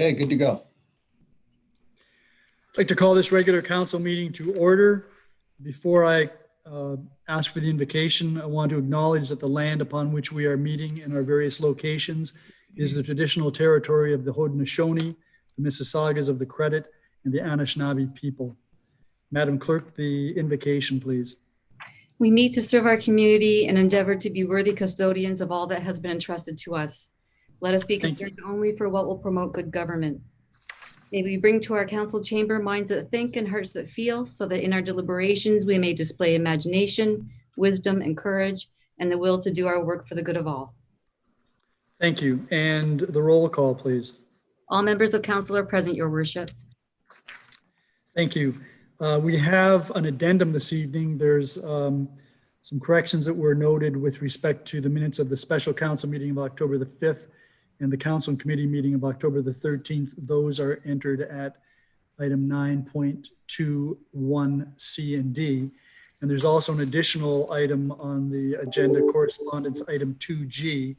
Okay, good to go. I'd like to call this regular council meeting to order. Before I ask for the invocation, I want to acknowledge that the land upon which we are meeting in our various locations is the traditional territory of the Haudenosaunee, the Mississaugas of the Credit, and the Anishinaabe people. Madam Clerk, the invocation, please. We meet to serve our community and endeavor to be worthy custodians of all that has been entrusted to us. Let us be concerned only for what will promote good government. May we bring to our council chamber minds that think and hearts that feel, so that in our deliberations we may display imagination, wisdom, and courage, and the will to do our work for the good of all. Thank you. And the roll call, please. All members of council are present, Your Worship. Thank you. We have an addendum this evening. There's some corrections that were noted with respect to the minutes of the special council meeting of October the 5th and the council and committee meeting of October the 13th. Those are entered at item 9.21C and D. And there's also an additional item on the agenda, correspondence item 2G,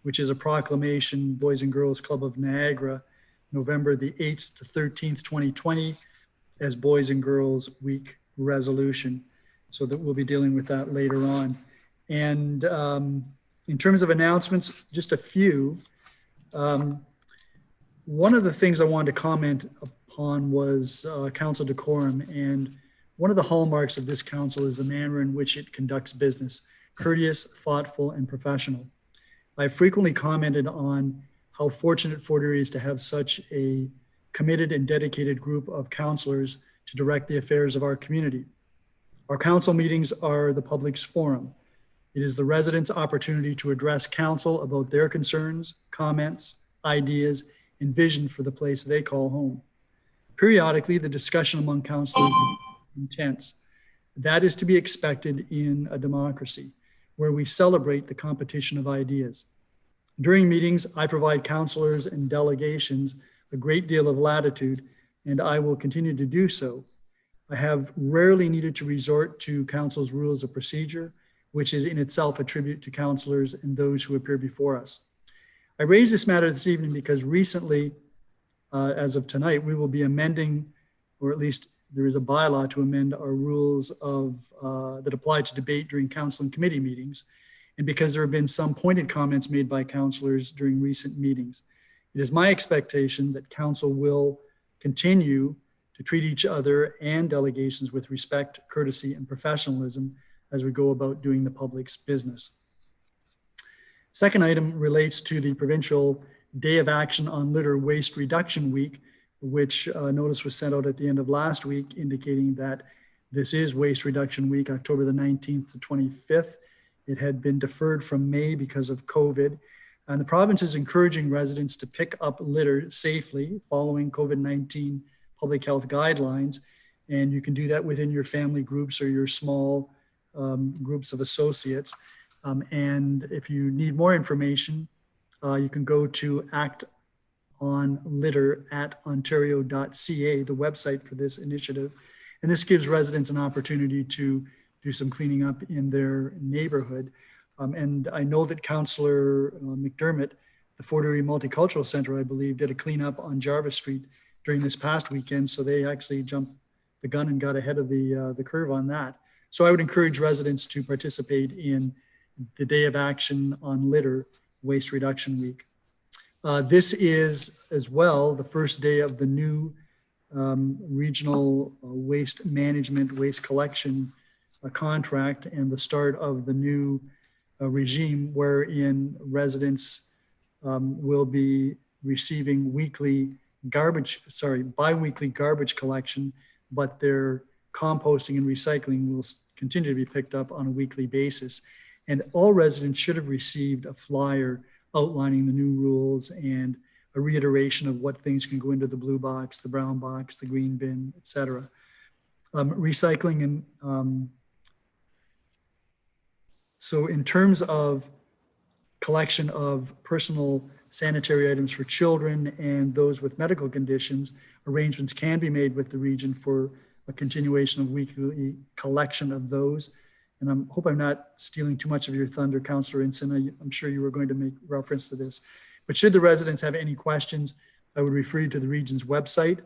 which is a proclamation, Boys and Girls Club of Niagara, November the 8th to 13th, 2020, as Boys and Girls Week resolution. So that we'll be dealing with that later on. And in terms of announcements, just a few. One of the things I wanted to comment upon was council decorum. And one of the hallmarks of this council is the manner in which it conducts business: courteous, thoughtful, and professional. I've frequently commented on how fortunate Fort Erie is to have such a committed and dedicated group of councillors to direct the affairs of our community. Our council meetings are the public's forum. It is the residents' opportunity to address council about their concerns, comments, ideas, and vision for the place they call home. Periodically, the discussion among councillors is intense. That is to be expected in a democracy where we celebrate the competition of ideas. During meetings, I provide councillors and delegations a great deal of latitude, and I will continue to do so. I have rarely needed to resort to council's rules of procedure, which is in itself a tribute to councillors and those who appear before us. I raise this matter this evening because recently, as of tonight, we will be amending, or at least there is a bylaw to amend our rules of that apply to debate during council and committee meetings, and because there have been some pointed comments made by councillors during recent meetings. It is my expectation that council will continue to treat each other and delegations with respect, courtesy, and professionalism as we go about doing the public's business. Second item relates to the provincial Day of Action on Litter Waste Reduction Week, which notice was sent out at the end of last week indicating that this is Waste Reduction Week, October the 19th to 25th. It had been deferred from May because of COVID. And the province is encouraging residents to pick up litter safely following COVID-19 public health guidelines. And you can do that within your family groups or your small groups of associates. And if you need more information, you can go to actonlitter@ontario.ca, the website for this initiative. And this gives residents an opportunity to do some cleaning up in their neighborhood. And I know that Councillor McDermott, the Fort Erie Multicultural Center, I believe, did a cleanup on Jarvis Street during this past weekend. So they actually jumped the gun and got ahead of the curve on that. So I would encourage residents to participate in the Day of Action on Litter Waste Reduction Week. This is as well the first day of the new regional waste management, waste collection contract, and the start of the new regime wherein residents will be receiving bi-weekly garbage collection, but their composting and recycling will continue to be picked up on a weekly basis. And all residents should have received a flyer outlining the new rules and a reiteration of what things can go into the blue box, the brown box, the green bin, etc. Recycling and so in terms of collection of personal sanitary items for children and those with medical conditions, arrangements can be made with the region for a continuation of weekly collection of those. And I hope I'm not stealing too much of your thunder, Councillor Inson. I'm sure you were going to make reference to this. But should the residents have any questions, I would refer you to the region's website,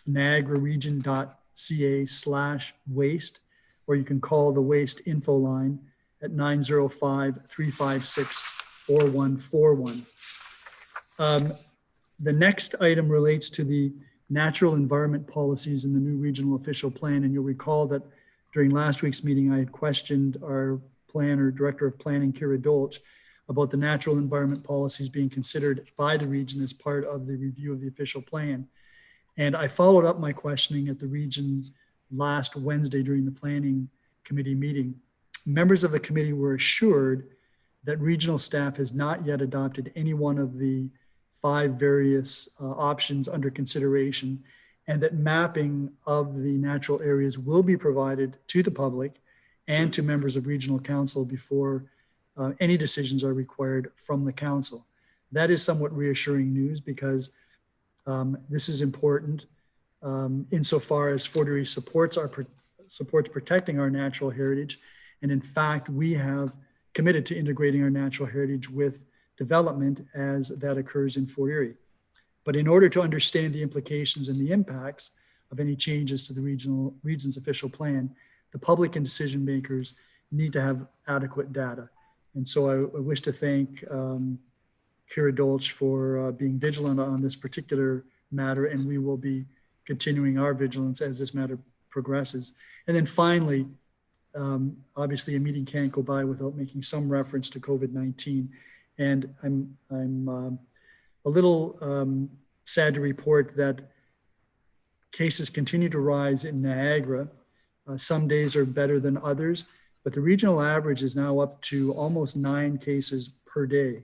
niagararegion.ca/waste, or you can call the waste info line at 905-356-4141. The next item relates to the natural environment policies in the new regional official plan. And you'll recall that during last week's meeting, I had questioned our Director of Planning, Kira Dolch, about the natural environment policies being considered by the region as part of the review of the official plan. And I followed up my questioning at the region last Wednesday during the planning committee meeting. Members of the committee were assured that regional staff has not yet adopted any one of the 5 various options under consideration, and that mapping of the natural areas will be provided to the public and to members of regional council before any decisions are required from the council. That is somewhat reassuring news, because this is important insofar as Fort Erie supports protecting our natural heritage. And in fact, we have committed to integrating our natural heritage with development as that occurs in Fort Erie. But in order to understand the implications and the impacts of any changes to the region's official plan, the public and decision makers need to have adequate data. And so I wish to thank Kira Dolch for being vigilant on this particular matter, and we will be continuing our vigilance as this matter progresses. And then finally, obviously a meeting can't go by without making some reference to COVID-19. And I'm a little sad to report that cases continue to rise in Niagara. Some days are better than others, but the regional average is now up to almost 9 cases per day.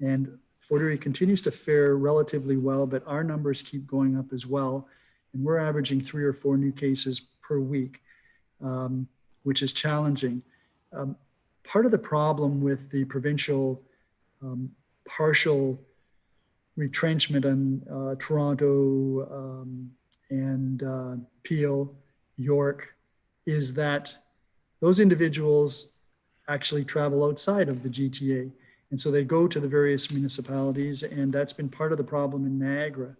And Fort Erie continues to fare relatively well, but our numbers keep going up as well. And we're averaging 3 or 4 new cases per week, which is challenging. Part of the problem with the provincial partial retrenchment on Toronto and Peel, York, is that those individuals actually travel outside of the GTA. And so they go to the various municipalities, and that's been part of the problem in Niagara.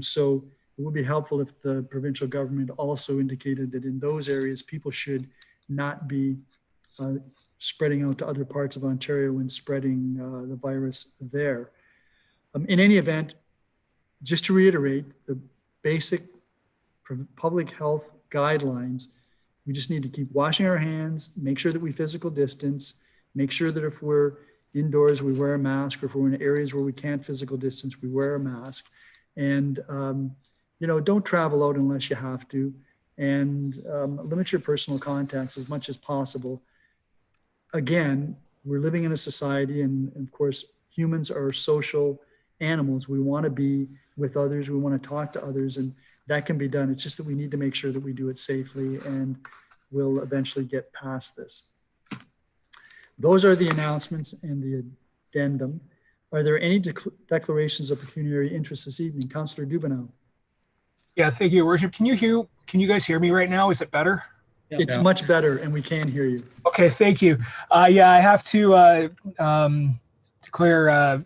So it would be helpful if the provincial government also indicated that in those areas, people should not be spreading out to other parts of Ontario and spreading the virus there. In any event, just to reiterate, the basic public health guidelines, we just need to keep washing our hands, make sure that we physical distance, make sure that if we're indoors, we wear a mask, or if we're in areas where we can't physical distance, we wear a mask. And, don't travel out unless you have to, and limit your personal contacts as much as possible. Again, we're living in a society, and of course, humans are social animals. We want to be with others. We want to talk to others, and that can be done. It's just that we need to make sure that we do it safely, and we'll eventually get past this. Those are the announcements and the addendum. Are there any declarations of pecuniary interest this evening? Councillor Dubanow. Yeah, thank you, Your Worship. Can you guys hear me right now? Is it better? It's much better, and we can hear you. Okay, thank you. Yeah, I have to declare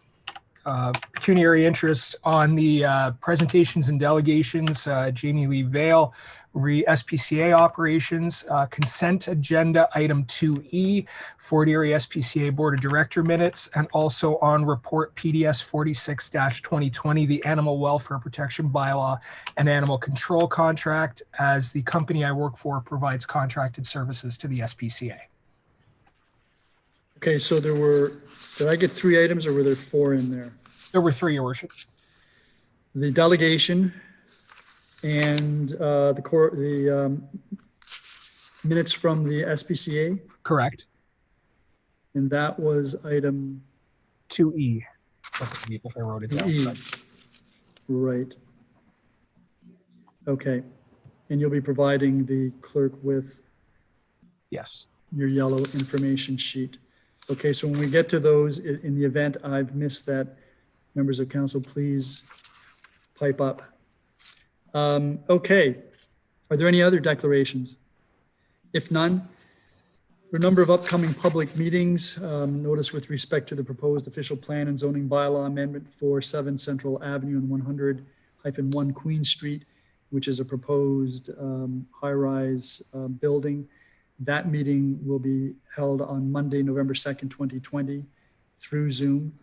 pecuniary interest on the presentations and delegations, Jamie Lee Vale, SPCA operations, consent agenda item 2E, Fort Erie SPCA Board of Director minutes, and also on report PDS 46-2020, the Animal Welfare Protection Bylaw and Animal Control Contract, as the company I work for provides contracted services to the SPCA. Okay, so did I get 3 items, or were there 4 in there? There were 3, Your Worship. The delegation and the minutes from the SPCA, Correct. and that was item 2E. If I wrote it down. E. Right. Okay, and you'll be providing the clerk with Yes. your yellow information sheet. Okay, so when we get to those, in the event I've missed that, members of council, please pipe up. Okay, are there any other declarations? If none, There are a number of upcoming public meetings. Notice with respect to the proposed official plan and zoning bylaw amendment for 7 Central Avenue and 100-1 Queen Street, which is a proposed high-rise building. That meeting will be held on Monday, November 2nd, 2020 through Zoom.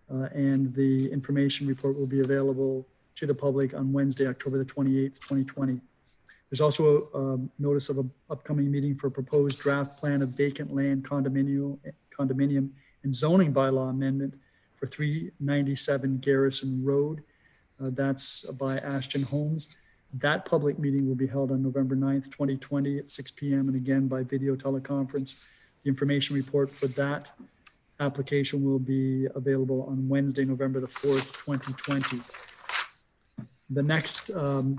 And the information report will be available to the public on Wednesday, October the 28th, 2020. There's also a notice of an upcoming meeting for a proposed draft plan of vacant land condominium and zoning bylaw amendment for 397 Garrison Road. That's by Ashton Holmes. That public meeting will be held on November 9th, 2020 at 6 p.m. and again by video teleconference. The information report for that application will be available on Wednesday, November the 4th, 2020. The next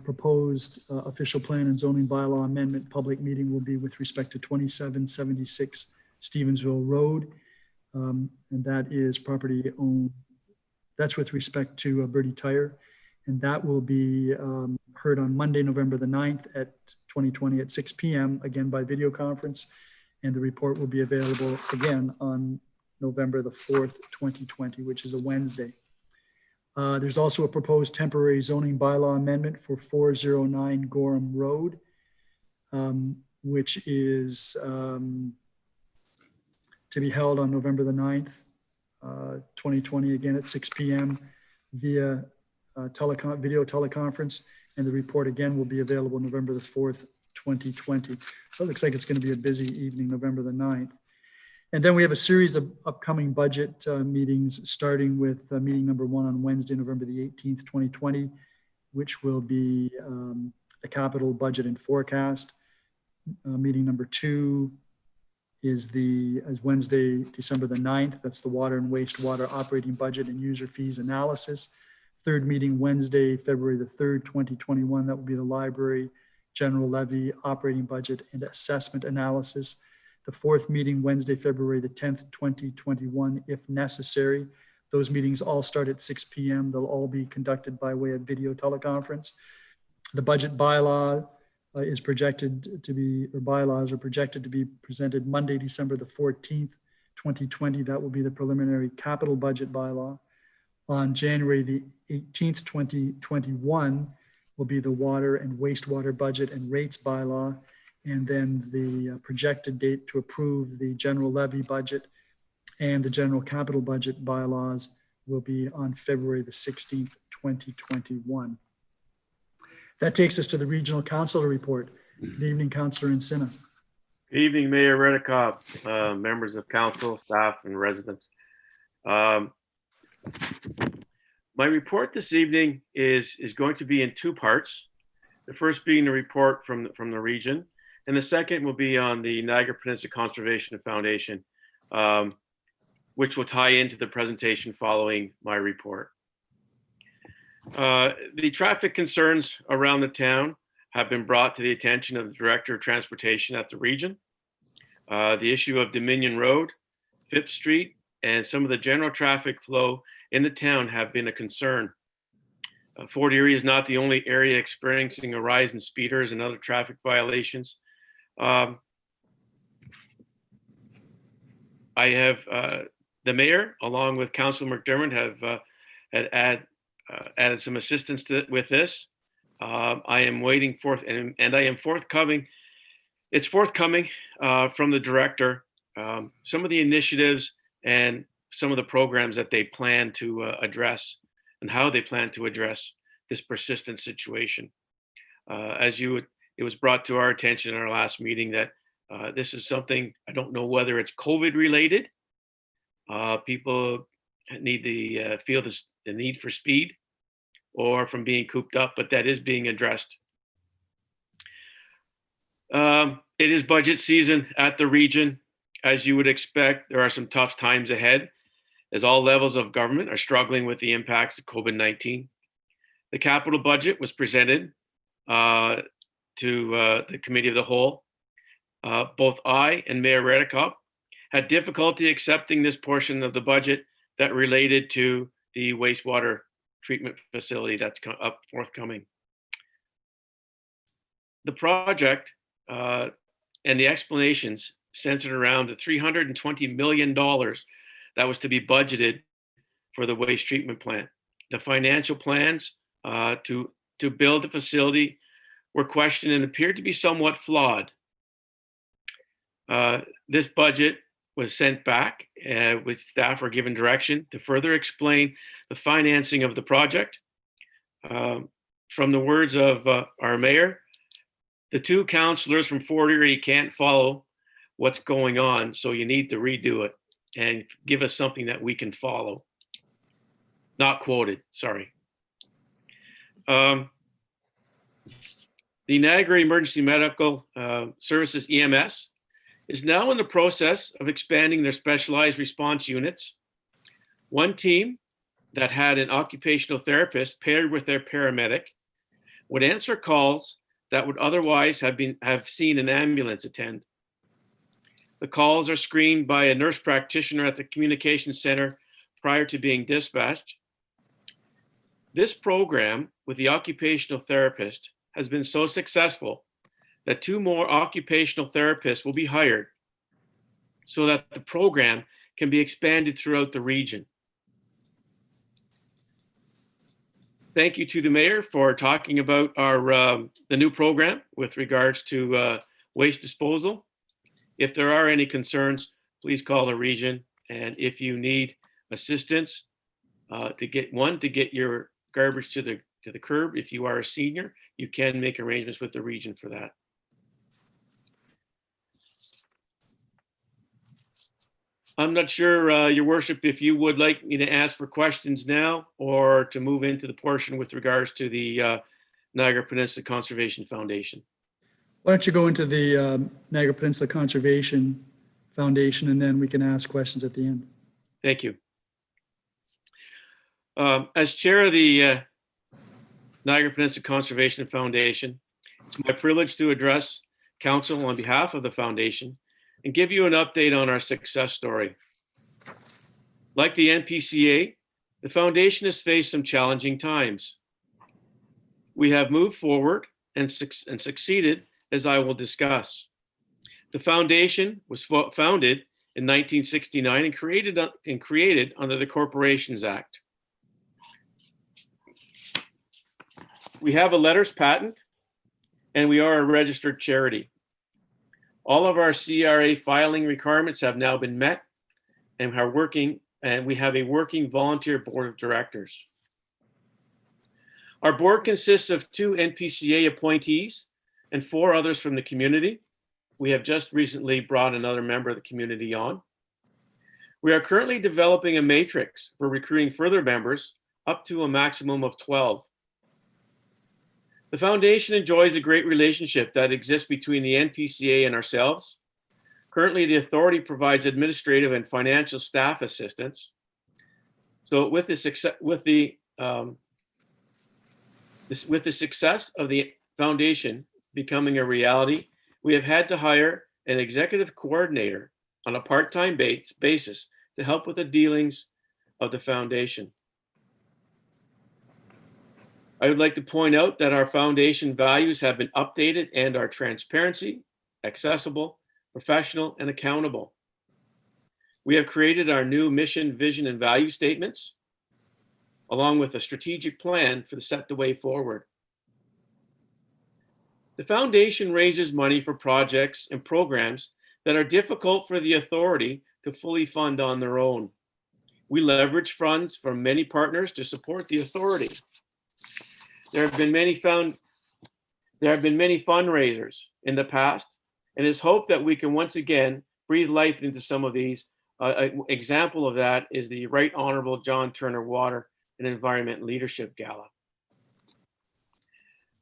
proposed official plan and zoning bylaw amendment public meeting will be with respect to 2776 Stevensville Road. And that is property owned. That's with respect to Birdie Tire. And that will be heard on Monday, November the 9th at 2020 at 6 p.m. again by video conference. And the report will be available again on November the 4th, 2020, which is a Wednesday. There's also a proposed temporary zoning bylaw amendment for 409 Gorham Road, which is to be held on November the 9th, 2020, again at 6 p.m. via video teleconference. And the report again will be available November the 4th, 2020. So it looks like it's going to be a busy evening, November the 9th. And then we have a series of upcoming budget meetings, starting with meeting number 1 on Wednesday, November the 18th, 2020, which will be the capital budget and forecast. Meeting number 2 is Wednesday, December the 9th. That's the water and wastewater operating budget and user fees analysis. Third meeting, Wednesday, February the 3rd, 2021. That will be the library general levy operating budget and assessment analysis. The fourth meeting, Wednesday, February the 10th, 2021, if necessary. Those meetings all start at 6 p.m. They'll all be conducted by way of video teleconference. The budget bylaw is projected to be, or bylaws are projected to be presented Monday, December the 14th, 2020. That will be the preliminary capital budget bylaw. On January the 18th, 2021, will be the water and wastewater budget and rates bylaw. And then the projected date to approve the general levy budget and the general capital budget bylaws will be on February the 16th, 2021. That takes us to the regional councillor report. Good evening, Councillor Encina. Good evening, Mayor Redekop, members of council, staff, and residents. My report this evening is going to be in 2 parts. The first being the report from the region, and the second will be on the Niagara Peninsula Conservation Foundation, which will tie into the presentation following my report. The traffic concerns around the town have been brought to the attention of the Director of Transportation at the region. The issue of Dominion Road, 5th Street, and some of the general traffic flow in the town have been a concern. Fort Erie is not the only area experiencing a rise in speeders and other traffic violations. I have the mayor, along with Councillor McDermott, have added some assistance with this. I am waiting for, and I am forthcoming. It's forthcoming from the director. Some of the initiatives and some of the programs that they plan to address and how they plan to address this persistent situation. It was brought to our attention in our last meeting that this is something, I don't know whether it's COVID related. People need feel the need for speed or from being cooped up, but that is being addressed. It is budget season at the region. As you would expect, there are some tough times ahead as all levels of government are struggling with the impacts of COVID-19. The capital budget was presented to the Committee of the Whole. Both I and Mayor Redekop had difficulty accepting this portion of the budget that related to the wastewater treatment facility that's forthcoming. The project and the explanations centered around the $320 million that was to be budgeted for the waste treatment plant. The financial plans to build the facility were questioned and appeared to be somewhat flawed. This budget was sent back with staff were given direction to further explain the financing of the project. From the words of our mayor, the two councillors from Fort Erie can't follow what's going on, so you need to redo it and give us something that we can follow. Not quoted, sorry. The Niagara Emergency Medical Services, EMS, is now in the process of expanding their specialized response units. One team that had an occupational therapist paired with their paramedic would answer calls that would otherwise have seen an ambulance attend. The calls are screened by a nurse practitioner at the communication center prior to being dispatched. This program with the occupational therapist has been so successful that 2 more occupational therapists will be hired so that the program can be expanded throughout the region. Thank you to the mayor for talking about our the new program with regards to waste disposal. If there are any concerns, please call the region. And if you need assistance to get your garbage to the curb, if you are a senior, you can make arrangements with the region for that. I'm not sure, Your Worship, if you would like me to ask for questions now or to move into the portion with regards to the Niagara Peninsula Conservation Foundation. Why don't you go into the Niagara Peninsula Conservation Foundation, and then we can ask questions at the end. Thank you. As chair of the Niagara Peninsula Conservation Foundation, it's my privilege to address council on behalf of the foundation and give you an update on our success story. Like the NPCA, the foundation has faced some challenging times. We have moved forward and succeeded, as I will discuss. The foundation was founded in 1969 and created under the Corporations Act. We have a letters patent, and we are a registered charity. All of our CRA filing requirements have now been met, and we have a working volunteer board of directors. Our board consists of 2 NPCA appointees and 4 others from the community. We have just recently brought another member of the community on. We are currently developing a matrix for recruiting further members up to a maximum of 12. The foundation enjoys a great relationship that exists between the NPCA and ourselves. Currently, the authority provides administrative and financial staff assistance. So with the success of the foundation becoming a reality, we have had to hire an executive coordinator on a part-time basis to help with the dealings of the foundation. I would like to point out that our foundation values have been updated and are transparency, accessible, professional, and accountable. We have created our new mission, vision, and value statements, along with a strategic plan for the set the way forward. The foundation raises money for projects and programs that are difficult for the authority to fully fund on their own. We leverage funds from many partners to support the authority. There have been many fundraisers in the past, and it's hoped that we can once again breathe life into some of these. An example of that is the Right Honorable John Turner Water and Environment Leadership Gala.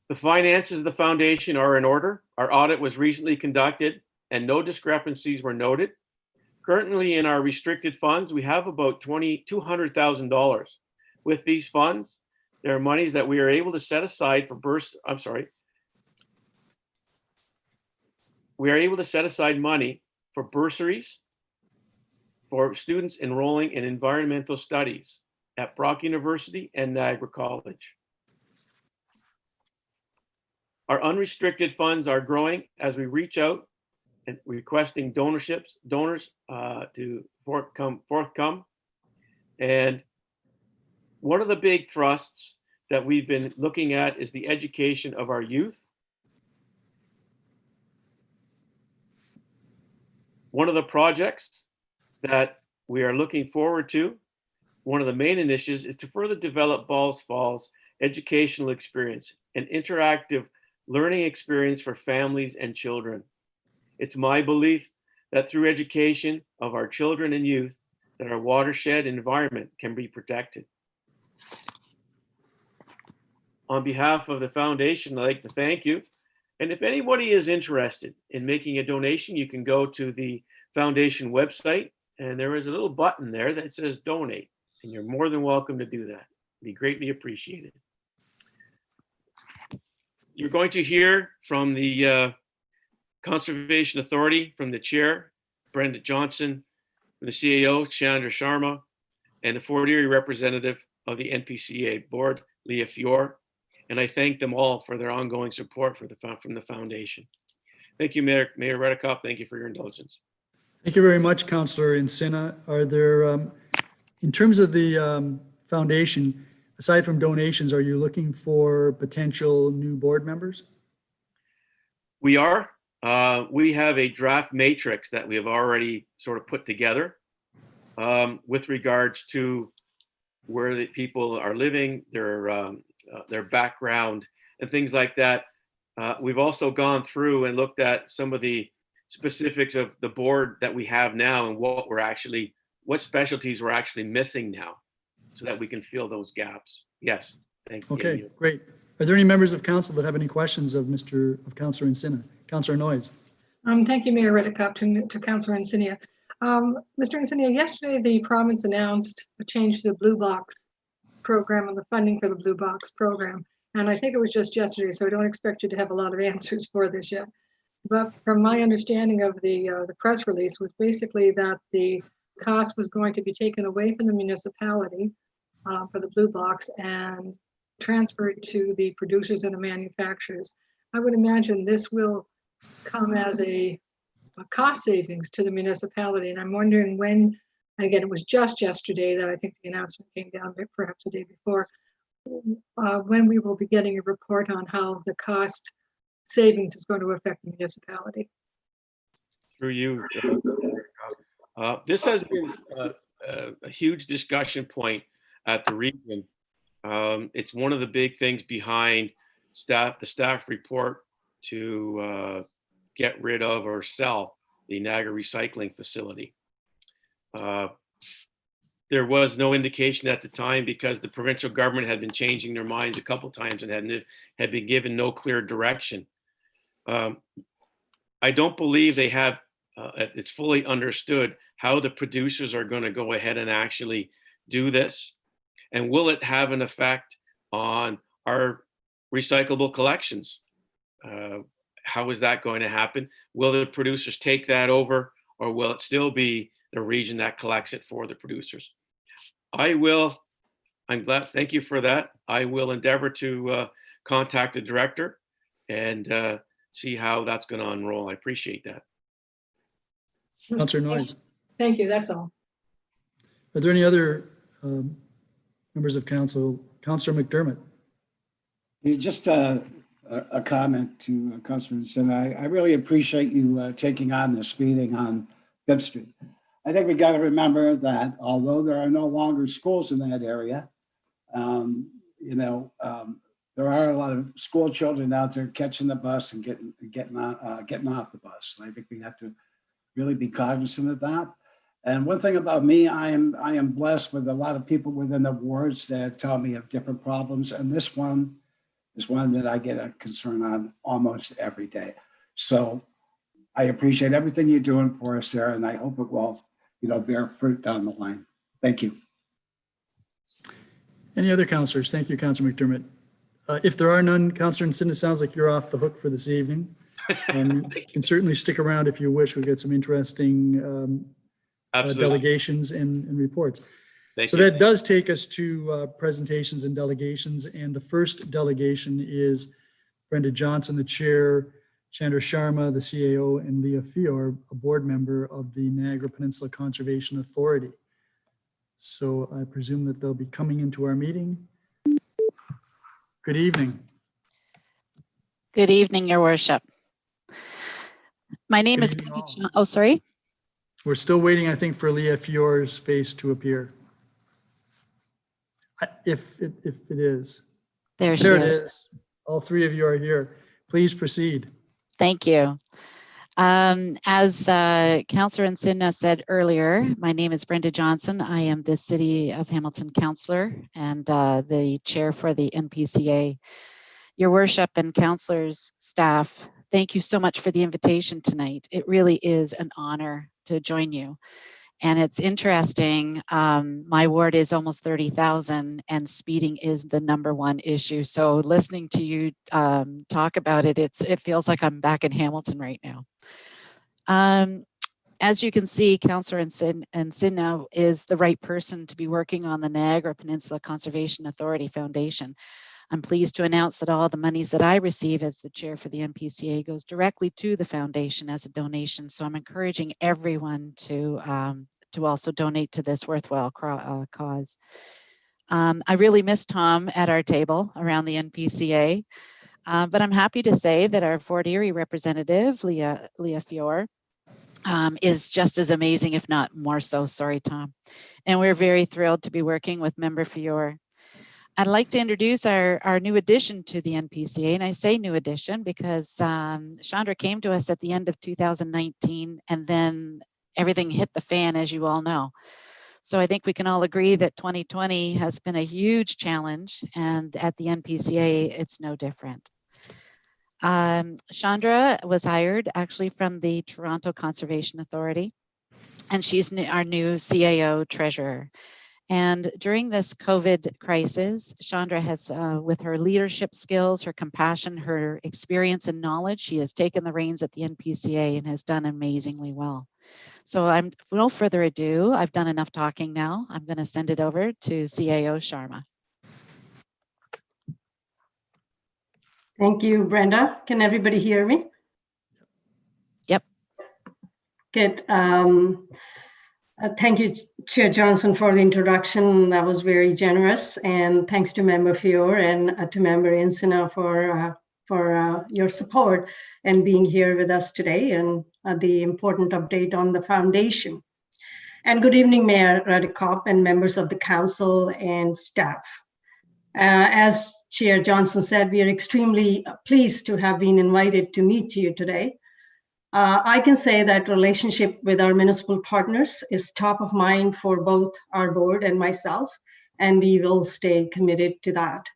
The finances of the foundation are in order. Our audit was recently conducted and no discrepancies were noted. Currently in our restricted funds, we have about $200,000. With these funds, there are monies that we are able to set aside for we are able to set aside money for bursaries for students enrolling in environmental studies at Brock University and Niagara College. Our unrestricted funds are growing as we reach out and requesting donors to forthcome. And one of the big thrusts that we've been looking at is the education of our youth. One of the projects that we are looking forward to, one of the main initiatives, is to further develop Balls Falls educational experience, an interactive learning experience for families and children. It's my belief that through education of our children and youth, that our watershed environment can be protected. On behalf of the foundation, I'd like to thank you. And if anybody is interested in making a donation, you can go to the foundation website, and there is a little button there that says donate, and you're more than welcome to do that. It'd be greatly appreciated. You're going to hear from the Conservation Authority, from the chair, Brenda Johnson, from the CAO, Chandra Sharma, and the Fort Erie representative of the NPCA board, Leah Fior. And I thank them all for their ongoing support from the foundation. Thank you, Mayor Redekop. Thank you for your indulgence. Thank you very much, Councillor Encina. Are there, in terms of the foundation, aside from donations, are you looking for potential new board members? We are. We have a draft matrix that we have already sort of put together with regards to where the people are living, their background, and things like that. We've also gone through and looked at some of the specifics of the board that we have now and what specialties we're actually missing now, so that we can fill those gaps. Yes, thank you. Okay, great. Are there any members of council that have any questions of Councillor Encina? Councillor Noyes. Thank you, Mayor Redekop, to Councillor Encina. Mr. Encina, yesterday the province announced a change to the Blue Box program and the funding for the Blue Box program. And I think it was just yesterday, so I don't expect you to have a lot of answers for this yet. But from my understanding of the press release was basically that the cost was going to be taken away from the municipality for the Blue Box and transferred to the producers and the manufacturers. I would imagine this will come as a cost savings to the municipality. And I'm wondering when, and again, it was just yesterday that I think the announcement came down, perhaps the day before, when we will be getting a report on how the cost savings is going to affect the municipality. Through you. This has been a huge discussion point at the region. It's one of the big things behind the staff report to get rid of or sell the Niagara recycling facility. There was no indication at the time because the provincial government had been changing their minds a couple times and had been given no clear direction. I don't believe they have, it's fully understood how the producers are going to go ahead and actually do this. And will it have an effect on our recyclable collections? How is that going to happen? Will the producers take that over, or will it still be the region that collects it for the producers? I'm glad, thank you for that. I will endeavor to contact the director and see how that's going to unroll. I appreciate that. Councillor Noyes. Thank you, that's all. Are there any other members of council? Councillor McDermott. Just a comment to Councillor Encina. I really appreciate you taking on this meeting on Fifth Street. I think we got to remember that although there are no longer schools in that area, there are a lot of school children out there catching the bus and getting off the bus. And I think we have to really be cognizant of that. And one thing about me, I am blessed with a lot of people within the wards that tell me of different problems, and this one is one that I get a concern on almost every day. So I appreciate everything you're doing for us there, and I hope it will, bear fruit down the line. Thank you. Any other councillors? Thank you, Councillor McDermott. If there are none, Councillor Encina, sounds like you're off the hook for this evening. You can certainly stick around if you wish. We've got some interesting delegations and reports. Thank you. That does take us to presentations and delegations. And the first delegation is Brenda Johnson, the chair, Chandra Sharma, the CAO, and Leah Fior, a board member of the Niagara Peninsula Conservation Authority. So I presume that they'll be coming into our meeting. Good evening. Good evening, Your Worship. My name Good is evening, all. Oh, sorry. We're still waiting, I think, for Leah Fior's face to appear. If it is. There she There it is. is. All three of you are here. Please proceed. Thank you. As Councillor Encina said earlier, my name is Brenda Johnson. I am the City of Hamilton Councillor and the chair for the NPCA. Your Worship and councillors, staff, thank you so much for the invitation tonight. It really is an honor to join you. And it's interesting, my ward is almost 30,000 and speeding is the #1 issue. So listening to you talk about it, it feels like I'm back in Hamilton right now. As you can see, Councillor Encina is the right person to be working on the Niagara Peninsula Conservation Authority Foundation. I'm pleased to announce that all the monies that I receive as the chair for the NPCA goes directly to the foundation as a donation. So I'm encouraging everyone to also donate to this worthwhile cause. I really miss Tom at our table around the NPCA, but I'm happy to say that our Fort Erie representative, Leah Fior, is just as amazing, if not more so. Sorry, Tom. And we're very thrilled to be working with Member Fior. I'd like to introduce our new addition to the NPCA, and I say new addition because Chandra came to us at the end of 2019, and then everything hit the fan, as you all know. So I think we can all agree that 2020 has been a huge challenge, and at the NPCA, it's no different. Chandra was hired actually from the Toronto Conservation Authority, and she's our new CAO treasurer. And during this COVID crisis, Chandra has, with her leadership skills, her compassion, her experience and knowledge, she has taken the reins at the NPCA and has done amazingly well. So for no further ado, I've done enough talking now. I'm going to send it over to CAO Sharma. Thank you, Brenda. Can everybody hear me? Yep. Good. Thank you, Chair Johnson, for the introduction. That was very generous. And thanks to Member Fior and to Member Encina for your support and being here with us today and the important update on the foundation. And good evening, Mayor Redekop and members of the council and staff. As Chair Johnson said, we are extremely pleased to have been invited to meet you today. I can say that relationship with our municipal partners is top of mind for both our board and myself, and we will stay committed to that.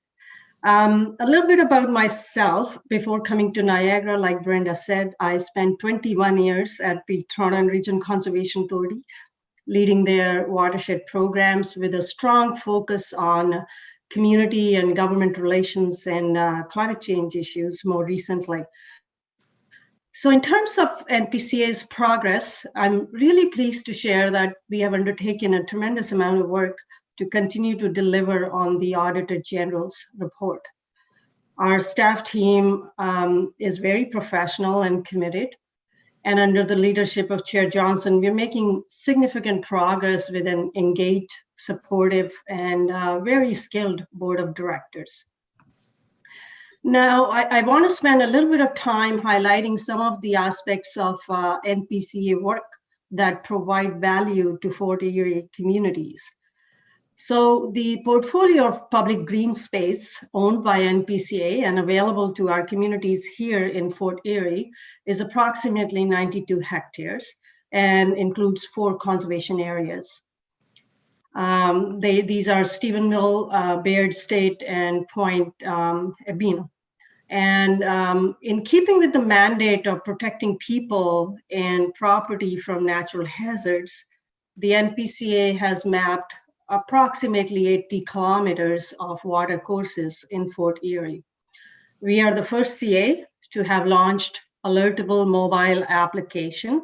A little bit about myself. Before coming to Niagara, like Brenda said, I spent 21 years at the Toronto Region Conservation Authority, leading their watershed programs with a strong focus on community and government relations and climate change issues more recently. So in terms of NPCA's progress, I'm really pleased to share that we have undertaken a tremendous amount of work to continue to deliver on the Auditor General's report. Our staff team is very professional and committed. And under the leadership of Chair Johnson, we're making significant progress with an engaged, supportive, and very skilled board of directors. Now, I want to spend a little bit of time highlighting some of the aspects of NPCA work that provide value to Fort Erie communities. So the portfolio of public green space owned by NPCA and available to our communities here in Fort Erie is approximately 92 hectares and includes 4 conservation areas. These are Stephen Mill, Baird State, and Point Ebino. And in keeping with the mandate of protecting people and property from natural hazards, the NPCA has mapped approximately 80 kilometers of water courses in Fort Erie. We are the first CA to have launched alertable mobile application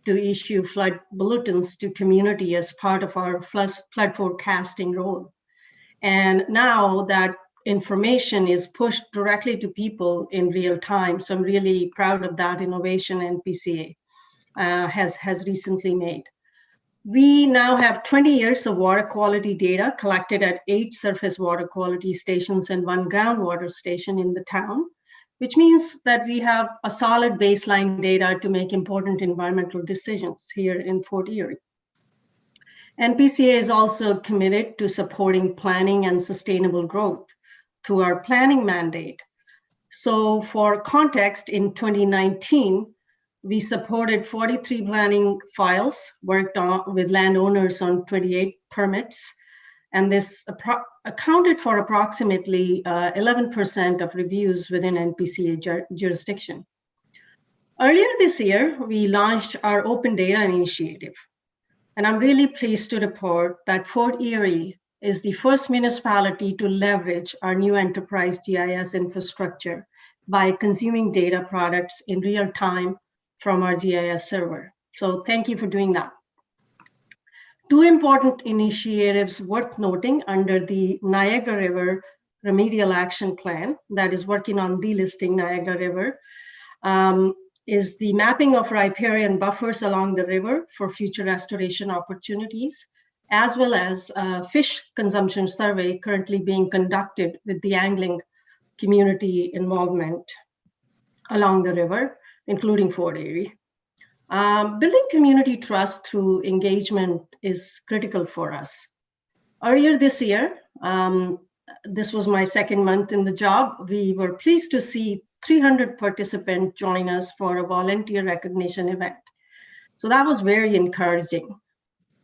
to issue flood bulletins to community as part of our flood forecasting role. And now that information is pushed directly to people in real time. So I'm really proud of that innovation NPCA has recently made. We now have 20 years of water quality data collected at 8 surface water quality stations and 1 groundwater station in the town, which means that we have a solid baseline data to make important environmental decisions here in Fort Erie. NPCA is also committed to supporting planning and sustainable growth through our planning mandate. So for context, in 2019, we supported 43 planning files, worked on with landowners on 28 permits, and this accounted for approximately 11% of reviews within NPCA jurisdiction. Earlier this year, we launched our Open Data Initiative, and I'm really pleased to report that Fort Erie is the first municipality to leverage our new enterprise GIS infrastructure by consuming data products in real time from our GIS server. So thank you for doing that. 2 important initiatives worth noting under the Niagara River Remedial Action Plan that is working on delisting Niagara River is the mapping of riparian buffers along the river for future restoration opportunities, as well as a fish consumption survey currently being conducted with the angling community involvement along the river, including Fort Erie. Building community trust through engagement is critical for us. Earlier this year, this was my 2nd month in the job, we were pleased to see 300 participants join us for a volunteer recognition event. So that was very encouraging.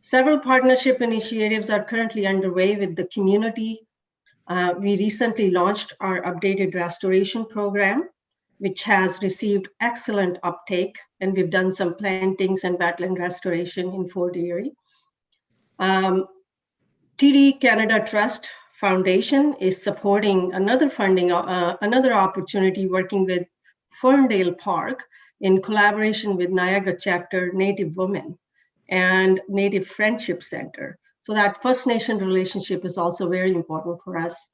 Several partnership initiatives are currently underway with the community. We recently launched our updated restoration program, which has received excellent uptake, and we've done some plantings and wetland restoration in Fort Erie. TD Canada Trust Foundation is supporting another opportunity working with Ferndale Park in collaboration with Niagara Chapter Native Women and Native Friendship Center. So that First Nation relationship is also very important for us.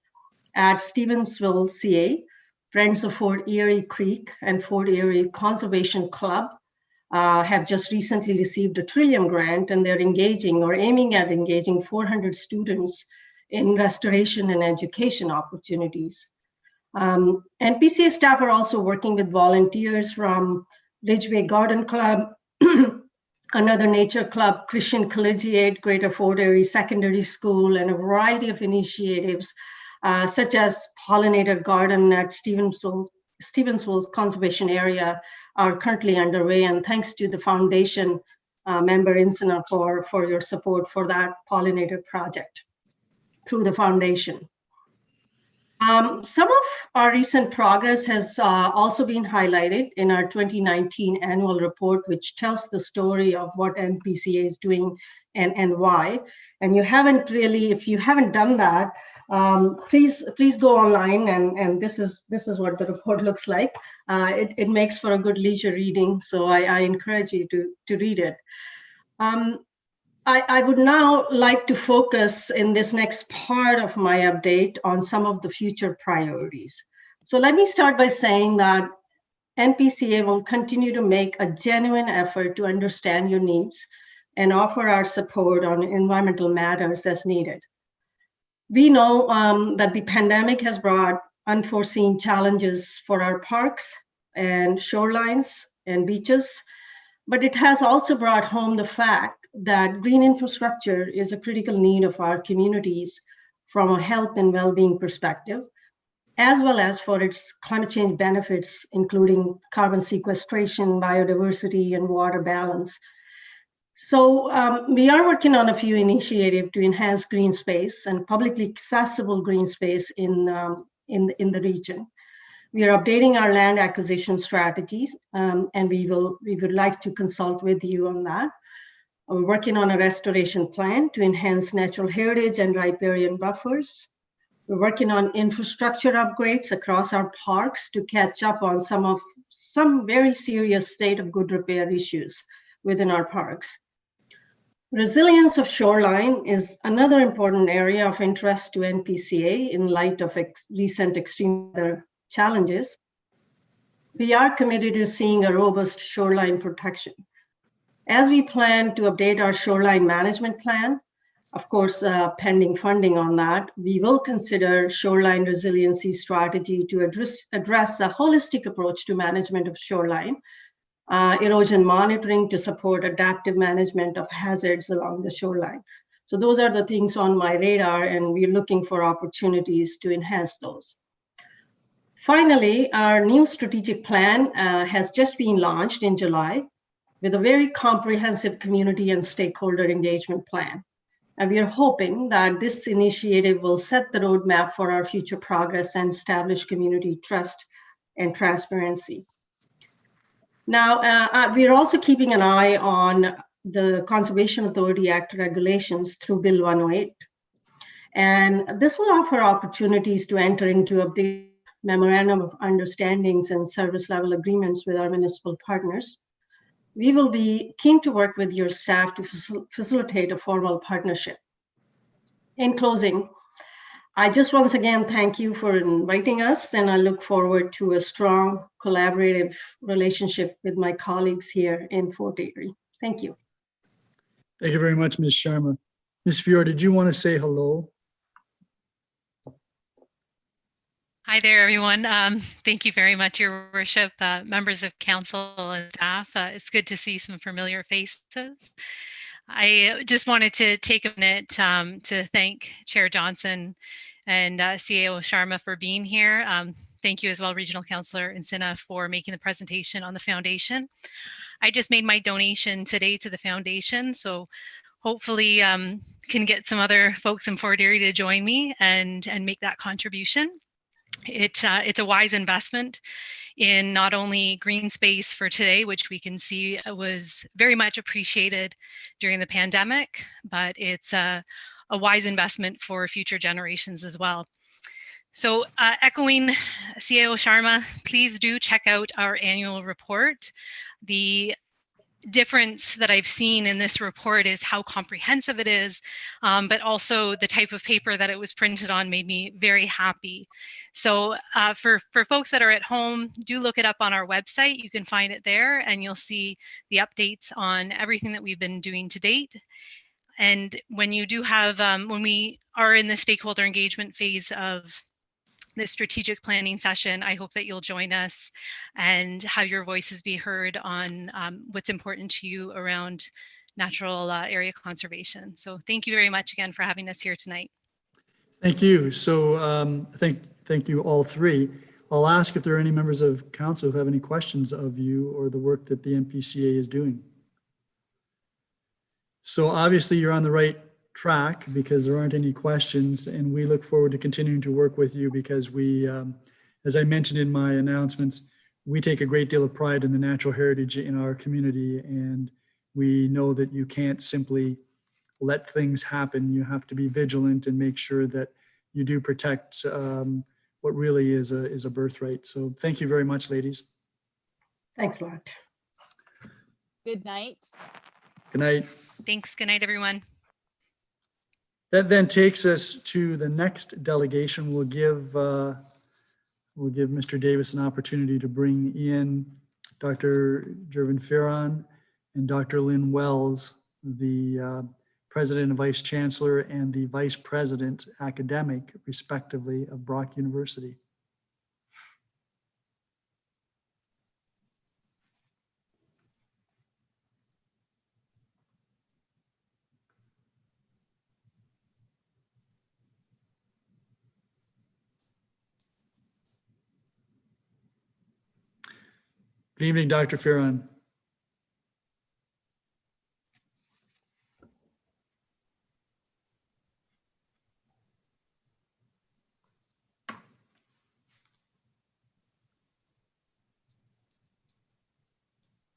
At Stevensville, CA, Friends of Fort Erie Creek and Fort Erie Conservation Club have just recently received a Trillium grant, and they're aiming at engaging 400 students in restoration and education opportunities. NPCA staff are also working with volunteers from Ridgeway Garden Club, another nature club, Christian Collegiate, Greater Fort Erie Secondary School, and a variety of initiatives such as Pollinator Garden at Stevensville's conservation area are currently underway. And thanks to the foundation member Insina for your support for that pollinator project through the foundation. Some of our recent progress has also been highlighted in our 2019 annual report, which tells the story of what NPCA is doing and why. And if you haven't done that, please go online, and this is what the report looks like. It makes for a good leisure reading, so I encourage you to read it. I would now like to focus in this next part of my update on some of the future priorities. So let me start by saying that NPCA will continue to make a genuine effort to understand your needs and offer our support on environmental matters as needed. We know that the pandemic has brought unforeseen challenges for our parks and shorelines and beaches, but it has also brought home the fact that green infrastructure is a critical need of our communities from a health and well-being perspective, as well as for its climate change benefits, including carbon sequestration, biodiversity, and water balance. So we are working on a few initiatives to enhance green space and publicly accessible green space in the region. We are updating our land acquisition strategies, and we would like to consult with you on that. We're working on a restoration plan to enhance natural heritage and riparian buffers. We're working on infrastructure upgrades across our parks to catch up on some very serious state of good repair issues within our parks. Resilience of shoreline is another important area of interest to NPCA in light of recent extreme weather challenges. We are committed to seeing a robust shoreline protection. As we plan to update our shoreline management plan, of course, pending funding on that, we will consider shoreline resiliency strategy to address a holistic approach to management of shoreline, erosion monitoring to support adaptive management of hazards along the shoreline. So those are the things on my radar, and we're looking for opportunities to enhance those. Finally, our new strategic plan has just been launched in July with a very comprehensive community and stakeholder engagement plan. And we are hoping that this initiative will set the roadmap for our future progress and establish community trust and transparency. Now, we're also keeping an eye on the Conservation Authority Act regulations through Bill 108. And this will offer opportunities to enter into updated memorandum of understandings and service level agreements with our municipal partners. We will be keen to work with your staff to facilitate a formal partnership. In closing, I just once again thank you for inviting us, and I look forward to a strong collaborative relationship with my colleagues here in Fort Erie. Thank you. Thank you very much, Ms. Sharma. Ms. Fiore, did you want to say hello? Hi there, everyone. Thank you very much, Your Worship, members of council and staff. It's good to see some familiar faces. I just wanted to take a minute to thank Chair Johnson and CAO Sharma for being here. Thank you as well, Regional Councillor Insina, for making the presentation on the foundation. I just made my donation today to the foundation, so hopefully can get some other folks in Fort Erie to join me and make that contribution. It's a wise investment in not only green space for today, which we can see was very much appreciated during the pandemic, but it's a wise investment for future generations as well. So echoing CAO Sharma, please do check out our annual report. The difference that I've seen in this report is how comprehensive it is, but also the type of paper that it was printed on made me very happy. So for folks that are at home, do look it up on our website. You can find it there and you'll see the updates on everything that we've been doing to date. And when you do have, when we are in the stakeholder engagement phase of this strategic planning session, I hope that you'll join us and have your voices be heard on what's important to you around natural area conservation. So thank you very much again for having us here tonight. Thank you. So thank you all three. I'll ask if there are any members of council who have any questions of you or the work that the NPCA is doing. So obviously you're on the right track because there aren't any questions, and we look forward to continuing to work with you because we, as I mentioned in my announcements, we take a great deal of pride in the natural heritage in our community, and we know that you can't simply let things happen. You have to be vigilant and make sure that you do protect what really is a birthright. So thank you very much, ladies. Thanks a lot. Good night. Good night. Thanks. Good night, everyone. That then takes us to the next delegation. We'll give Mr. Davis an opportunity to bring in Dr. Jervin Ferron and Dr. Lynn Wells, the President and Vice Chancellor and the Vice President Academic, respectively, of Brock University. Good evening, Dr. Ferron.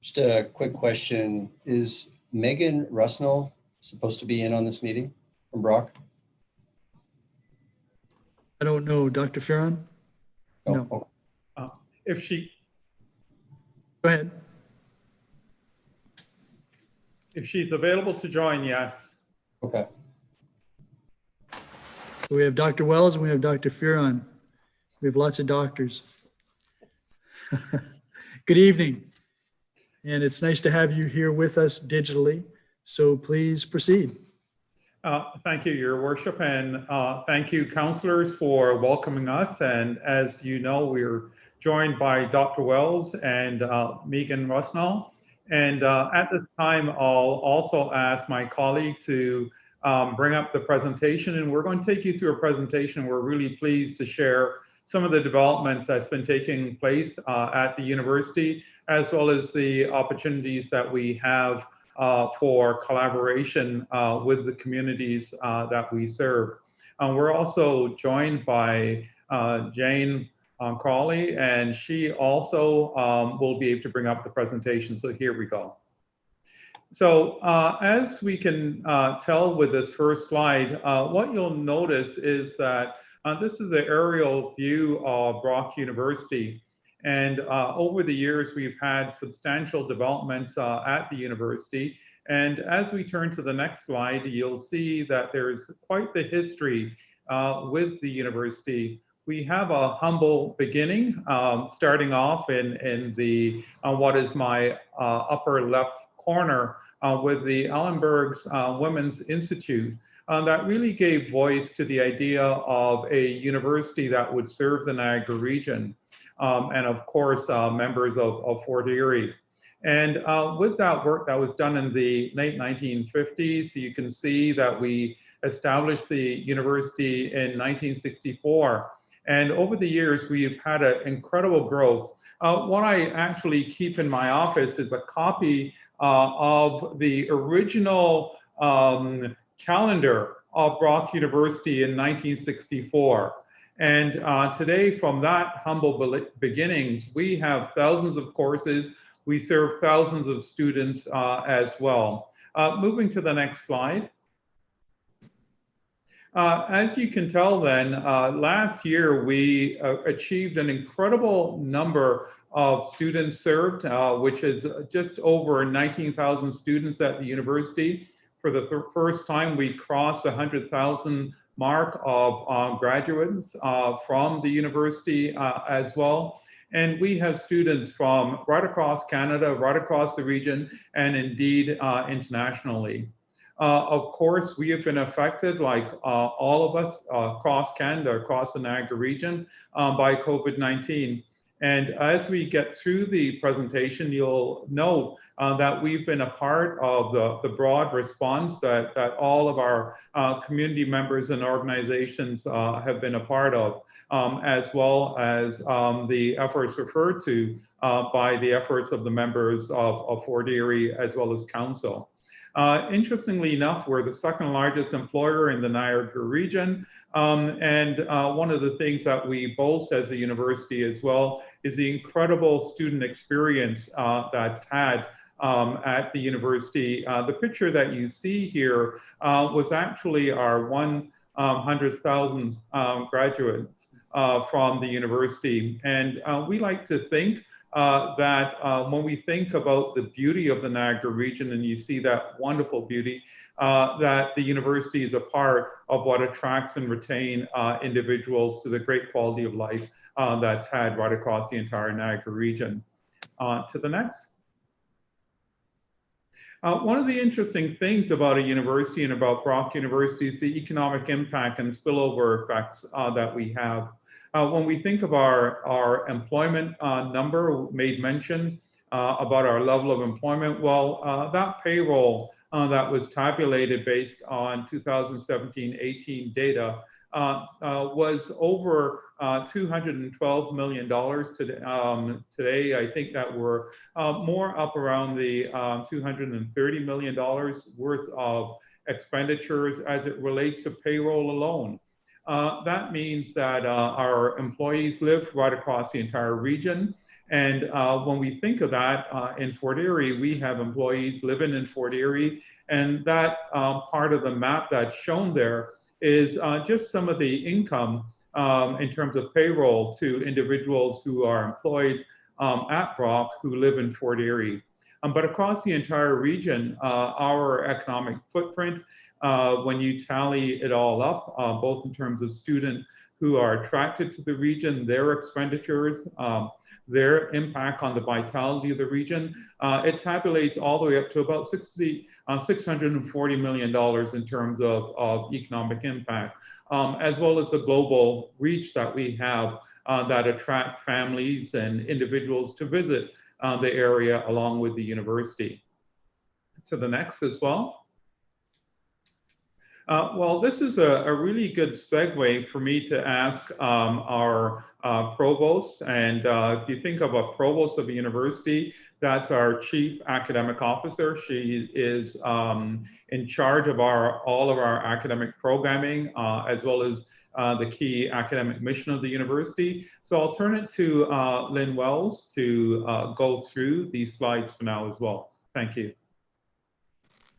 Just a quick question. Is Megan Rusnell supposed to be in on this meeting from Brock? I don't know, Dr. Ferron? Oh, No. oh, If she, Go ahead. If she's available to join, yes. Okay. So we have Dr. Wells and we have Dr. Furon. We have lots of doctors. Good evening. And it's nice to have you here with us digitally. So please proceed. Thank you, Your Worship, and thank you, councillors, for welcoming us. And as you know, we're joined by Dr. Wells and Megan Rusnall. And at this time, I'll also ask my colleague to bring up the presentation, and we're going to take you through a presentation. We're really pleased to share some of the developments that's been taking place at the university, as well as the opportunities that we have for collaboration with the communities that we serve. We're also joined by Jane Crawley, and she also will be able to bring up the presentation. So here we go. So as we can tell with this first slide, what you'll notice is that this is an aerial view of Brock University. And over the years, we've had substantial developments at the university. And as we turn to the next slide, you'll see that there's quite the history with the university. We have a humble beginning, starting off in the what is my upper left corner with the Ellenberg's Women's Institute. That really gave voice to the idea of a university that would serve the Niagara region. And of course, members of Fort Erie. And with that work that was done in the late 1950s, you can see that we established the university in 1964. And over the years, we've had an incredible growth. What I actually keep in my office is a copy of the original calendar of Brock University in 1964. And today, from that humble beginnings, we have thousands of courses. We serve thousands of students as well. Moving to the next slide. As you can tell then, last year we achieved an incredible number of students served, which is just over 19,000 students at the university. For the first time, we crossed 100,000 mark of graduates from the university as well. And we have students from right across Canada, right across the region, and indeed internationally. Of course, we have been affected, like all of us across Canada, across the Niagara region, by COVID-19. And as we get through the presentation, you'll note that we've been a part of the broad response that all of our community members and organizations have been a part of, as well as the efforts referred to by the efforts of the members of Fort Erie as well as council. Interestingly enough, we're the second largest employer in the Niagara region. And one of the things that we boast as a university as well is the incredible student experience that's had at the university. The picture that you see here was actually our 100,000 graduates from the university. And we like to think that when we think about the beauty of the Niagara region, and you see that wonderful beauty, that the university is a part of what attracts and retain individuals to the great quality of life that's had right across the entire Niagara region. To the next. One of the interesting things about a university and about Brock University is the economic impact and spillover effects that we have. When we think of our employment number, made mention about our level of employment, well, that payroll that was tabulated based on 2017-18 data was over $212 million today. I think that we're more up around the $230 million worth of expenditures as it relates to payroll alone. That means that our employees live right across the entire region. And when we think of that in Fort Erie, we have employees living in Fort Erie. And that part of the map that's shown there is just some of the income in terms of payroll to individuals who are employed at Brock who live in Fort Erie. But across the entire region, our economic footprint, when you tally it all up, both in terms of students who are attracted to the region, their expenditures, their impact on the vitality of the region, it tabulates all the way up to about $640 million in terms of economic impact, as well as the global reach that we have that attract families and individuals to visit the area along with the university. To the next as well. Well, this is a really good segue for me to ask our provost. And if you think of a provost of a university, that's our chief academic officer. She is in charge of all of our academic programming, as well as the key academic mission of the university. So I'll turn it to Lynn Wells to go through these slides for now as well. Thank you.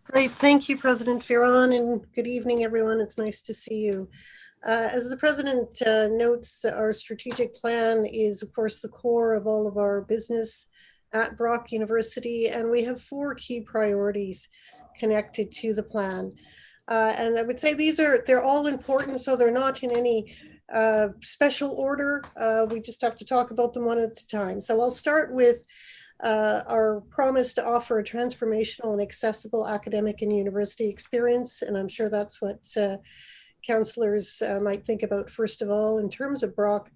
Great, thank you, President Fearon, and good evening, everyone. It's nice to see you. As the President notes, our strategic plan is, of course, the core of all of our business at Brock University, and we have 4 key priorities connected to the plan. And I would say they're all important, so they're not in any special order. We just have to talk about them one at a time. So I'll start with our promise to offer a transformational and accessible academic and university experience. And I'm sure that's what councillors might think about first of all. In terms of Brock,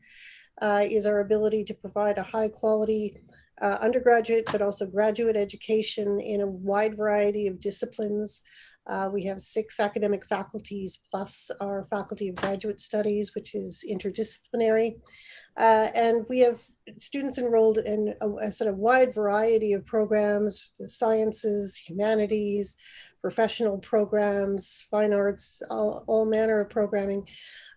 is our ability to provide a high quality undergraduate, but also graduate education in a wide variety of disciplines. We have 6 academic faculties plus our Faculty of Graduate Studies, which is interdisciplinary. And we have students enrolled in a sort of wide variety of programs, the sciences, humanities, professional programs, fine arts, all manner of programming.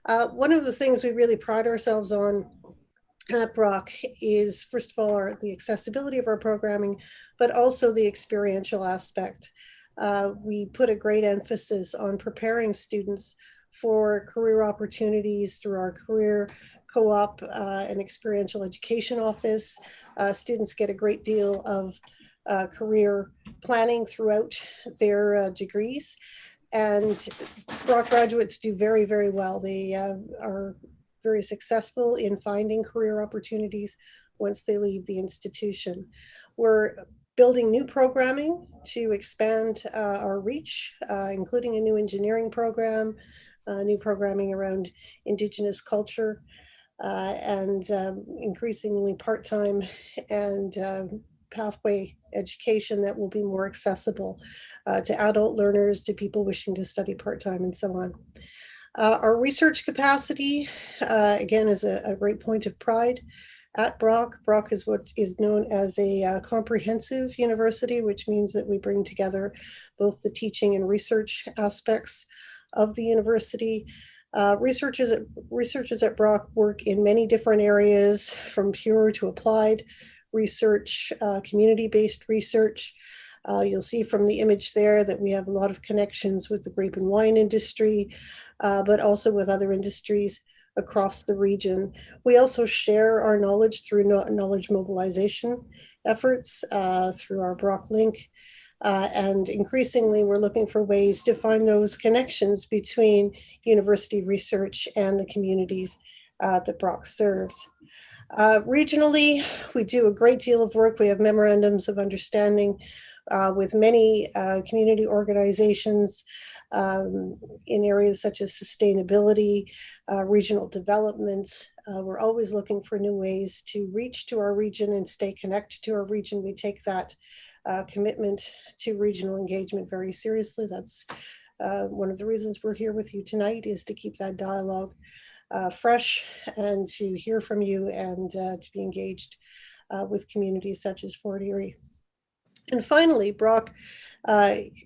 One of the things we really pride ourselves on at Brock is, first of all, the accessibility of our programming, but also the experiential aspect. We put a great emphasis on preparing students for career opportunities through our career co-op and experiential education office. Students get a great deal of career planning throughout their degrees, and Brock graduates do very, very well. They are very successful in finding career opportunities once they leave the institution. We're building new programming to expand our reach, including a new engineering program, new programming around Indigenous culture, and increasingly part-time and pathway education that will be more accessible to adult learners, to people wishing to study part-time, and so on. Our research capacity, again, is a great point of pride at Brock. Brock is what is known as a comprehensive university, which means that we bring together both the teaching and research aspects of the university. Researchers at Brock work in many different areas, from pure to applied research, community-based research. You'll see from the image there that we have a lot of connections with the grape and wine industry, but also with other industries across the region. We also share our knowledge through knowledge mobilization efforts through our Brock Link. And increasingly, we're looking for ways to find those connections between university research and the communities that Brock serves. Regionally, we do a great deal of work. We have memorandums of understanding with many community organizations in areas such as sustainability, regional development. We're always looking for new ways to reach to our region and stay connected to our region. We take that commitment to regional engagement very seriously. That's one of the reasons we're here with you tonight, is to keep that dialogue fresh and to hear from you and to be engaged with communities such as Fort Erie. And finally, Brock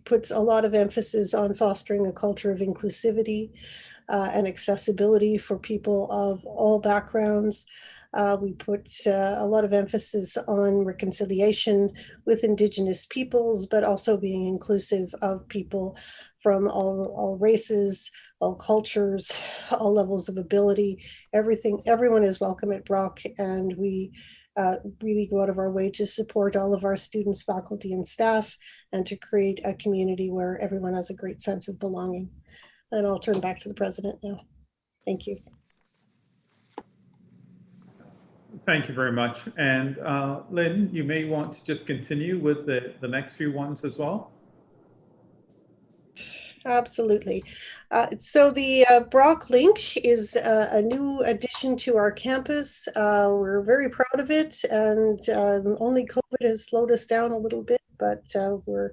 puts a lot of emphasis on fostering a culture of inclusivity and accessibility for people of all backgrounds. We put a lot of emphasis on reconciliation with Indigenous peoples, but also being inclusive of people from all races, all cultures, all levels of ability. Everyone is welcome at Brock, and we really go out of our way to support all of our students, faculty, and staff, and to create a community where everyone has a great sense of belonging. And I'll turn back to the president now. Thank you. Thank you very much. And Lynn, you may want to just continue with the next few ones as well. Absolutely. So the Brock Link is a new addition to our campus. We're very proud of it, and only COVID has slowed us down a little bit, but we're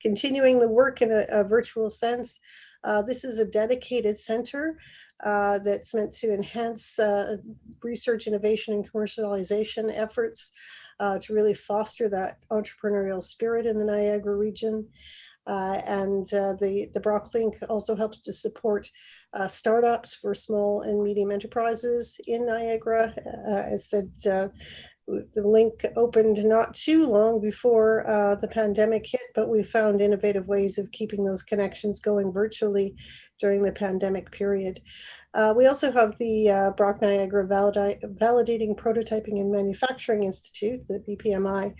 continuing the work in a virtual sense. This is a dedicated center that's meant to enhance research, innovation, and commercialization efforts to really foster that entrepreneurial spirit in the Niagara region. The Brock Link also helps to support startups for small and medium enterprises in Niagara. I said the link opened not too long before the pandemic hit, but we found innovative ways of keeping those connections going virtually during the pandemic period. We also have the Brock Niagara Validating, Prototyping, and Manufacturing Institute, the BPMI,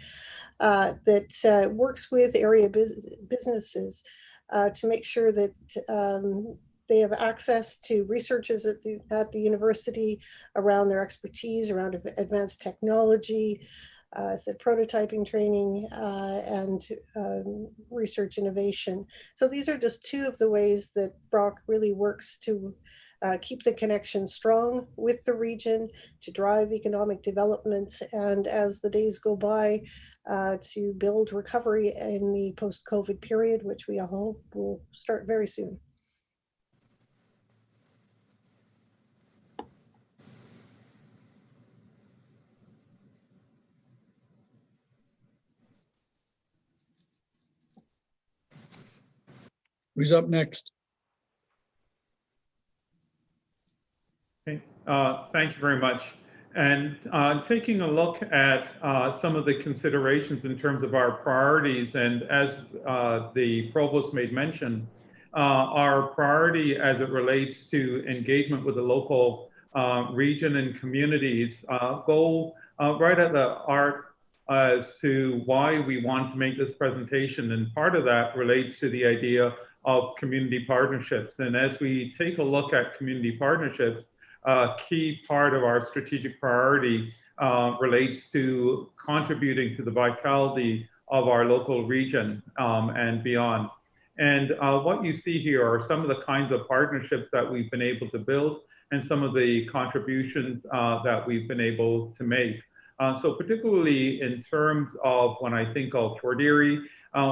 that works with area businesses to make sure that they have access to researchers at the university around their expertise, around advanced technology, prototyping training, and research innovation. So these are just two of the ways that Brock really works to keep the connection strong with the region, to drive economic development, and as the days go by, to build recovery in the post-COVID period, which we all hope will start very soon. Who's up next? Okay. Thank you very much. And taking a look at some of the considerations in terms of our priorities, and as the provost made mention, our priority as it relates to engagement with the local region and communities go right at the heart as to why we want to make this presentation. And part of that relates to the idea of community partnerships. And as we take a look at community partnerships, a key part of our strategic priority relates to contributing to the vitality of our local region and beyond. And what you see here are some of the kinds of partnerships that we've been able to build and some of the contributions that we've been able to make. So particularly in terms of when I think of Fort Erie,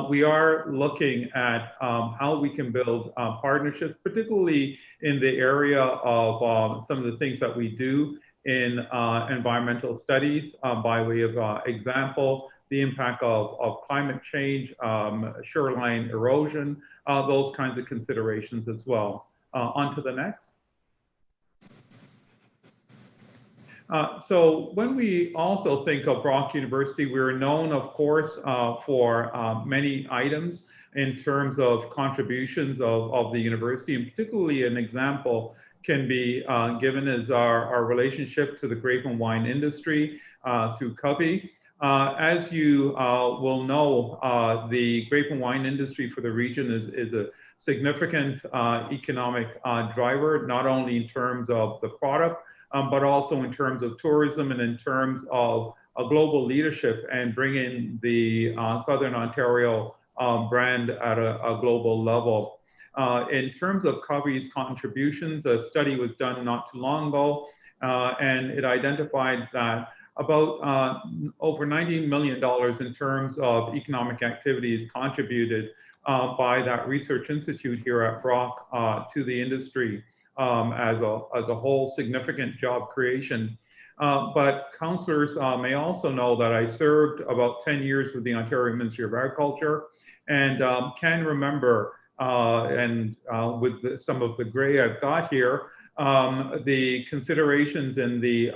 we are looking at how we can build partnerships, particularly in the area of some of the things that we do in environmental studies, by way of example, the impact of climate change, shoreline erosion, those kinds of considerations as well. On to the next. So when we also think of Brock University, we're known, of course, for many items in terms of contributions of the university, and particularly an example can be given as our relationship to the grape and wine industry through Covey. As you will know, the grape and wine industry for the region is a significant economic driver, not only in terms of the product, but also in terms of tourism and in terms of a global leadership and bringing the Southern Ontario brand at a global level. In terms of Covey's contributions, a study was done not too long ago, and it identified that about over $90 million in terms of economic activities contributed by that research institute here at Brock to the industry. As a whole, significant job creation. But councillors may also know that I served about 10 years with the Ontario Ministry of Agriculture, and can remember, with some of the gray I've got here, the considerations in the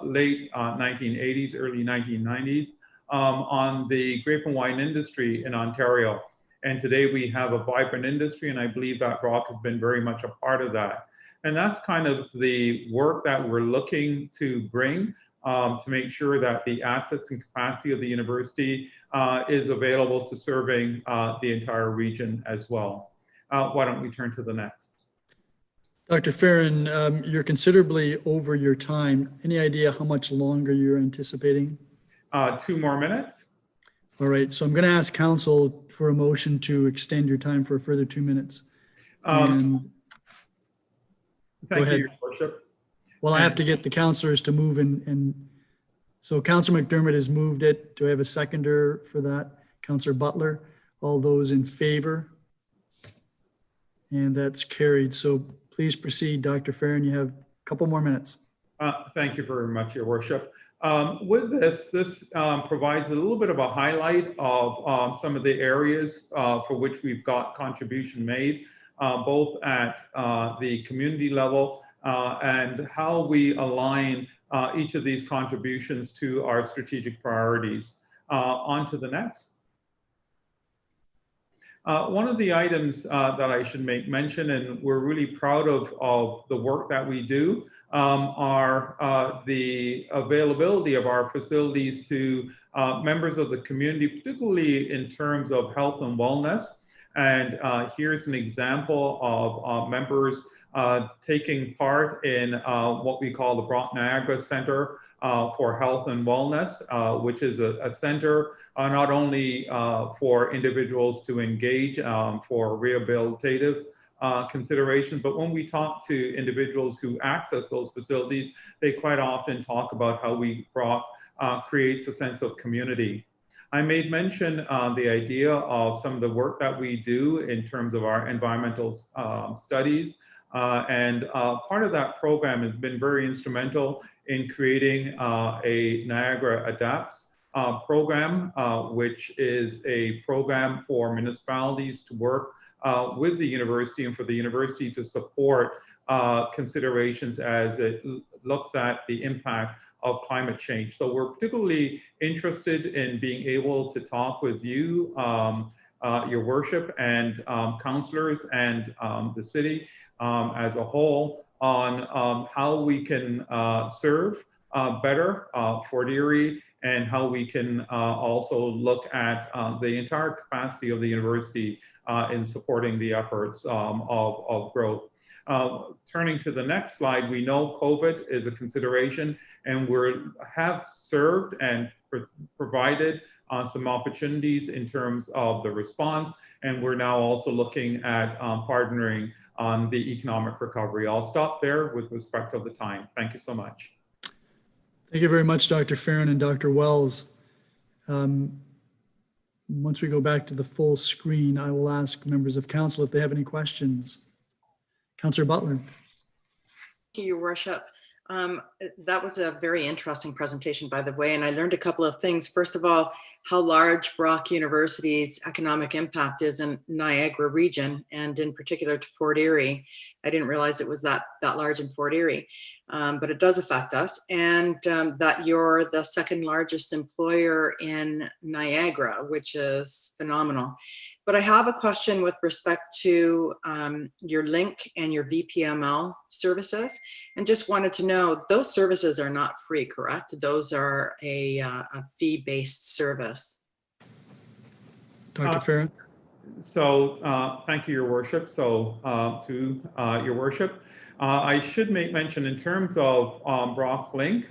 late 1980s, early 1990s on the grape and wine industry in Ontario. And today we have a vibrant industry, and I believe that Brock has been very much a part of that. And that's kind of the work that we're looking to bring to make sure that the assets and capacity of the university is available to serving the entire region as well. Why don't we turn to the next? Dr. Farron, you're considerably over your time. Any idea how much longer you're anticipating? 2 more minutes. All right, so I'm going to ask council for a motion to extend your time for a further 2 minutes. And Thank go you, ahead. Your Worship. Well, I have to get the councillors to move and so Councillor McDermott has moved it. Do I have a seconder for that? Councillor Butler, all those in favor? And that's carried. So please proceed, Dr. Farron. You have a couple more minutes. Thank you very much, Your Worship. With this provides a little bit of a highlight of some of the areas for which we've got contribution made, both at the community level and how we align each of these contributions to our strategic priorities. On to the next. One of the items that I should make mention, and we're really proud of the work that we do, are the availability of our facilities to members of the community, particularly in terms of health and wellness. And here's an example of members taking part in what we call the Brock Niagara Center for Health and Wellness, which is a center not only for individuals to engage for rehabilitative consideration, but when we talk to individuals who access those facilities, they quite often talk about how we creates a sense of community. I made mention the idea of some of the work that we do in terms of our environmental studies. And part of that program has been very instrumental in creating a Niagara Adapts program, which is a program for municipalities to work with the university and for the university to support considerations as it looks at the impact of climate change. So we're particularly interested in being able to talk with you, Your Worship, and councillors and the city as a whole on how we can serve better Fort Erie, and how we can also look at the entire capacity of the university in supporting the efforts of growth. Turning to the next slide, we know COVID is a consideration, and we have served and provided some opportunities in terms of the response, and we're now also looking at partnering on the economic recovery. I'll stop there with respect to the time. Thank you so much. Thank you very much, Dr. Farron and Dr. Wells. Once we go back to the full screen, I will ask members of council if they have any questions. Councillor Butler. Thank you, Your Worship. That was a very interesting presentation, by the way, and I learned a couple of things. First of all, how large Brock University's economic impact is in Niagara Region, and in particular to Fort Erie. I didn't realize it was that large in Fort Erie, but it does affect us. And that you're the second largest employer in Niagara, which is phenomenal. But I have a question with respect to your link and your BPML services, and just wanted to know, those services are not free, correct? Those are a fee-based service. Dr. Farron. So thank you, Your Worship. So to Your Worship, I should make mention in terms of Brock Link,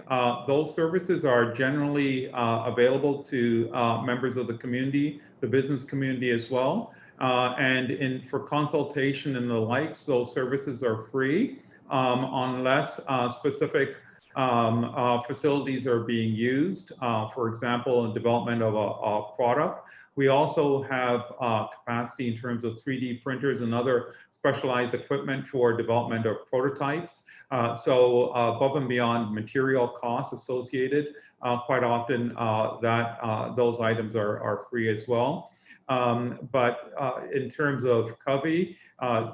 those services are generally available to members of the community, the business community as well. And for consultation and the likes, those services are free unless specific facilities are being used. For example, in development of a product. We also have capacity in terms of 3D printers and other specialized equipment for development of prototypes. So above and beyond material costs associated, quite often those items are free as well. But in terms of COVI,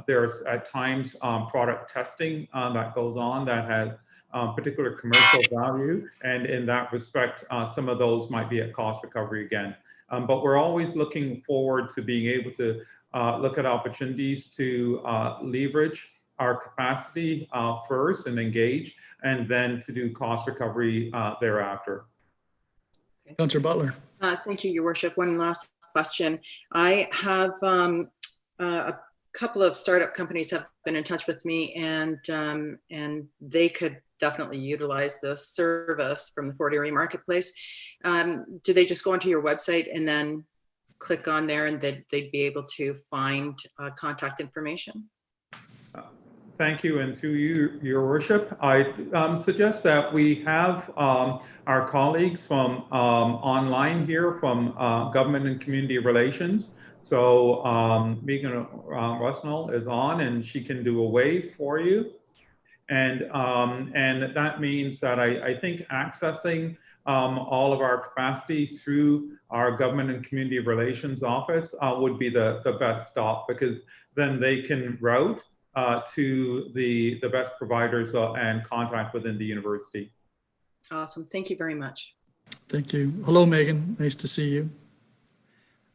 there's at times product testing that goes on that has particular commercial value. And in that respect, some of those might be at cost recovery again. But we're always looking forward to being able to look at opportunities to leverage our capacity first and engage, and then to do cost recovery thereafter. Councillor Butler. Thank you, Your Worship. One last question. I have a couple of startup companies have been in touch with me, and they could definitely utilize this service from the Fort Erie Marketplace. Do they just go onto your website and then click on there, and they'd be able to find contact information? Thank you, and to you, Your Worship, I suggest that we have our colleagues from online here from Government and Community Relations. So Megan Rusnell is on, and she can do a wave for you. And that means that I think accessing all of our capacity through our Government and Community Relations office would be the best stop, because then they can route to the best providers and contact within the university. Awesome. Thank you very much. Thank you. Hello, Megan. Nice to see you.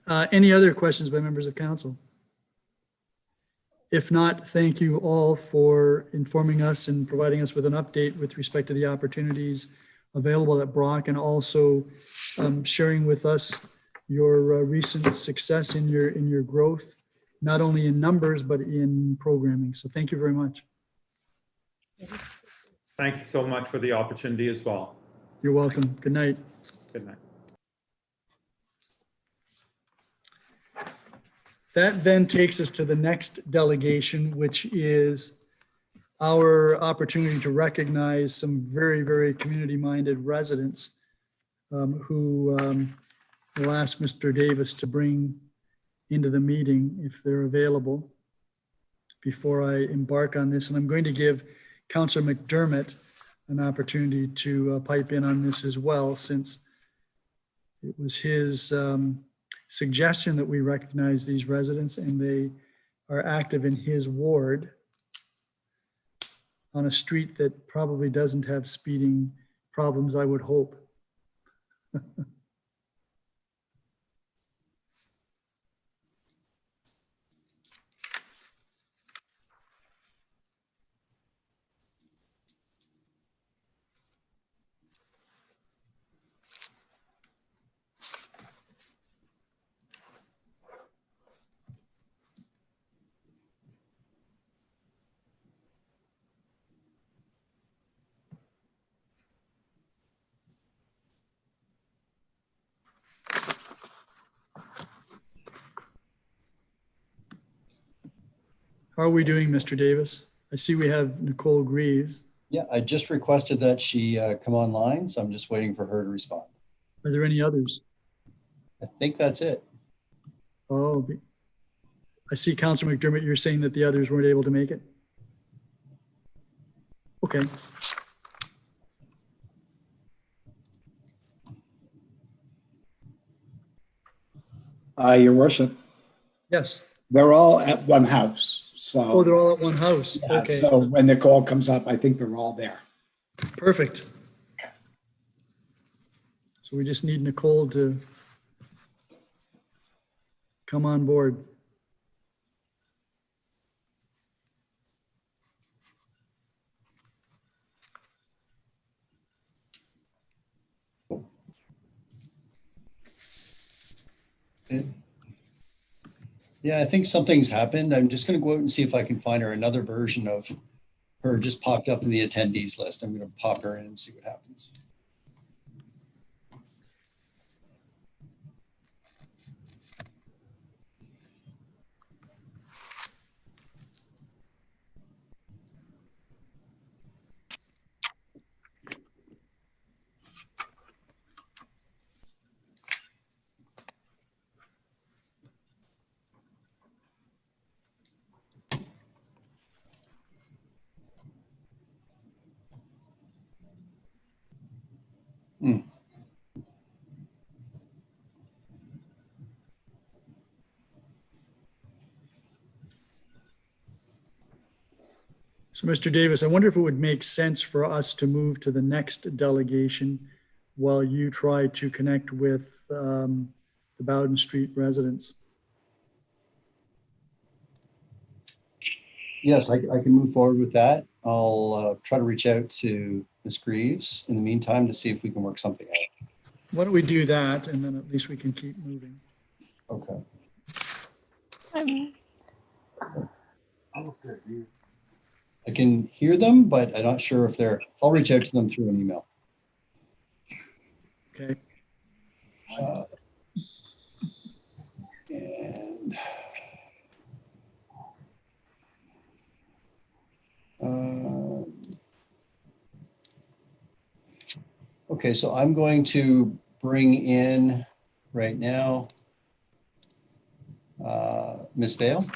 Any other questions by members of council? If not, thank you all for informing us and providing us with an update with respect to the opportunities available at Brock, and also sharing with us your recent success in your growth, not only in numbers, but in programming. So thank you very much. Thank you so much for the opportunity as well. You're welcome. Good night. Good night. That then takes us to the next delegation, which is our opportunity to recognize some very, very community-minded residents who will ask Mr. Davis to bring into the meeting if they're available before I embark on this. And I'm going to give Councillor McDermott an opportunity to pipe in on this as well, since it was his suggestion that we recognize these residents, and they are active in his ward on a street that probably doesn't have speeding problems, I would hope. How are we doing, Mr. Davis? I see we have Nicole Greaves. Yeah, I just requested that she come online, so I'm just waiting for her to respond. Are there any others? I think that's it. Oh, I see Councillor McDermott, you're saying that the others weren't able to make it? Okay. Your Worship, Yes. they're all at one house. So, Oh, they're all at one house. yeah, Okay, so when the call comes up, I think they're all there. perfect. So we just need Nicole to come on board. Yeah, I think something's happened. I'm just going to go out and see if I can find her. Another version of her just popped up in the attendees list. I'm going to pop her in and see what happens. So Mr. Davis, I wonder if it would make sense for us to move to the next delegation while you try to connect with the Bowden Street residents. Yes, I can move forward with that. I'll try to reach out to Ms. Greaves in the meantime to see if we can work something out. Why don't we do that, and then at least we can keep moving. Okay. I can hear them, but I'm not sure if they're, I'll reach out to them through an email. Okay. And okay, so I'm going to bring in right now Ms. Vale.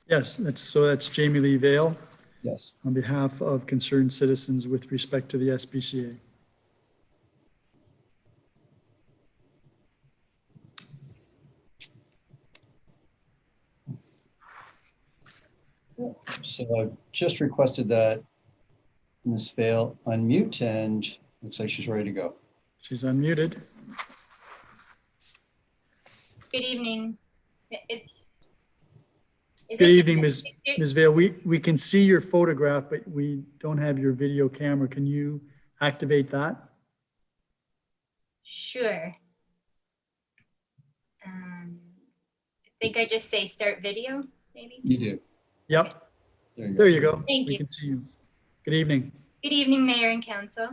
Yes, that's Jamie Lee Vale Yes. on behalf of concerned citizens with respect to the SPCA. So I've just requested that Ms. Vale unmute, and looks like she's ready to go. She's unmuted. Good evening. Good evening, Ms. Vale. We can see your photograph, but we don't have your video camera. Can you activate that? Sure. I think I just say start video, maybe? You do. Yep. There you go. Thank We you. can see you. Good evening. Good evening, Mayor and Council.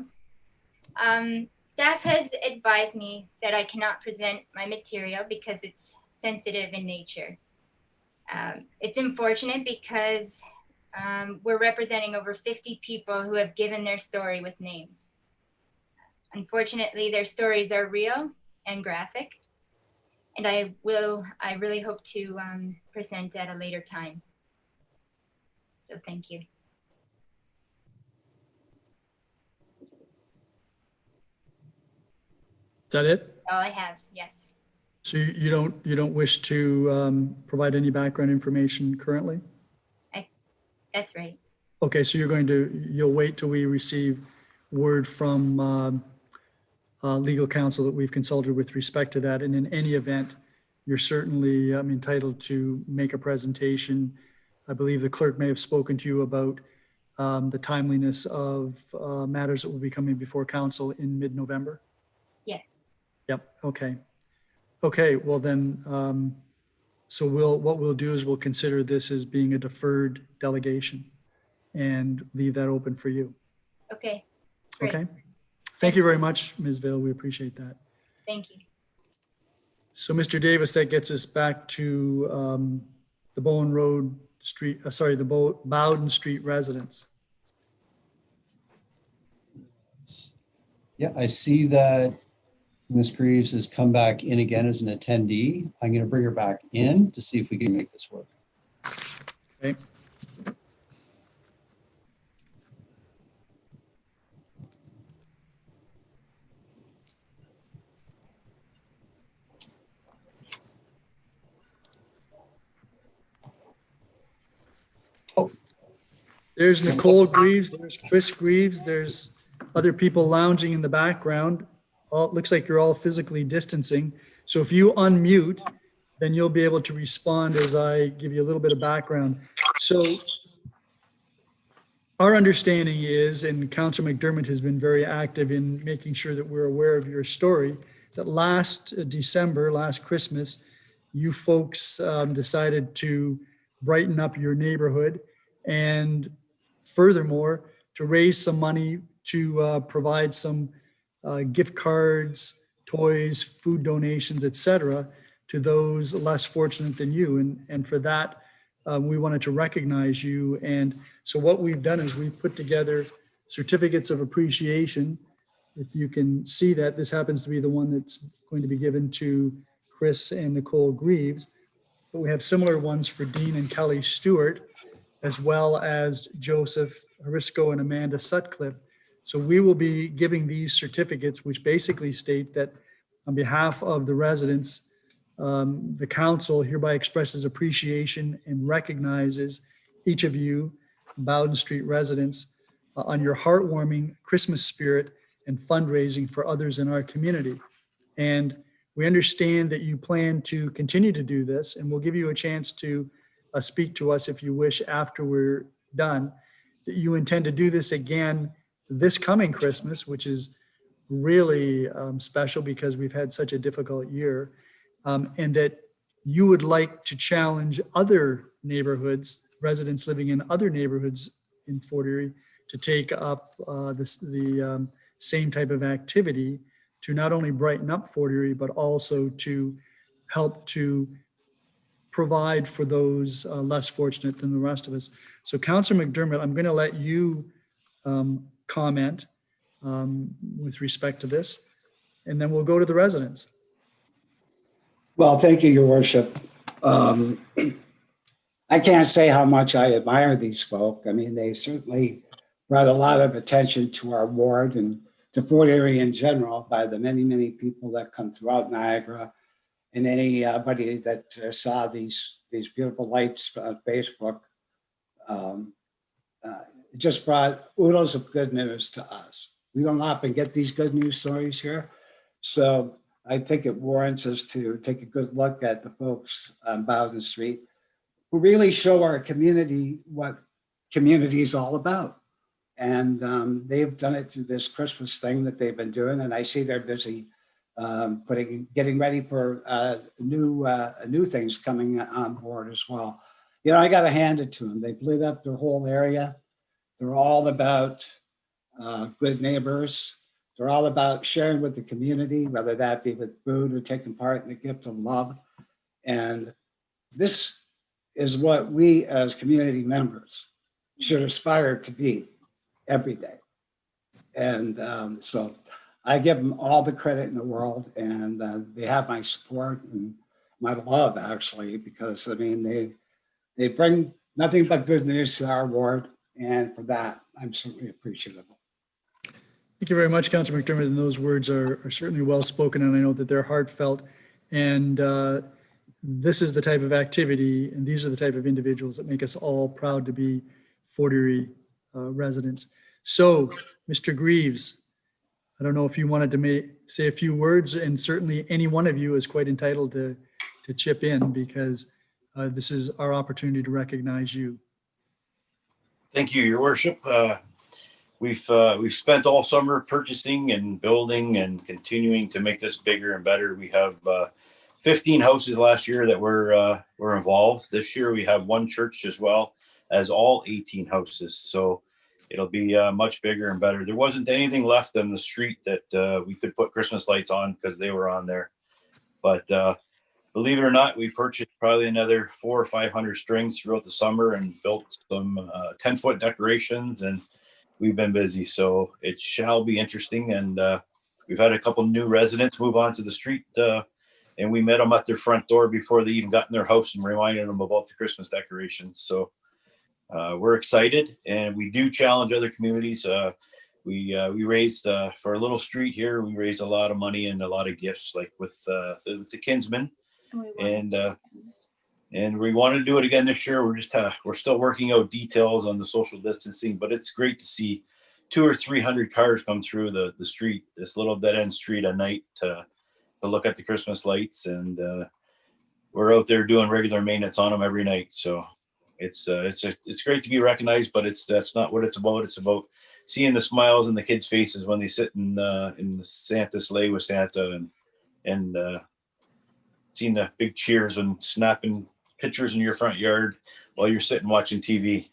Staff has advised me that I cannot present my material because it's sensitive in nature. It's unfortunate because we're representing over 50 people who have given their story with names. Unfortunately, their stories are real and graphic, and I really hope to present at a later time. So thank you. Is that it? All I have, yes. So you don't wish to provide any background information currently? That's right. Okay, so you'll wait till we receive word from legal counsel that we've consulted with respect to that. And in any event, you're certainly entitled to make a presentation. I believe the clerk may have spoken to you about the timeliness of matters that will be coming before council in mid-November. Yes. Yep, okay. Okay, well then, so what we'll do is we'll consider this as being a deferred delegation and leave that open for you. Okay. Great. Okay. Thank you very much, Ms. Vale. We appreciate that. Thank you. So Mr. Davis, that gets us back to the Bowden Street residence. Yeah, I see that Ms. Greaves has come back in again as an attendee. I'm going to bring her back in to see if we can make this work. Okay. Oh. There's Nicole Greaves, there's Chris Greaves, there's other people lounging in the background. It looks like you're all physically distancing. So if you unmute, then you'll be able to respond as I give you a little bit of background. So our understanding is, and Councillor McDermott has been very active in making sure that we're aware of your story, that last December, last Christmas, you folks decided to brighten up your neighborhood, and furthermore, to raise some money to provide some gift cards, toys, food donations, etc., to those less fortunate than you. And for that, we wanted to recognize you. And so what we've done is we've put together certificates of appreciation. If you can see that, this happens to be the one that's going to be given to Chris and Nicole Greaves. But we have similar ones for Dean and Kelly Stewart, as well as Joseph Harisco and Amanda Sutcliffe. So we will be giving these certificates, which basically state that on behalf of the residents, the council hereby expresses appreciation and recognizes each of you, Bowden Street residents, on your heartwarming Christmas spirit and fundraising for others in our community. And we understand that you plan to continue to do this, and we'll give you a chance to speak to us if you wish after we're done, that you intend to do this again this coming Christmas, which is really special because we've had such a difficult year, and that you would like to challenge other neighborhoods, residents living in other neighborhoods in Fort Erie, to take up the same type of activity to not only brighten up Fort Erie, but also to help to provide for those less fortunate than the rest of us. So Councillor McDermott, I'm going to let you comment with respect to this, and then we'll go to the residents. Well, thank you, Your Worship. I can't say how much I admire these folk. I mean, they certainly brought a lot of attention to our ward and to Fort Erie in general by the many, many people that come throughout Niagara, and anybody that saw these beautiful lights on Facebook. It just brought oodles of good news to us. We don't often get these good news stories here. So I think it warrants us to take a good look at the folks on Bowden Street who really show our community what community is all about. And they've done it through this Christmas thing that they've been doing. And I see they're busy getting ready for new things coming on board as well. You know, I got to hand it to them. They've lit up their whole area. They're all about good neighbors. They're all about sharing with the community, whether that be with food or taking part in the gift of love. And this is what we as community members should aspire to be every day. And so I give them all the credit in the world, and they have my support and my love, actually, because I mean, they bring nothing but good news to our ward. And for that, I'm certainly appreciative. Thank you very much, Councillor McDermott. And those words are certainly well spoken, and I know that they're heartfelt. And this is the type of activity, and these are the type of individuals that make us all proud to be Fort Erie residents. So, Mr. Greaves, I don't know if you wanted to say a few words, and certainly any one of you is quite entitled to chip in, because this is our opportunity to recognize you. Thank you, Your Worship. We've spent all summer purchasing and building and continuing to make this bigger and better. We have 15 houses last year that were involved. This year we have one church as well as all 18 houses. So it'll be much bigger and better. There wasn't anything left on the street that we could put Christmas lights on because they were on there. But believe it or not, we purchased probably another 400 or 500 strings throughout the summer and built some 10-foot decorations, and we've been busy. So it shall be interesting. And we've had a couple new residents move onto the street, and we met them at their front door before they even got in their house and reminded them about the Christmas decorations. So we're excited, and we do challenge other communities. We raised for a little street here. We raised a lot of money and a lot of gifts, like with the Kinsmen, and we want to do it again this year. We're still working out details on the social distancing, but it's great to see 200 or 300 cars come through the street, this little dead end street at night to look at the Christmas lights, and we're out there doing regular maintenance on them every night. So it's great to be recognized, but that's not what it's about. It's about seeing the smiles in the kids' faces when they sit in the Santa sleigh with Santa, and seeing the big cheers and snapping pictures in your front yard while you're sitting watching TV.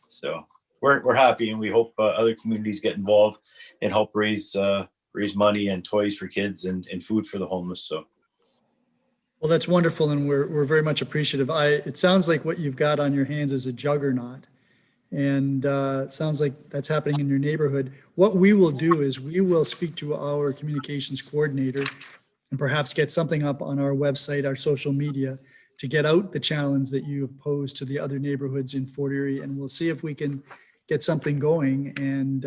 So we're happy, and we hope other communities get involved and help raise money and toys for kids and food for the homeless. So. Well, that's wonderful, and we're very much appreciative. It sounds like what you've got on your hands is a juggernaut, and it sounds like that's happening in your neighborhood. What we will do is we will speak to our communications coordinator and perhaps get something up on our website, our social media, to get out the challenge that you have posed to the other neighborhoods in Fort Erie, and we'll see if we can get something going and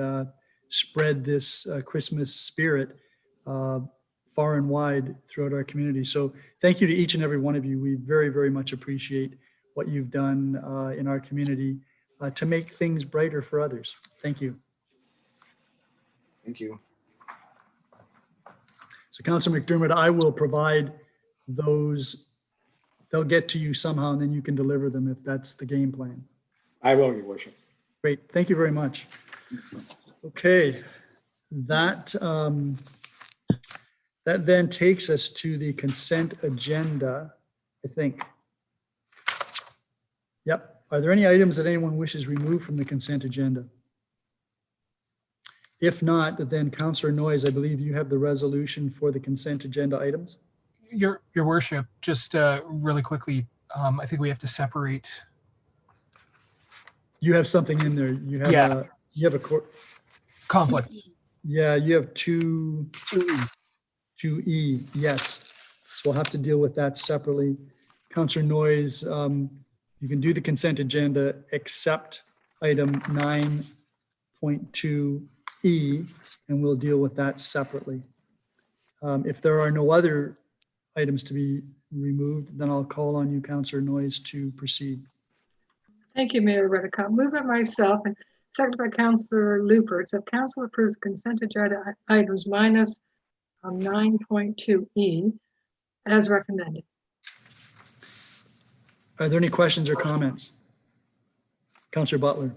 spread this Christmas spirit far and wide throughout our community. So thank you to each and every one of you. We very, very much appreciate what you've done in our community to make things brighter for others. Thank you. Thank you. So Councillor McDermott, I will provide those. They'll get to you somehow, and then you can deliver them if that's the game plan. I will, Your Worship. Great, thank you very much. Okay, that then takes us to the consent agenda, I think. Yep. Are there any items that anyone wishes removed from the consent agenda? If not, then Councillor Noyes, I believe you have the resolution for the consent agenda items. Your Worship, just really quickly, I think we have to separate. You have something in there. You have Yeah. you have a Conflict. Yeah, you have 2E, yes. So we'll have to deal with that separately. Councillor Noyes, you can do the consent agenda except item 9.2E, and we'll deal with that separately. If there are no other items to be removed, then I'll call on you, Councillor Noyes, to proceed. Thank you, Mayor Redekop. Move it myself and seconded by Councillor Lubberts. If council approves the consent agenda items minus 9.2E as recommended. Are there any questions or comments? Councillor Butler.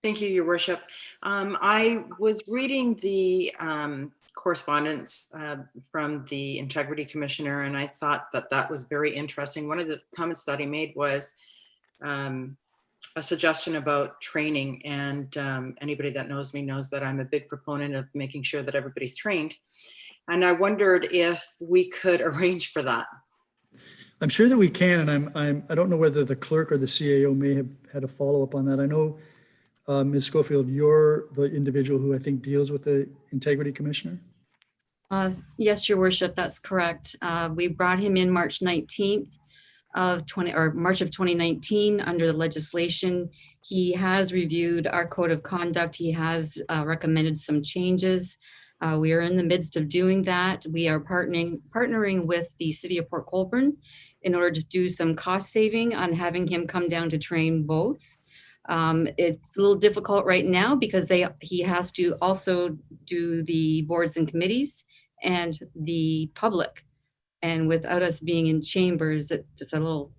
Thank you, Your Worship. I was reading the correspondence from the Integrity Commissioner, and I thought that that was very interesting. One of the comments that he made was a suggestion about training, and anybody that knows me knows that I'm a big proponent of making sure that everybody's trained. And I wondered if we could arrange for that. I'm sure that we can, and I don't know whether the clerk or the CAO may have had a follow-up on that. I know, Ms. Schofield, you're the individual who I think deals with the Integrity Commissioner. Yes, Your Worship, that's correct. We brought him in March 19th of March of 2019 under the legislation. He has reviewed our code of conduct. He has recommended some changes. We are in the midst of doing that. We are partnering with the City of Port Colborne in order to do some cost saving on having him come down to train both. It's a little difficult right now because he has to also do the boards and committees and the public. And without us being in chambers, it's a little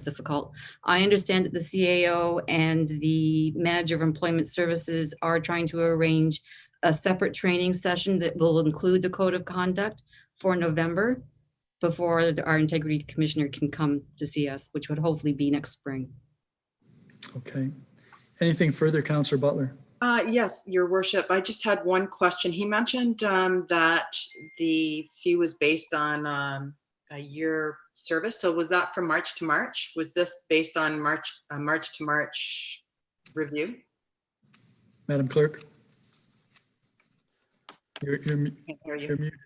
difficult. I understand that the CAO and the Manager of Employment Services are trying to arrange a separate training session that will include the code of conduct for November before our Integrity Commissioner can come to see us, which would hopefully be next spring. Okay. Anything further, Councillor Butler? Yes, Your Worship. I just had one question. He mentioned that the fee was based on a year service. So was that from March to March? Was this based on March to March review? Madam Clerk? You're Can't hear you. muted.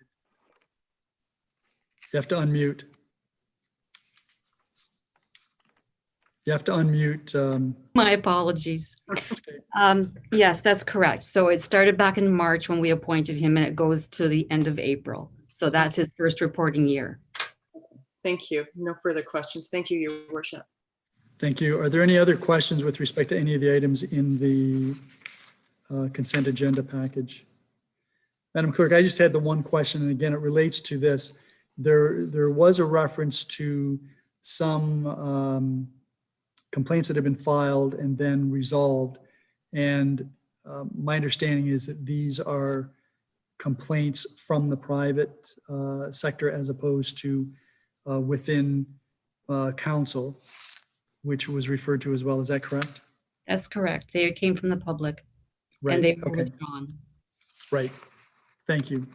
You have to unmute. You have to unmute. My apologies. Okay. Yes, that's correct. So it started back in March when we appointed him, and it goes to the end of April. So that's his first reporting year. Thank you. No further questions. Thank you, Your Worship. Thank you. Are there any other questions with respect to any of the items in the consent agenda package? Madam Clerk, I just had the one question, and again, it relates to this. There was a reference to some complaints that have been filed and then resolved. And my understanding is that these are complaints from the private sector as opposed to within council, which was referred to as well. Is that correct? That's correct. They came from the public, Right. and they were Okay. withdrawn. Right. Thank you.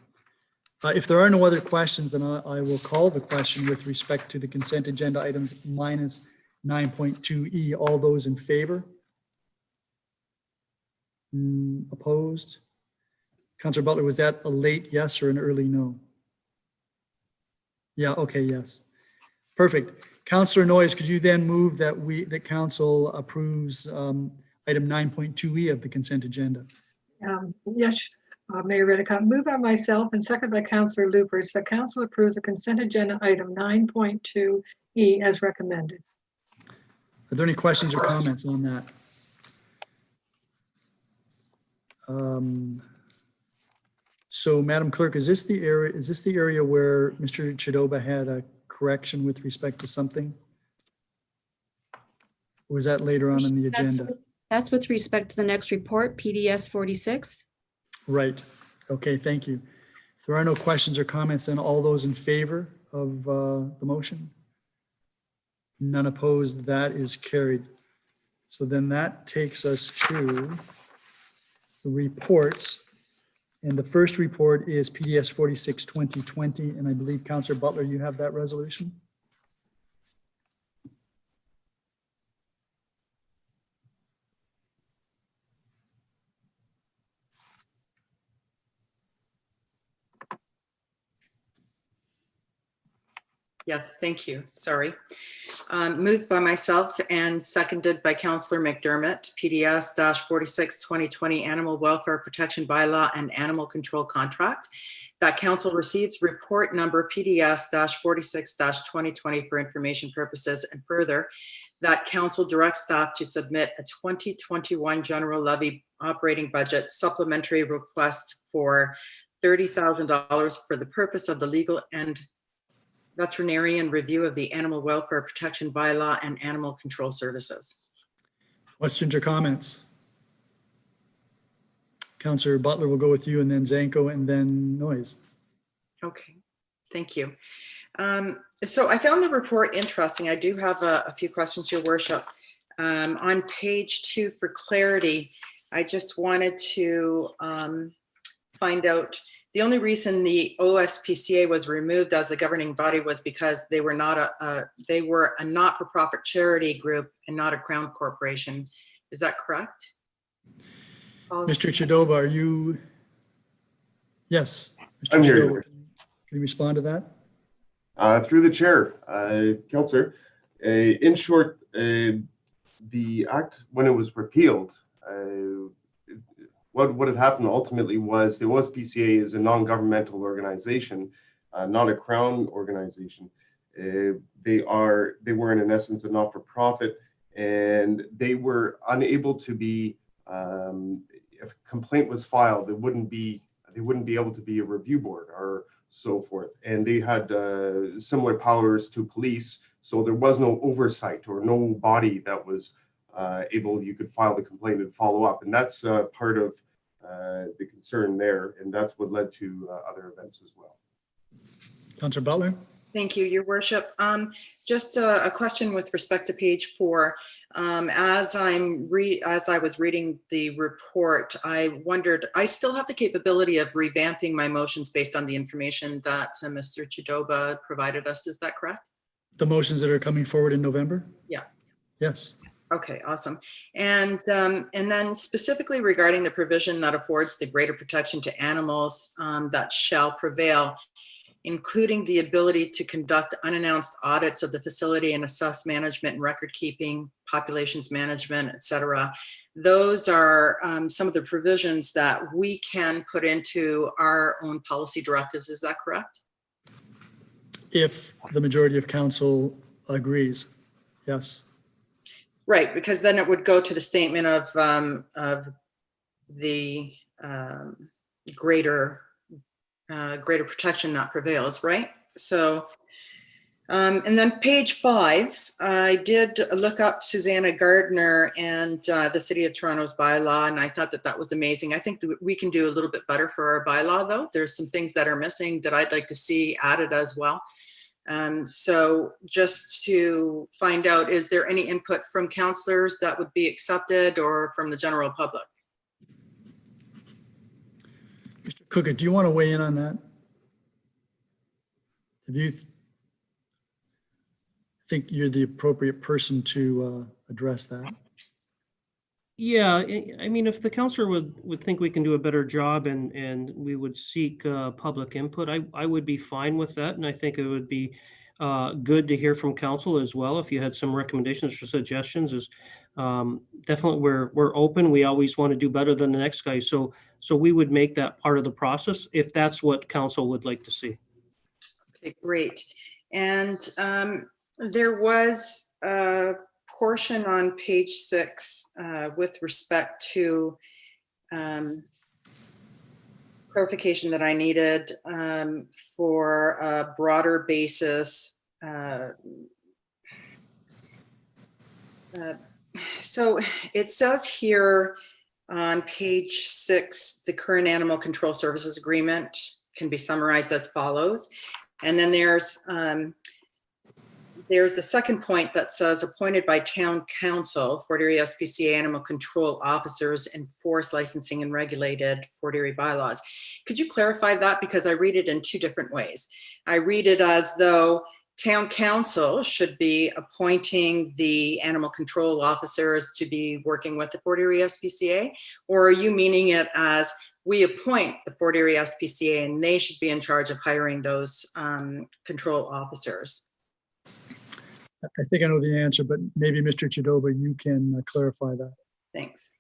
If there are no other questions, then I will call the question with respect to the consent agenda items minus 9.2E. All those in favor? Opposed? Councillor Butler, was that a late yes or an early no? Yeah, okay, yes. Perfect. Councillor Noyes, could you then move that council approves item 9.2E of the consent agenda? Yes, Mayor Redekop. Moved by myself and seconded by Councillor Lubberts. The council approves the consent agenda item 9.2E as recommended. Are there any questions or comments on that? So, Madam Clerk, is this the area where Mr. Chidoba had a correction with respect to something? Or was that later on in the agenda? That's with respect to the next report, PDS 46. Right. Okay, thank you. If there are no questions or comments, then all those in favor of the motion? None opposed, that is carried. So then that takes us to the reports. And the first report is PDS 46 2020. And I believe Councillor Butler, you have that resolution? Yes, thank you. Sorry. Moved by myself and seconded by Councillor McDermott, PDS-46 2020 Animal Welfare Protection Bylaw and Animal Control Contract. That council receives report number PDS-46 2020 for information purposes, and further that council directs staff to submit a 2021 general levy operating budget supplementary request for $30,000 for the purpose of the legal and veterinarian review of the animal welfare protection bylaw and animal control services. Questions or comments? Councillor Butler, will go with you, and then Zanko, and then Noyes. Okay, thank you. So I found the report interesting. I do have a few questions, Your Worship. On page 2, for clarity, I just wanted to find out, the only reason the OSPCA was removed as the governing body was because they were a not-for-profit charity group and not a crown corporation. Is that correct? Mr. Chidoba, are you? Yes, Mr. I'm Chidoba, here. can you respond to that? Through the chair, Councillor, in short, the act, when it was repealed, what had happened ultimately was the OSPCA is a non-governmental organization, not a crown organization. They were in essence a not-for-profit, and they were unable to be. If a complaint was filed, they wouldn't be able to be a review board or so forth. And they had similar powers to police, so there was no oversight or no body that was you could file the complaint and follow up. And that's part of the concern there, and that's what led to other events as well. Councillor Butler. Thank you, Your Worship. Just a question with respect to page 4. As I was reading the report, I wondered, I still have the capability of revamping my motions based on the information that Mr. Chidoba provided us. Is that correct? The motions that are coming forward in November? Yeah. Yes. Okay, awesome. And then specifically regarding the provision that affords the greater protection to animals that shall prevail, including the ability to conduct unannounced audits of the facility and assess management and record keeping, populations management, et cetera. Those are some of the provisions that we can put into our own policy directives. Is that correct? If the majority of council agrees, yes. Right, because then it would go to the statement of the greater protection that prevails, right? So, and then page 5, I did look up Susanna Gardner and the City of Toronto's bylaw, and I thought that was amazing. I think that we can do a little bit better for our bylaw, though. There's some things that are missing that I'd like to see added as well. So just to find out, is there any input from councillors that would be accepted or from the general public? Mr. Cookett, do you want to weigh in on that? Have you think you're the appropriate person to address that? Yeah, I mean, if the councillor would think we can do a better job and we would seek public input, I would be fine with that. And I think it would be good to hear from council as well. If you had some recommendations or suggestions, is definitely we're open. We always want to do better than the next guy. So we would make that part of the process if that's what council would like to see. Okay, great. And there was a portion on page 6 with respect to clarification that I needed for a broader basis So it says here on page 6, the current animal control services agreement can be summarized as follows. And then there's the second point that says appointed by town council, Fort Erie SPCA animal control officers enforce licensing and regulated Fort Erie bylaws. Could you clarify that? Because I read it in 2 different ways. I read it as though town council should be appointing the animal control officers to be working with the Fort Erie SPCA, or are you meaning it as we appoint the Fort Erie SPCA and they should be in charge of hiring those control officers? I think I know the answer, but maybe Mr. Chidoba, you can clarify that. Thanks.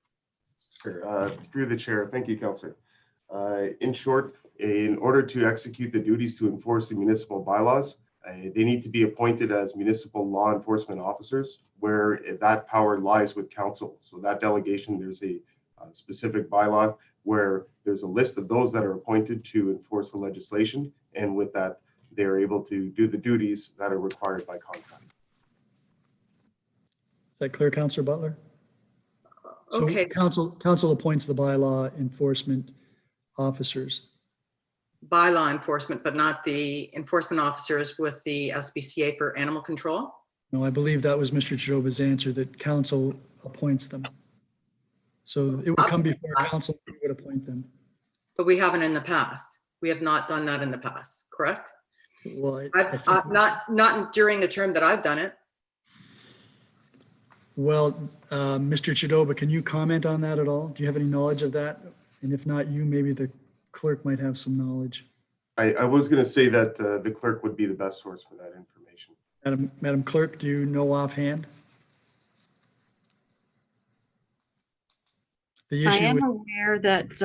Sure. Through the chair, thank you, Councillor. In short, in order to execute the duties to enforce the municipal bylaws, they need to be appointed as municipal law enforcement officers, where that power lies with council. So that delegation, there's a specific bylaw where there's a list of those that are appointed to enforce the legislation, and with that, they're able to do the duties that are required by contract. Is that clear, Councillor Butler? Okay. So council appoints the bylaw enforcement officers. Bylaw enforcement, but not the enforcement officers with the SPCA for animal control? No, I believe that was Mr. Chidoba's answer, that council appoints them. So it would come before council, we would appoint them. But we haven't in the past. We have not done that in the past, correct? Well, not during the term that I've done it. Well, Mr. Chidoba, can you comment on that at all? Do you have any knowledge of that? And if not you, maybe the clerk might have some knowledge. I was going to say that the clerk would be the best source for that information. Madam Clerk, do you know offhand? The I issue am with, aware that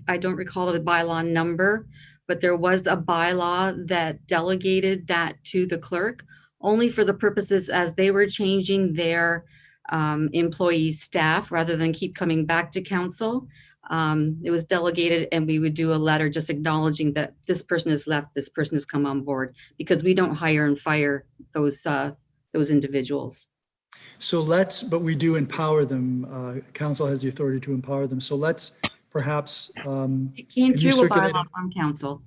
I don't recall the bylaw number, but there was a bylaw that delegated that to the clerk only for the purposes as they were changing their employees' staff rather than keep coming back to council. It was delegated and we would do a letter just acknowledging that this person has left, this person has come on board, because we don't hire and fire those individuals. so but we do empower them. Council has the authority to empower them. So let's perhaps. It came through a bylaw from council.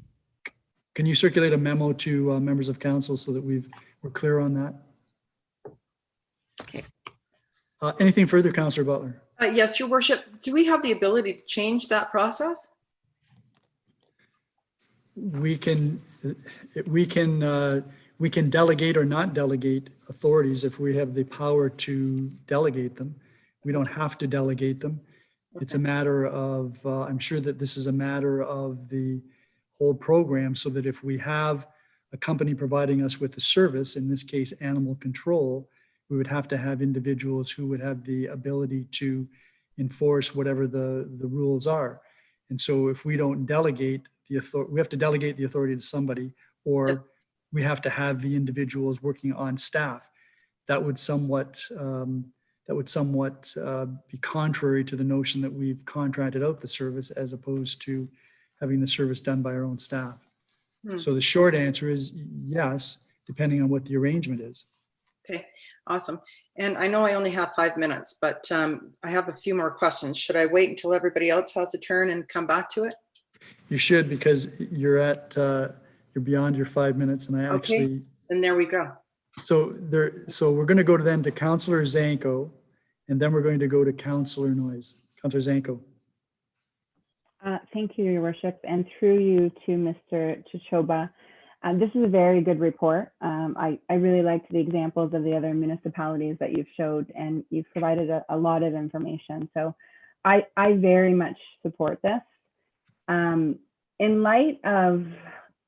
Can you circulate a memo to members of council so that we're clear on that? Okay. Anything further, Councillor Butler? Yes, Your Worship. Do we have the ability to change that process? We can delegate or not delegate authorities if we have the power to delegate them. We don't have to delegate them. Okay. It's a matter of, I'm sure that this is a matter of the whole program, so that if we have a company providing us with a service, in this case, animal control, we would have to have individuals who would have the ability to enforce whatever the rules are. And so if we don't delegate the authority, we have to delegate the authority to somebody, or we have to have the individuals working on staff. That would somewhat be contrary to the notion that we've contracted out the service as opposed to having the service done by our own staff. So the short answer is yes, depending on what the arrangement is. Okay, awesome. And I know I only have 5 minutes, but I have a few more questions. Should I wait until everybody else has a turn and come back to it? You should, because you're beyond your 5 minutes, and I actually. Okay, then there we go. So we're going to go to Councillor Zanko, and then we're going to go to Councillor Noyes. Councillor Zanko. Thank you, Your Worship, and through you to Mr. Chichoba. This is a very good report. I really liked the examples of the other municipalities that you've showed, and you've provided a lot of information. So I very much support this. In light of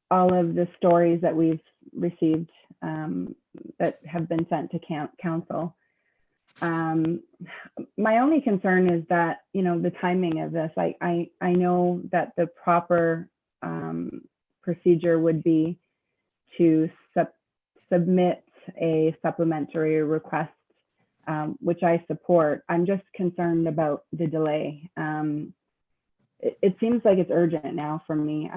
all of the stories that we've received that have been sent to council, my only concern is that, the timing of this. I know that the proper procedure would be to submit a supplementary request, which I support. I'm just concerned about the delay. It seems like it's urgent now for me.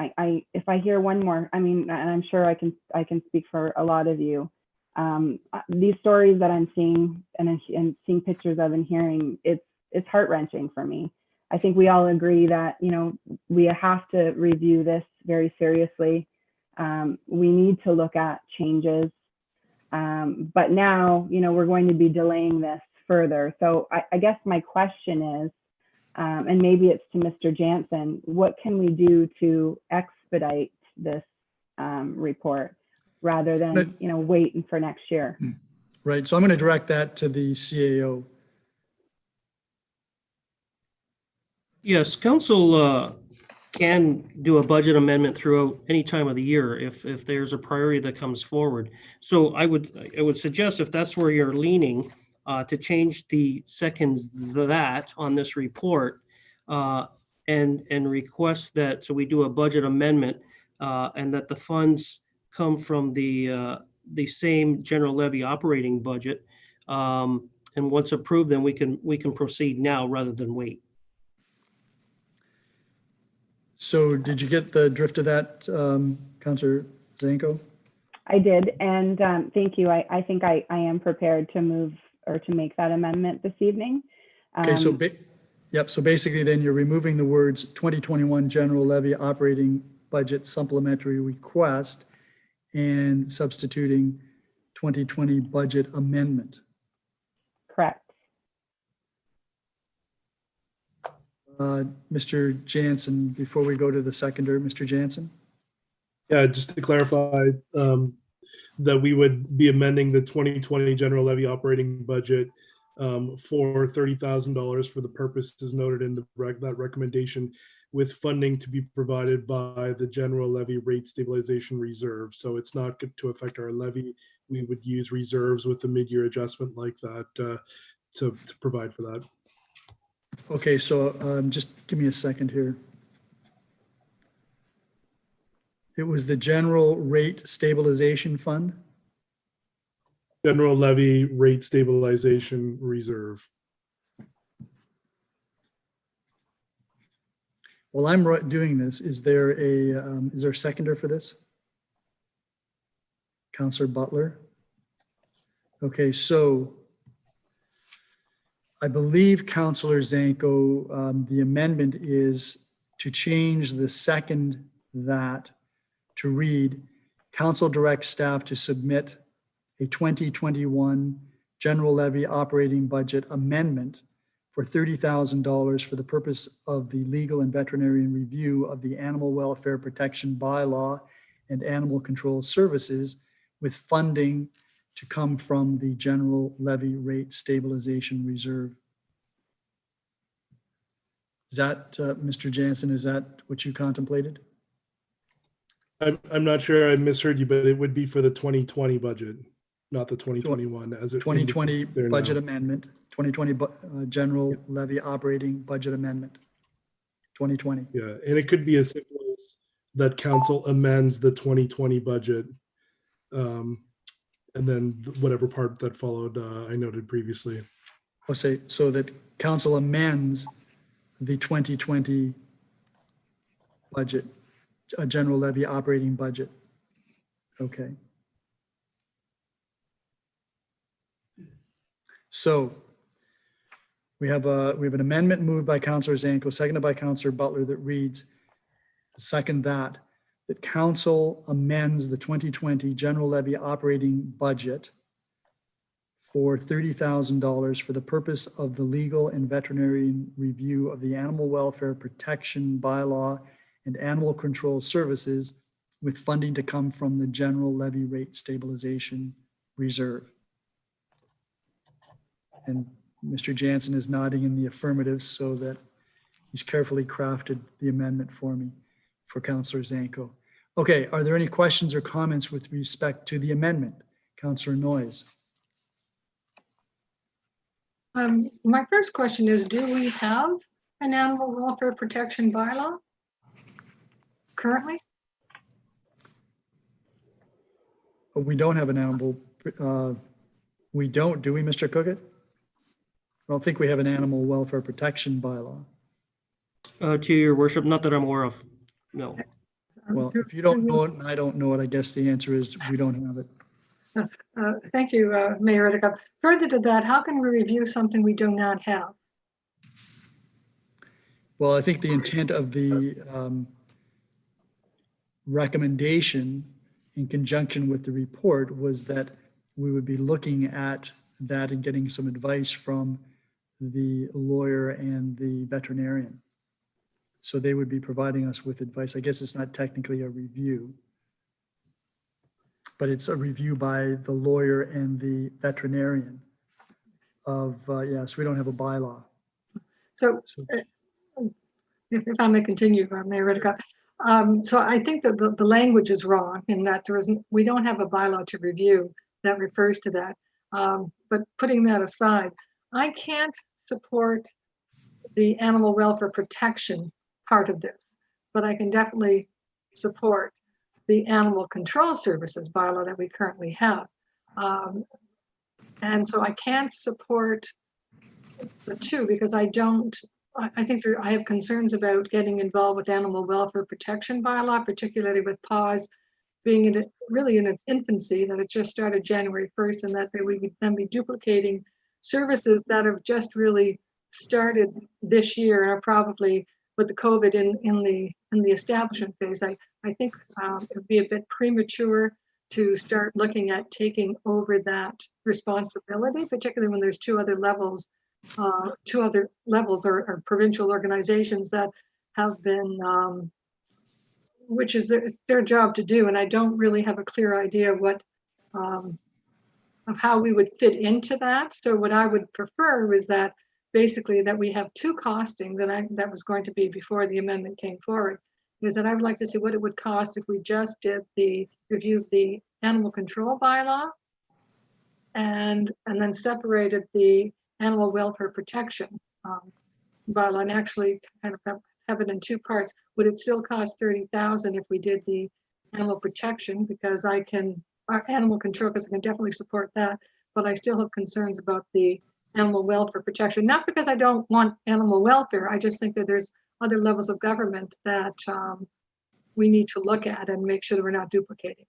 If I hear one more, and I'm sure I can speak for a lot of you. These stories that I'm seeing and seeing pictures of and hearing, it's heart-wrenching for me. I think we all agree that, you know, we have to review this very seriously. We need to look at changes. But now, you know, we're going to be delaying this further. So I guess my question is, and maybe it's to Mr. Jansen, what can we do to expedite this report rather than, you know, waiting for next year? Right. So I'm going to direct that to the CAO. Yes, council can do a budget amendment throughout any time of the year if there's a priority that comes forward. So I would suggest, if that's where you're leaning, to change the seconds that on this report and request that, so we do a budget amendment and that the funds come from the same general levy operating budget. And once approved, then we can proceed now rather than wait. So did you get the drift of that, Councillor Zanko? I did, and thank you. I think I am prepared to move or to make that amendment this evening. Okay, so so basically then you're removing the words 2021 general levy operating budget supplementary request and substituting 2020 budget amendment. Correct. Mr. Jansen, before we go to the seconder, Mr. Jansen? Yeah, just to clarify, that we would be amending the 2020 general levy operating budget for $30,000 for the purposes noted in that recommendation, with funding to be provided by the general levy rate stabilization reserve. So it's not going to affect our levy. We would use reserves with a mid-year adjustment like that to provide for that. Okay, so just give me a second here. It was the general rate stabilization fund? General levy rate stabilization reserve. While I'm doing this, is there a seconder for this? Councillor Butler? Okay, so I believe, Councillor Zanko, the amendment is to change the second that to read, council directs staff to submit a 2021 general levy operating budget amendment for $30,000 for the purpose of the legal and veterinarian review of the animal welfare protection bylaw and animal control services, with funding to come from the general levy rate stabilization reserve. Is that, Mr. Jansen, is that what you contemplated? I'm not sure I misheard you, but it would be for the 2020 budget, not the 2021 as it 2020 budget now. amendment, 2020 general levy operating budget amendment, 2020. Yeah, and it could be as simple as that council amends the 2020 budget, and then whatever part that followed I noted previously. I'll say so that council amends the 2020 budget, a general levy operating budget. Okay. So we have an amendment moved by Councillor Zanko, seconded by Councillor Butler, that reads, second that council amends the 2020 general levy operating budget for $30,000 for the purpose of the legal and veterinarian review of the animal welfare protection bylaw and animal control services, with funding to come from the general levy rate stabilization reserve. And Mr. Jansen is nodding in the affirmative, so that he's carefully crafted the amendment for me, for Councillor Zanko. Okay, are there any questions or comments with respect to the amendment? Councillor Noyes. My first question is, do we have an animal welfare protection bylaw currently? We don't have an animal, we don't, do we, Mr. Cookett? I don't think we have an animal welfare protection bylaw. To your worship, not that I'm aware of, no. Well, if you don't know it and I don't know it, I guess the answer is we don't have it. Thank you, Mayor Redekop. Further to that, how can we review something we do not have? Well, I think the intent of the recommendation in conjunction with the report was that we would be looking at that and getting some advice from the lawyer and the veterinarian. So they would be providing us with advice. I guess it's not technically a review, but it's a review by the lawyer and the veterinarian of, so we don't have a bylaw. So if I may continue, Mayor Redekop. So I think that the language is wrong in that we don't have a bylaw to review that refers to that. But putting that aside, I can't support the animal welfare protection part of this, but I can definitely support the animal control services bylaw that we currently have. And so I can't support the two because I think I have concerns about getting involved with animal welfare protection bylaw, particularly with PAWS being really in its infancy, that it just started January 1st, and that we would then be duplicating services that have just really started this year and are probably with the COVID in the establishment phase. I think it would be a bit premature to start looking at taking over that responsibility, particularly when there's two other levels or provincial organizations that have been, which is their job to do. And I don't really have a clear idea of how we would fit into that. So what I would prefer was that basically that we have two costings, and that was going to be before the amendment came forward, is that I would like to see what it would cost if we just did the review of the animal control bylaw and then separated the animal welfare protection bylaw and actually kind of have it in two parts. Would it still cost $30,000 if we did the animal protection? Because animal control, because I can definitely support that, but I still have concerns about the animal welfare protection. Not because I don't want animal welfare, I just think that there's other levels of government that we need to look at and make sure that we're not duplicating.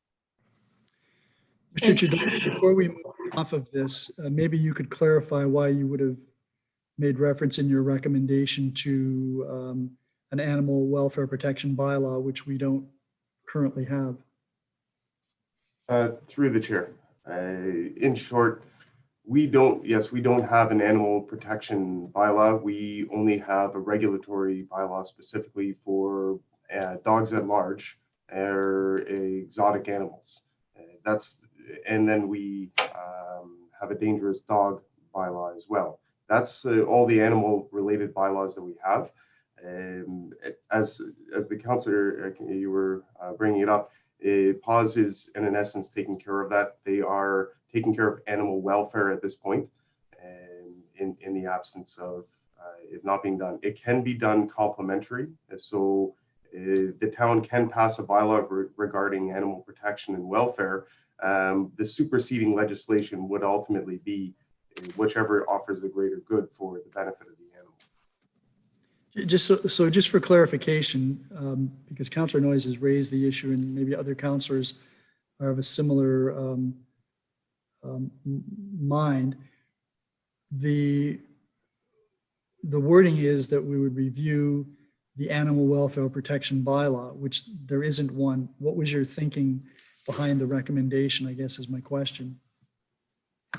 Mr. Chair, before we move off of this, maybe you could clarify why you would have made reference in your recommendation to an animal welfare protection bylaw, which we don't currently have. Through the chair. In short, we don't have an animal protection bylaw. We only have a regulatory bylaw specifically for dogs at large or exotic animals. And then we have a dangerous dog bylaw as well. That's all the animal related bylaws that we have. As the councillor, you were bringing it up, PAWS is in essence taking care of that. They are taking care of animal welfare at this point, and in the absence of it not being done. It can be done complementary, so the town can pass a bylaw regarding animal protection and welfare. The superseding legislation would ultimately be whichever offers the greater good for the benefit of the animal. Just for clarification, because Councillor Noyes has raised the issue and maybe other councillors are of a similar mind, the wording is that we would review the animal welfare protection bylaw, which there isn't one. What was your thinking behind the recommendation, I guess, is my question.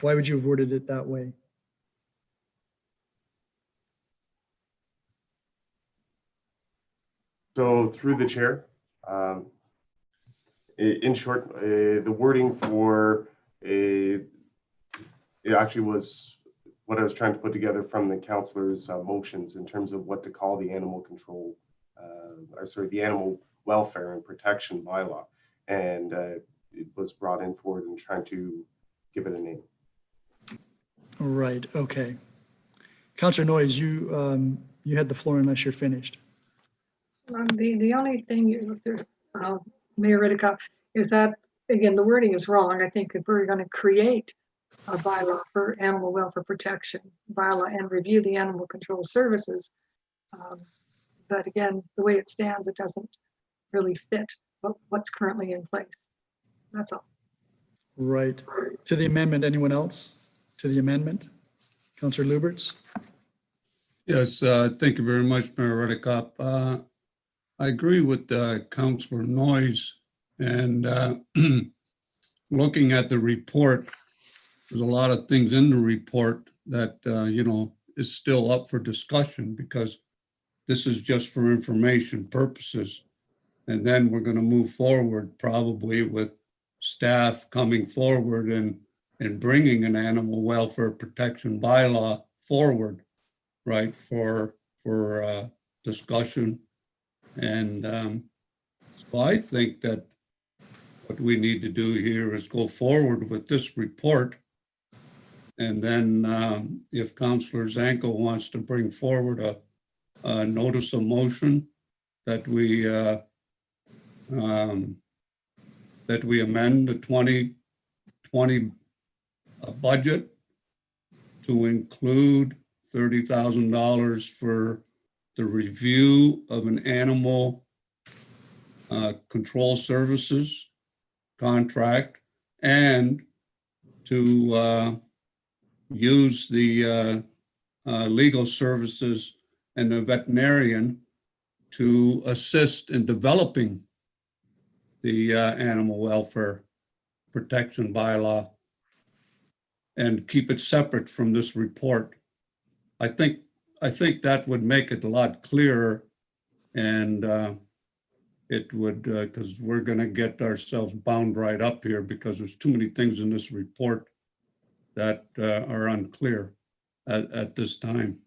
Why would you have worded it that way? So through the chair, in short, the wording for it actually was what I was trying to put together from the councillor's motions in terms of what to call the animal control, the animal welfare and protection bylaw. And it was brought in forward and trying to give it a name. Right, okay. Councillor Noyes, you had the floor unless you're finished. The only thing, Mayor Redekop, is that, again, the wording is wrong. I think if we're going to create a bylaw for animal welfare protection bylaw and review the animal control services, but again, the way it stands, it doesn't really fit what's currently in place. That's all. Right. To the amendment, anyone else? To the amendment? Councillor Lubberts? Yes, thank you very much, Mayor Redekop. I agree with Councillor Noyes, and looking at the report, there's a lot of things in the report that, is still up for discussion because this is just for information purposes. And then we're going to move forward probably with staff coming forward and bringing an animal welfare protection bylaw forward, right, for discussion. And so I think that what we need to do here is go forward with this report. And then if Councillor Zanko wants to bring forward a notice of motion that we amend the 2020 budget to include $30,000 for the review of an animal control services contract and to use the legal services and the veterinarian to assist in developing the animal welfare protection bylaw and keep it separate from this report. I think that would make it a lot clearer, and it would, because we're going to get ourselves bound right up here because there's too many things in this report that are unclear at this time.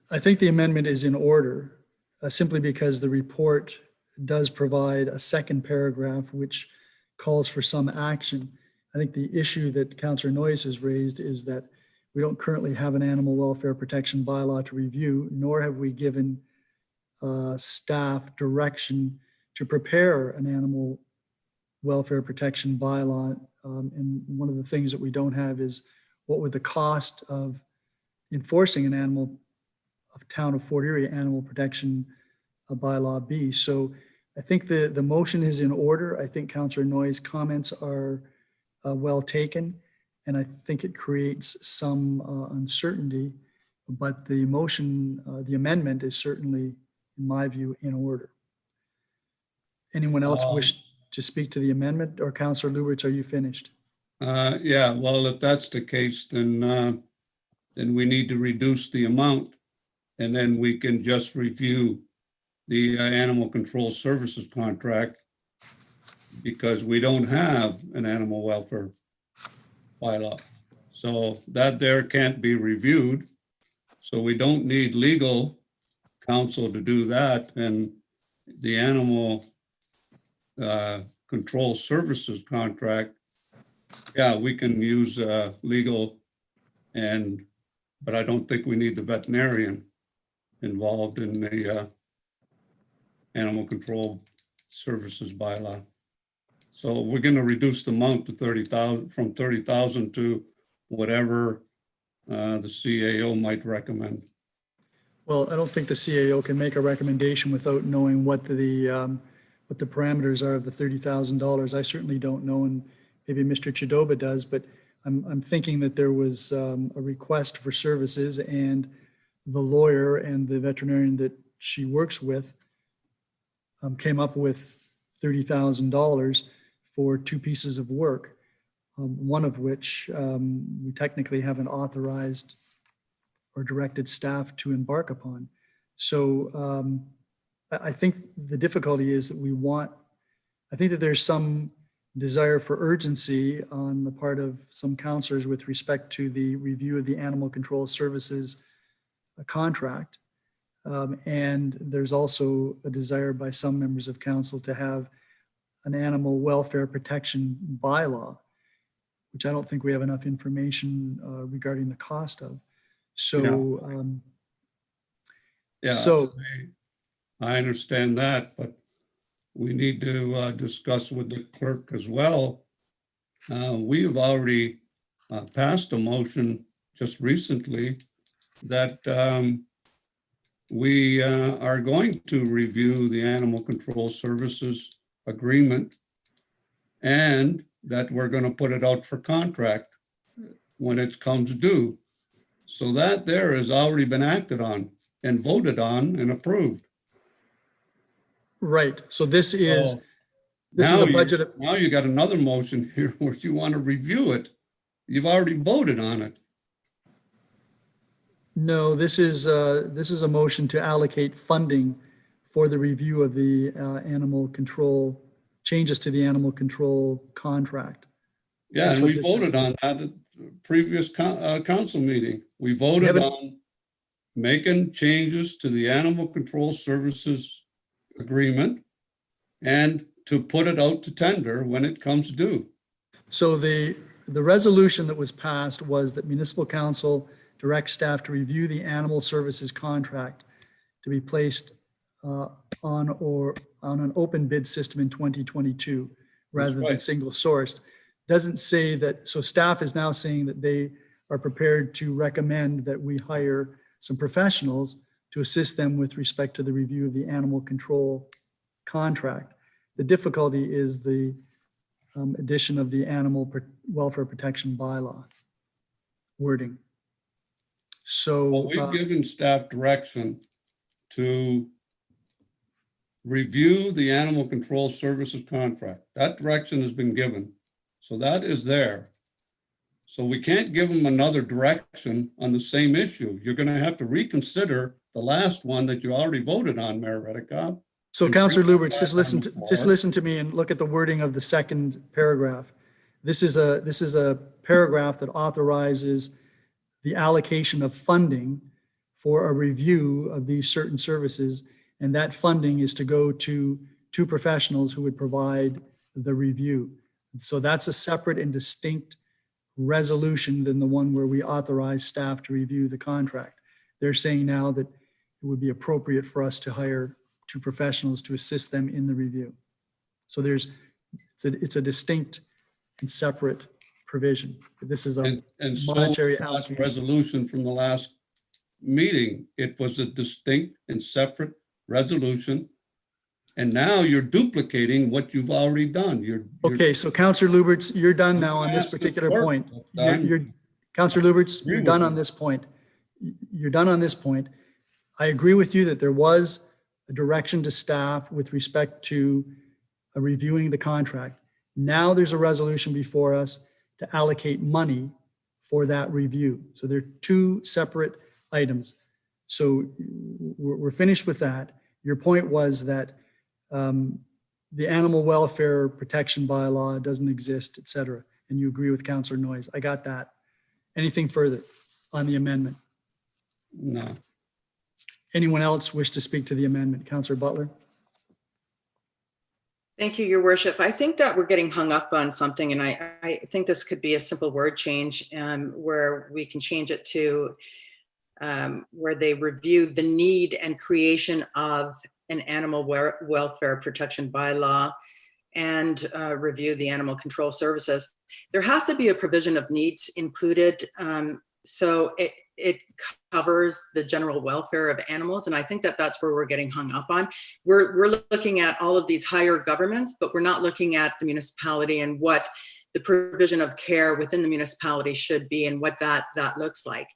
I think the amendment is in order simply because the report does provide a second paragraph which calls for some action. I think the issue that Councillor Noyes has raised is that we don't currently have an animal welfare protection bylaw to review, nor have we given staff direction to prepare an animal welfare protection bylaw. And one of the things that we don't have is what would the cost of enforcing of town of Fort Erie animal protection bylaw be. So I think the motion is in order. I think Councillor Noyes' comments are well taken, and I think it creates some uncertainty, but the motion, the amendment is certainly, in my view, in order. Anyone else wish to speak to the amendment, or Councillor Lubberts, are you finished? Yeah, well, if that's the case, then we need to reduce the amount, and then we can just review the animal control services contract because we don't have an animal welfare bylaw. So that there can't be reviewed. So we don't need legal counsel to do that. And the animal control services contract, yeah, we can use legal, but I don't think we need the veterinarian involved in the animal control services bylaw. So we're going to reduce the amount to 30,000, from 30,000 to whatever the CAO might recommend. Well, I don't think the CAO can make a recommendation without knowing what the parameters are of the $30,000. I certainly don't know, and maybe Mr. Chidoba does, but I'm thinking that there was a request for services, and the lawyer and the veterinarian that she works with came up with $30,000 for two pieces of work, one of which we technically haven't authorized or directed staff to embark upon. So I think the difficulty is that I think that there's some desire for urgency on the part of some councillors with respect to the review of the animal control services contract. And there's also a desire by some members of council to have an animal welfare protection bylaw, which I don't think we have enough information regarding the cost of. So, I understand that, but we need to discuss with the clerk as well. We have already passed a motion just recently that we are going to review the animal control services agreement and that we're going to put it out for contract when it comes due. So that there has already been acted on and voted on and approved. Right. So this is So a budget. Now you got another motion here where you want to review it. You've already voted on it. No, this is a motion to allocate funding for the review of the animal control, changes to the animal control contract. Yeah, That's and what we this is voted for. on that at the previous council meeting. We voted on making changes to the animal control services agreement and to put it out to tender when it comes due. So the resolution that was passed was that municipal council directs staff to review the animal services contract to be placed on an open bid system in 2022 rather than single sourced. Doesn't say that, so staff is now saying that they are prepared to recommend that we hire some professionals to assist them with respect to the review of the animal control contract. The difficulty is the addition of the animal welfare protection bylaw wording. So we've given staff direction to review the animal control services contract. That direction has been given. So that is there. So we can't give them another direction on the same issue. You're going to have to reconsider the last one that you already voted on, Mayor Redekop. So Councillor Lubberts, just listen to me and look at the wording of the second paragraph. This is a paragraph that authorizes the allocation of funding for a review of these certain services, and that funding is to go to two professionals who would provide the review. So that's a separate and distinct resolution than the one where we authorize staff to review the contract. They're saying now that it would be appropriate for us to hire two professionals to assist them in the review. So it's a distinct and separate provision. This is a monetary allocation. Resolution from the last meeting, it was a distinct and separate resolution. And now you're duplicating what you've already done. Okay, so Councillor Lubberts, you're done now on this particular point. Councillor Lubberts, you're done on this point. You're done on this point. I agree with you that there was a direction to staff with respect to reviewing the contract. Now there's a resolution before us to allocate money for that review. So they're two separate items. So we're finished with that. Your point was that the animal welfare protection bylaw doesn't exist, et cetera. And you agree with Councillor Noyes. I got that. Anything further on the amendment? No. Anyone else wish to speak to the amendment? Councillor Butler? Thank you, Your Worship. I think that we're getting hung up on something, and I think this could be a simple word change where we can change it to where they review the need and creation of an animal welfare protection bylaw and review the animal control services. There has to be a provision of needs included. So it covers the general welfare of animals. And I think that that's where we're getting hung up on. We're looking at all of these higher governments, but we're not looking at the municipality and what the provision of care within the municipality should be and what that looks like.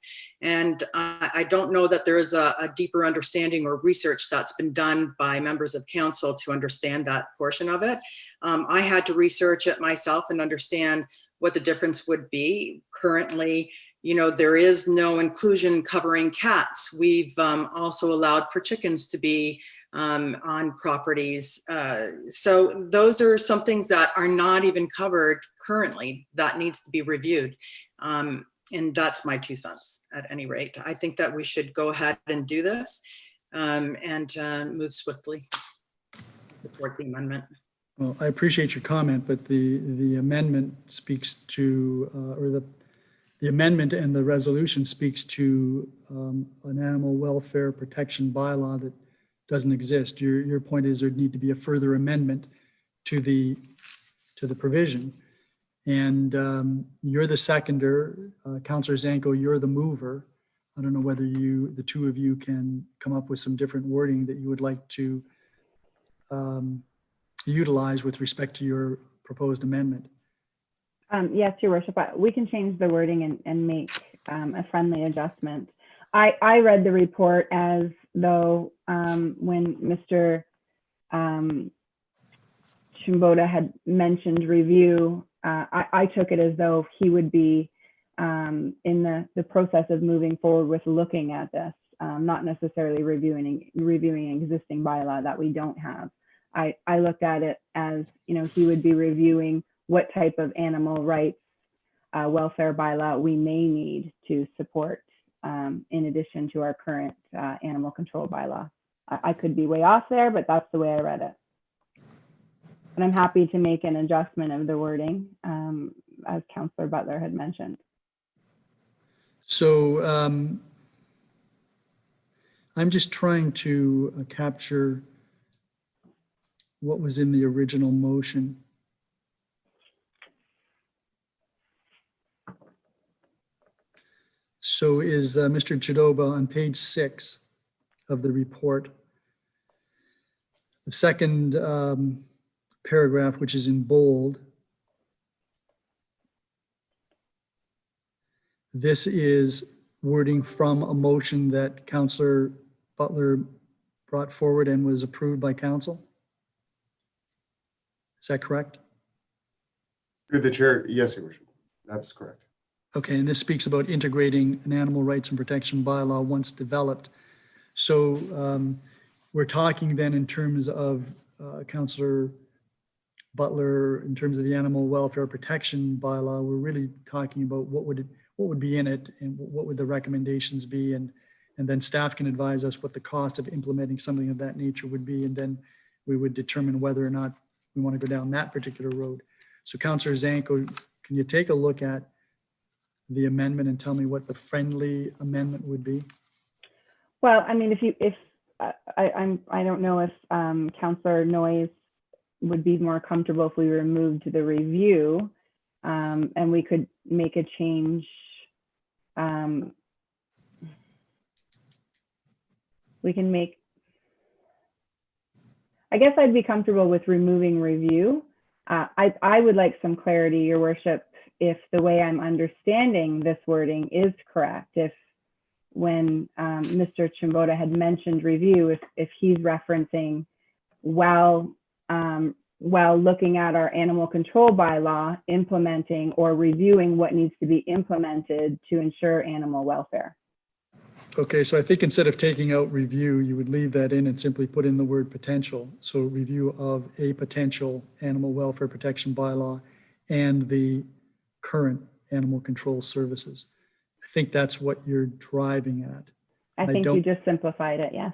And I don't know that there is a deeper understanding or research that's been done by members of council to understand that portion of it. I had to research it myself and understand what the difference would be. Currently, you know, there is no inclusion covering cats. We've also allowed for chickens to be on properties. So those are some things that are not even covered currently that needs to be reviewed. And that's my 2 cents at any rate. I think that we should go ahead and do this and move swiftly toward the amendment. Well, I appreciate your comment, but the amendment speaks to, or the amendment and the resolution speaks to an animal welfare protection bylaw that doesn't exist. Your point is there'd need to be a further amendment to the provision. And you're the seconder, Councillor Zanko, you're the mover. I don't know whether the two of you can come up with some different wording that you would like to utilize with respect to your proposed amendment. Yes, Your Worship, we can change the wording and make a friendly adjustment. I read the report as though when Mr. Chimboda had mentioned review, I took it as though he would be in the process of moving forward with looking at this, not necessarily reviewing an existing bylaw that we don't have. I looked at it as, he would be reviewing what type of animal rights welfare bylaw we may need to support in addition to our current animal control bylaw. I could be way off there, but that's the way I read it. And I'm happy to make an adjustment of the wording, as Councillor Butler had mentioned. So I'm just trying to capture what was in the original motion. So is Mr. Chidoba on page 6 of the report, the second paragraph, which is in bold. This is wording from a motion that Councillor Butler brought forward and was approved by council. Is that correct? Through the chair, yes, Your Worship. That's correct. Okay, and this speaks about integrating an animal rights and protection bylaw once developed. So we're talking then in terms of Councillor Butler, in terms of the animal welfare protection bylaw, we're really talking about what would be in it and what would the recommendations be, and then staff can advise us what the cost of implementing something of that nature would be, and then we would determine whether or not we want to go down that particular road. So Councillor Zanko, can you take a look at the amendment and tell me what the friendly amendment would be? Well, I mean, I don't know if Councillor Noyes would be more comfortable if we removed the review, and we could make a change. We can make, I guess I'd be comfortable with removing review. I would like some clarity, Your Worship, if the way I'm understanding this wording is correct. If when Mr. Chimboda had mentioned review, if he's referencing while looking at our animal control bylaw, implementing or reviewing what needs to be implemented to ensure animal welfare. Okay, so I think instead of taking out review, you would leave that in and simply put in the word potential. So review of a potential animal welfare protection bylaw and the current animal control services. I think that's what you're driving at. I think you just simplified it, yes.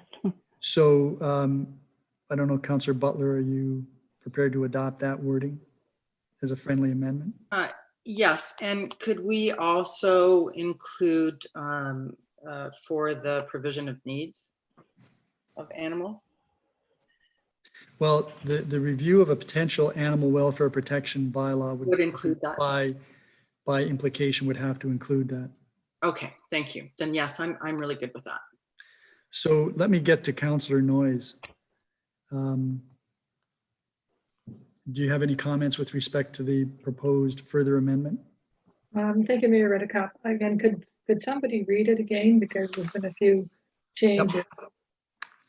So I don't know, Councillor Butler, are you prepared to adopt that wording as a friendly amendment? Yes, and could we also include for the provision of needs of animals? Well, the review of a potential animal welfare protection bylaw would include that. By implication would have to include that. Okay, thank you. Then yes, I'm really good with that. So let me get to Councillor Noyes. Do you have any comments with respect to the proposed further amendment? Thank you, Mayor Redekop. Again, could somebody read it again, because there's been a few changes. Yep.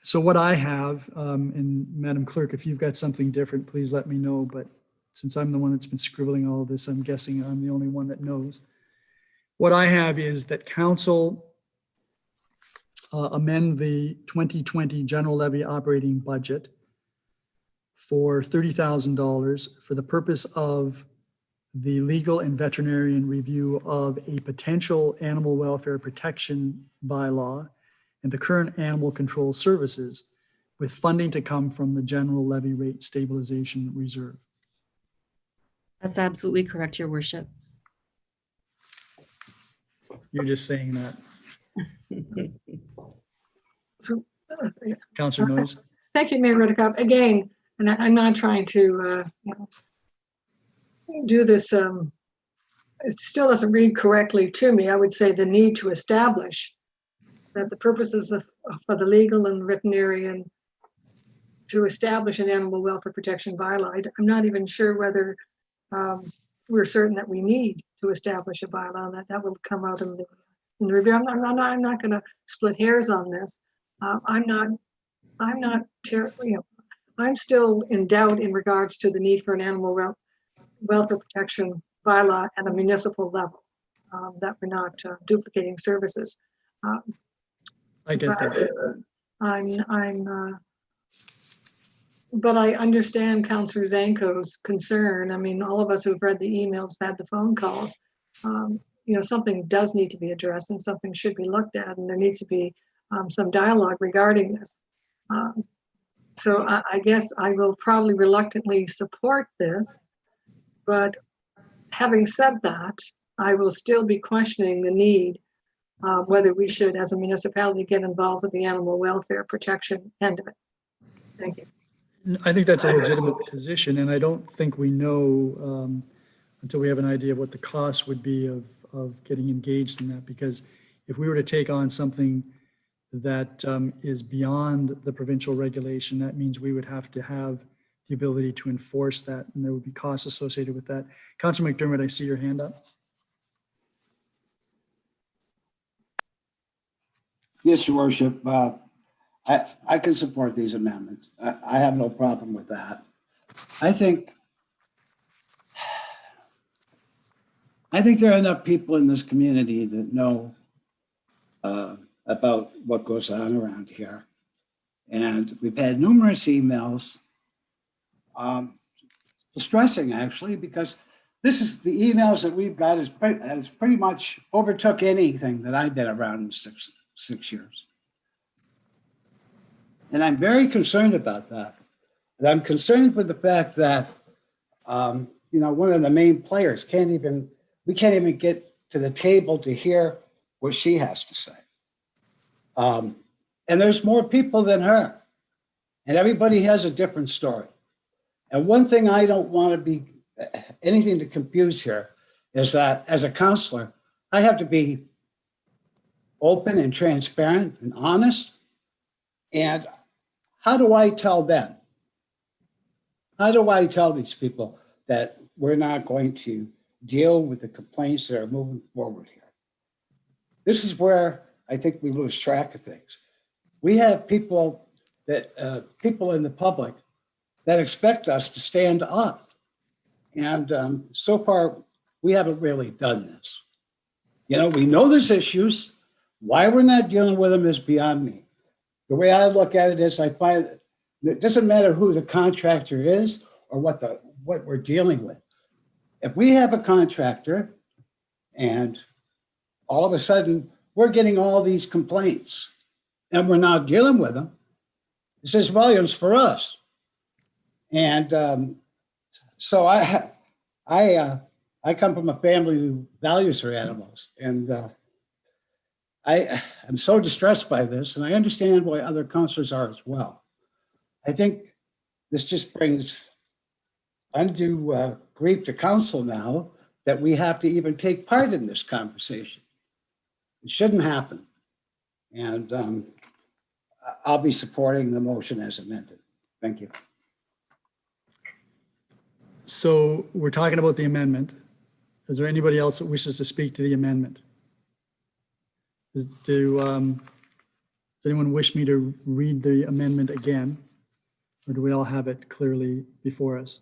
So what I have, and Madam Clerk, if you've got something different, please let me know. But since I'm the one that's been scribbling all of this, I'm guessing I'm the only one that knows. What I have is that council amend the 2020 general levy operating budget for $30,000 for the purpose of the legal and veterinarian review of a potential animal welfare protection bylaw and the current animal control services, with funding to come from the general levy rate stabilization reserve. That's absolutely correct, Your Worship. You're just saying that. So, Councillor Noyes. Thank you, Mayor Redekop. Again, and I'm not trying to do this. It still doesn't read correctly to me. I would say the need to establish that the purposes for the legal and veterinarian to establish an animal welfare protection bylaw. I'm not even sure whether we're certain that we need to establish a bylaw, that will come out in the review. I'm not going to split hairs on this. I'm still in doubt in regards to the need for an animal welfare protection bylaw at a municipal level, that we're not duplicating services. I get that. But I understand Councillor Zanko's concern. I mean, all of us who've read the emails, had the phone calls, something does need to be addressed and something should be looked at, and there needs to be some dialogue regarding this. So I guess I will probably reluctantly support this, but having said that, I will still be questioning the need whether we should, as a municipality, get involved with the animal welfare protection end of it. Thank you. I think that's a legitimate position, and I don't think we know until we have an idea of what the cost would be of getting engaged in that. Because if we were to take on something that is beyond the provincial regulation, that means we would have to have the ability to enforce that, and there would be costs associated with that. Councillor McDermott, I see your hand up. Yes, Your Worship. I can support these amendments. I have no problem with that. I think there are enough people in this community that know about what goes on around here. And we've had numerous emails distressing, actually, because this is the emails that we've got has pretty much overtook anything that I've been around in six years. And I'm very concerned about that. And I'm concerned with the fact that, one of the main players we can't even get to the table to hear what she has to say. And there's more people than her. And everybody has a different story. And one thing I don't want to be anything to confuse here is that as a councillor, I have to be open and transparent and honest. And how do I tell them? How do I tell these people that we're not going to deal with the complaints that are moving forward here? This is where I think we lose track of things. We have people in the public that expect us to stand up. And so far, we haven't really done this. We know there's issues. Why we're not dealing with them is beyond me. The way I look at it is I find it doesn't matter who the contractor is or what we're dealing with. If we have a contractor and all of a sudden we're getting all these complaints and we're not dealing with them, it says volumes for us. And so I come from a family who values their animals, and I am so distressed by this, and I understand why other councillors are as well. I think this just brings undue grief to council now that we have to even take part in this conversation. It shouldn't happen. And I'll be supporting the motion as amended. Thank you. So we're talking about the amendment. Is there anybody else that wishes to speak to the amendment? Does anyone wish me to read the amendment again? Or do we all have it clearly before us?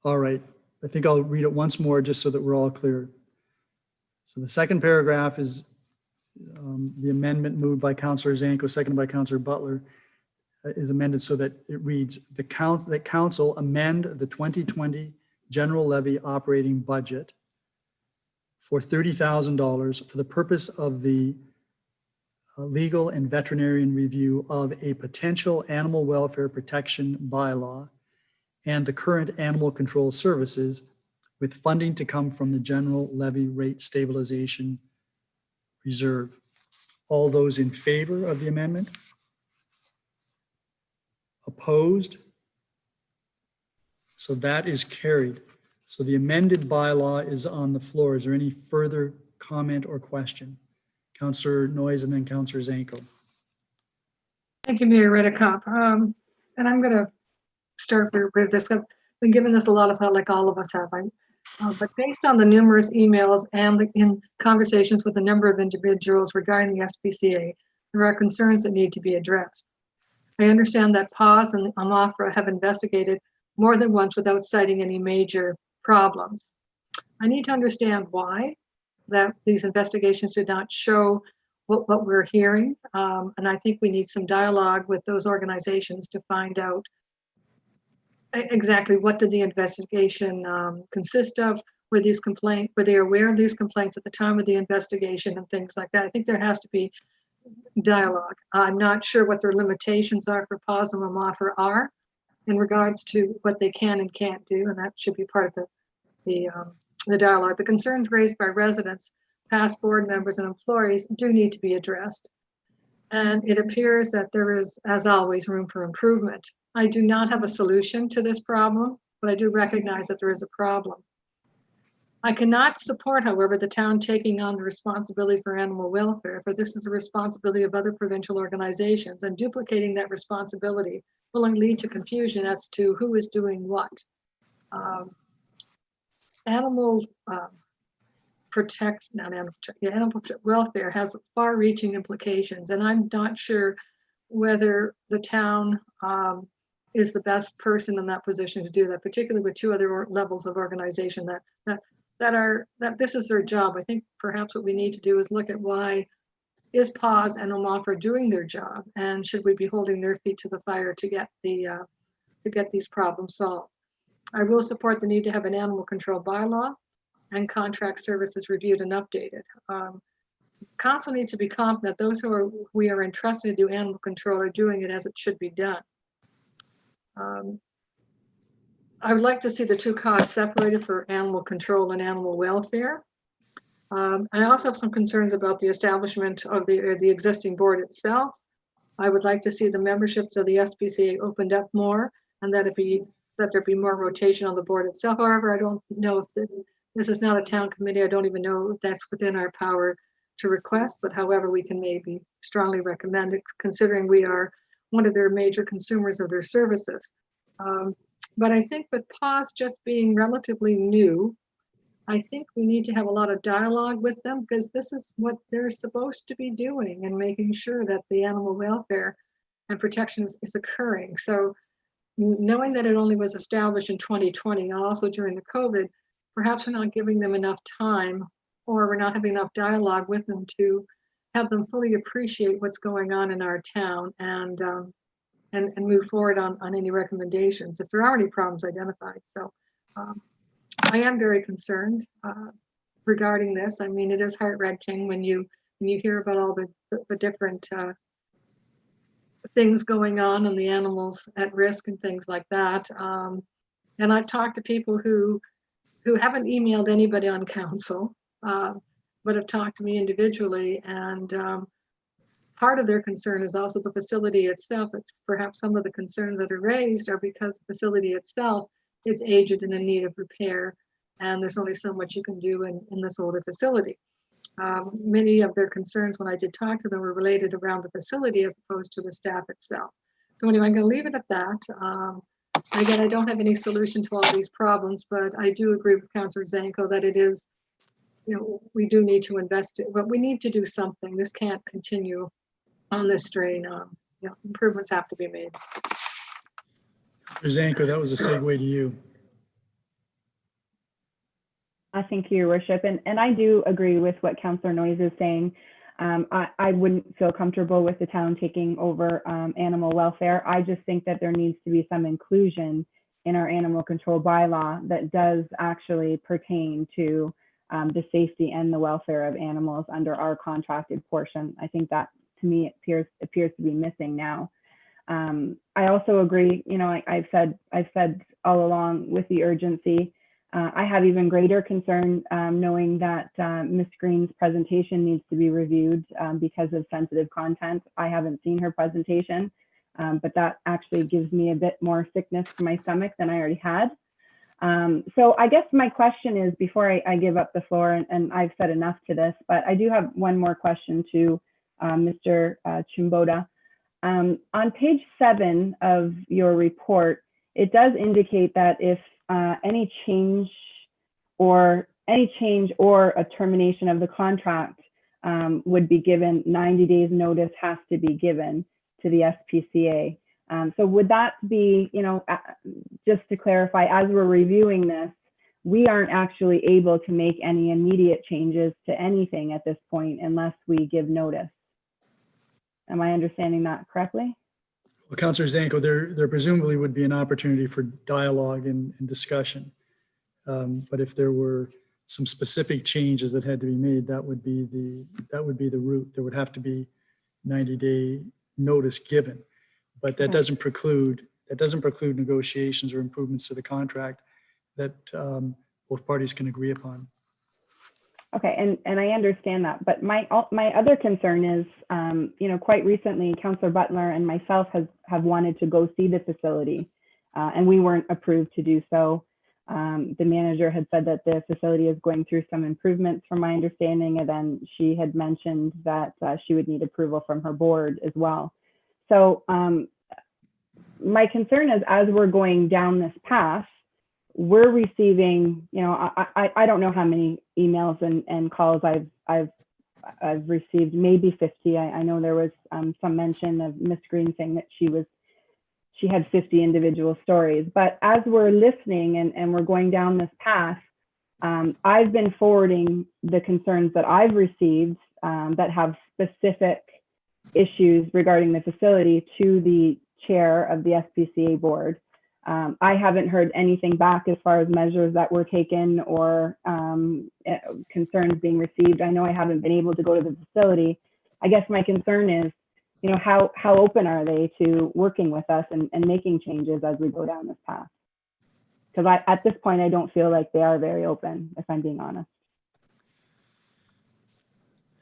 All right, I think I'll read it once more just so that we're all clear. So the second paragraph is the amendment moved by Councillor Zanko, seconded by Councillor Butler, is amended so that it reads, that council amend the 2020 general levy operating budget for $30,000 for the purpose of the legal and veterinarian review of a potential animal welfare protection bylaw and the current animal control services, with funding to come from the general levy rate stabilization reserve. All those in favor of the amendment? Opposed? So that is carried. So the amended bylaw is on the floor. Is there any further comment or question? Councillor Noyes and then Councillor Zanko. Thank you, Mayor Redekop. And I'm going to start with this. I've been giving this a lot of thought, like all of us have. But based on the numerous emails and in conversations with a number of individuals regarding the SPCA, there are concerns that need to be addressed. I understand that PAWS and AMAFRA have investigated more than once without citing any major problems. I need to understand why that these investigations did not show what we're hearing. And I think we need some dialogue with those organizations to find out exactly what did the investigation consist of. Were they aware of these complaints at the time of the investigation and things like that? I think there has to be dialogue. I'm not sure what their limitations are for PAWS and AMAFRA are in regards to what they can and can't do, and that should be part of the dialogue. The concerns raised by residents, past board members, and employees do need to be addressed. And it appears that there is, as always, room for improvement. I do not have a solution to this problem, but I do recognize that there is a problem. I cannot support, however, the town taking on the responsibility for animal welfare, for this is the responsibility of other provincial organizations, and duplicating that responsibility will lead to confusion as to who is doing what. Animal welfare has far-reaching implications, and I'm not sure whether the town is the best person in that position to do that, particularly with two other levels of organization that this is their job. I think perhaps what we need to do is look at why is PAWS and AMAFRA doing their job, and should we be holding their feet to the fire to get these problems solved. I will support the need to have an animal control bylaw and contract services reviewed and updated. Council needs to be confident that those we are entrusted to do animal control are doing it as it should be done. I would like to see the two costs separated for animal control and animal welfare. I also have some concerns about the establishment of the existing board itself. I would like to see the memberships of the SPCA opened up more, and that there be more rotation on the board itself. However, I don't know if this is not a town committee. I don't even know if that's within our power to request, but however, we can maybe strongly recommend it, considering we are one of their major consumers of their services. But I think with PAWS just being relatively new, I think we need to have a lot of dialogue with them, because this is what they're supposed to be doing and making sure that the animal welfare and protection is occurring. So knowing that it only was established in 2020, also during the COVID, perhaps we're not giving them enough time, or we're not having enough dialogue with them to have them fully appreciate what's going on in our town and move forward on any recommendations if there are any problems identified. So I am very concerned regarding this. I mean, it is heart-wrenching when you hear about all the different things going on and the animals at risk and things like that. And I've talked to people who haven't emailed anybody on council, but have talked to me individually, and part of their concern is also the facility itself. It's perhaps some of the concerns that are raised are because the facility itself is aged and in need of repair, and there's only so much you can do in this older facility. Many of their concerns when I did talk to them were related around the facility as opposed to the staff itself. So anyway, I'm going to leave it at that. Again, I don't have any solution to all these problems, but I do agree with Councillor Zanko that it is, we do need to invest it, but we need to do something. This can't continue on this strain. Improvements have to be made. Zanko, that was a segue to you. Thank you, Your Worship. And I do agree with what Councillor Noyes is saying. I wouldn't feel comfortable with the town taking over animal welfare. I just think that there needs to be some inclusion in our animal control bylaw that does actually pertain to the safety and the welfare of animals under our contracted portion. I think that, to me, it appears to be missing now. I also agree, I've said all along with the urgency. I have even greater concern knowing that Ms. Green's presentation needs to be reviewed because of sensitive content. I haven't seen her presentation, but that actually gives me a bit more sickness to my stomach than I already had. So I guess my question is, before I give up the floor, and I've said enough to this, but I do have one more question to Mr. Chimboda. On page 7 of your report, it does indicate that if any change or a termination of the contract would be given, 90 days notice has to be given to the SPCA. So would that be, just to clarify, as we're reviewing this, we aren't actually able to make any immediate changes to anything at this point unless we give notice. Am I understanding that correctly? Well, Councillor Zanko, there presumably would be an opportunity for dialogue and discussion. But if there were some specific changes that had to be made, that would be the route. There would have to be 90-day notice given. But that doesn't preclude negotiations or improvements to the contract that both parties can agree upon. Okay, and I understand that, but my other concern is, quite recently, Councillor Butler and myself have wanted to go see the facility, and we weren't approved to do so. The manager had said that the facility is going through some improvements, from my understanding, and then she had mentioned that she would need approval from her board as well. So my concern is, as we're going down this path, we're receiving, I don't know how many emails and calls I've received, maybe 50. I know there was some mention of Miss Green saying that she had 50 individual stories. But as we're listening and we're going down this path, I've been forwarding the concerns that I've received that have specific issues regarding the facility to the chair of the SPCA board. I haven't heard anything back as far as measures that were taken or concerns being received. I know I haven't been able to go to the facility. I guess my concern is, how open are they to working with us and making changes as we go down this path? Because at this point, I don't feel like they are very open, if I'm being honest.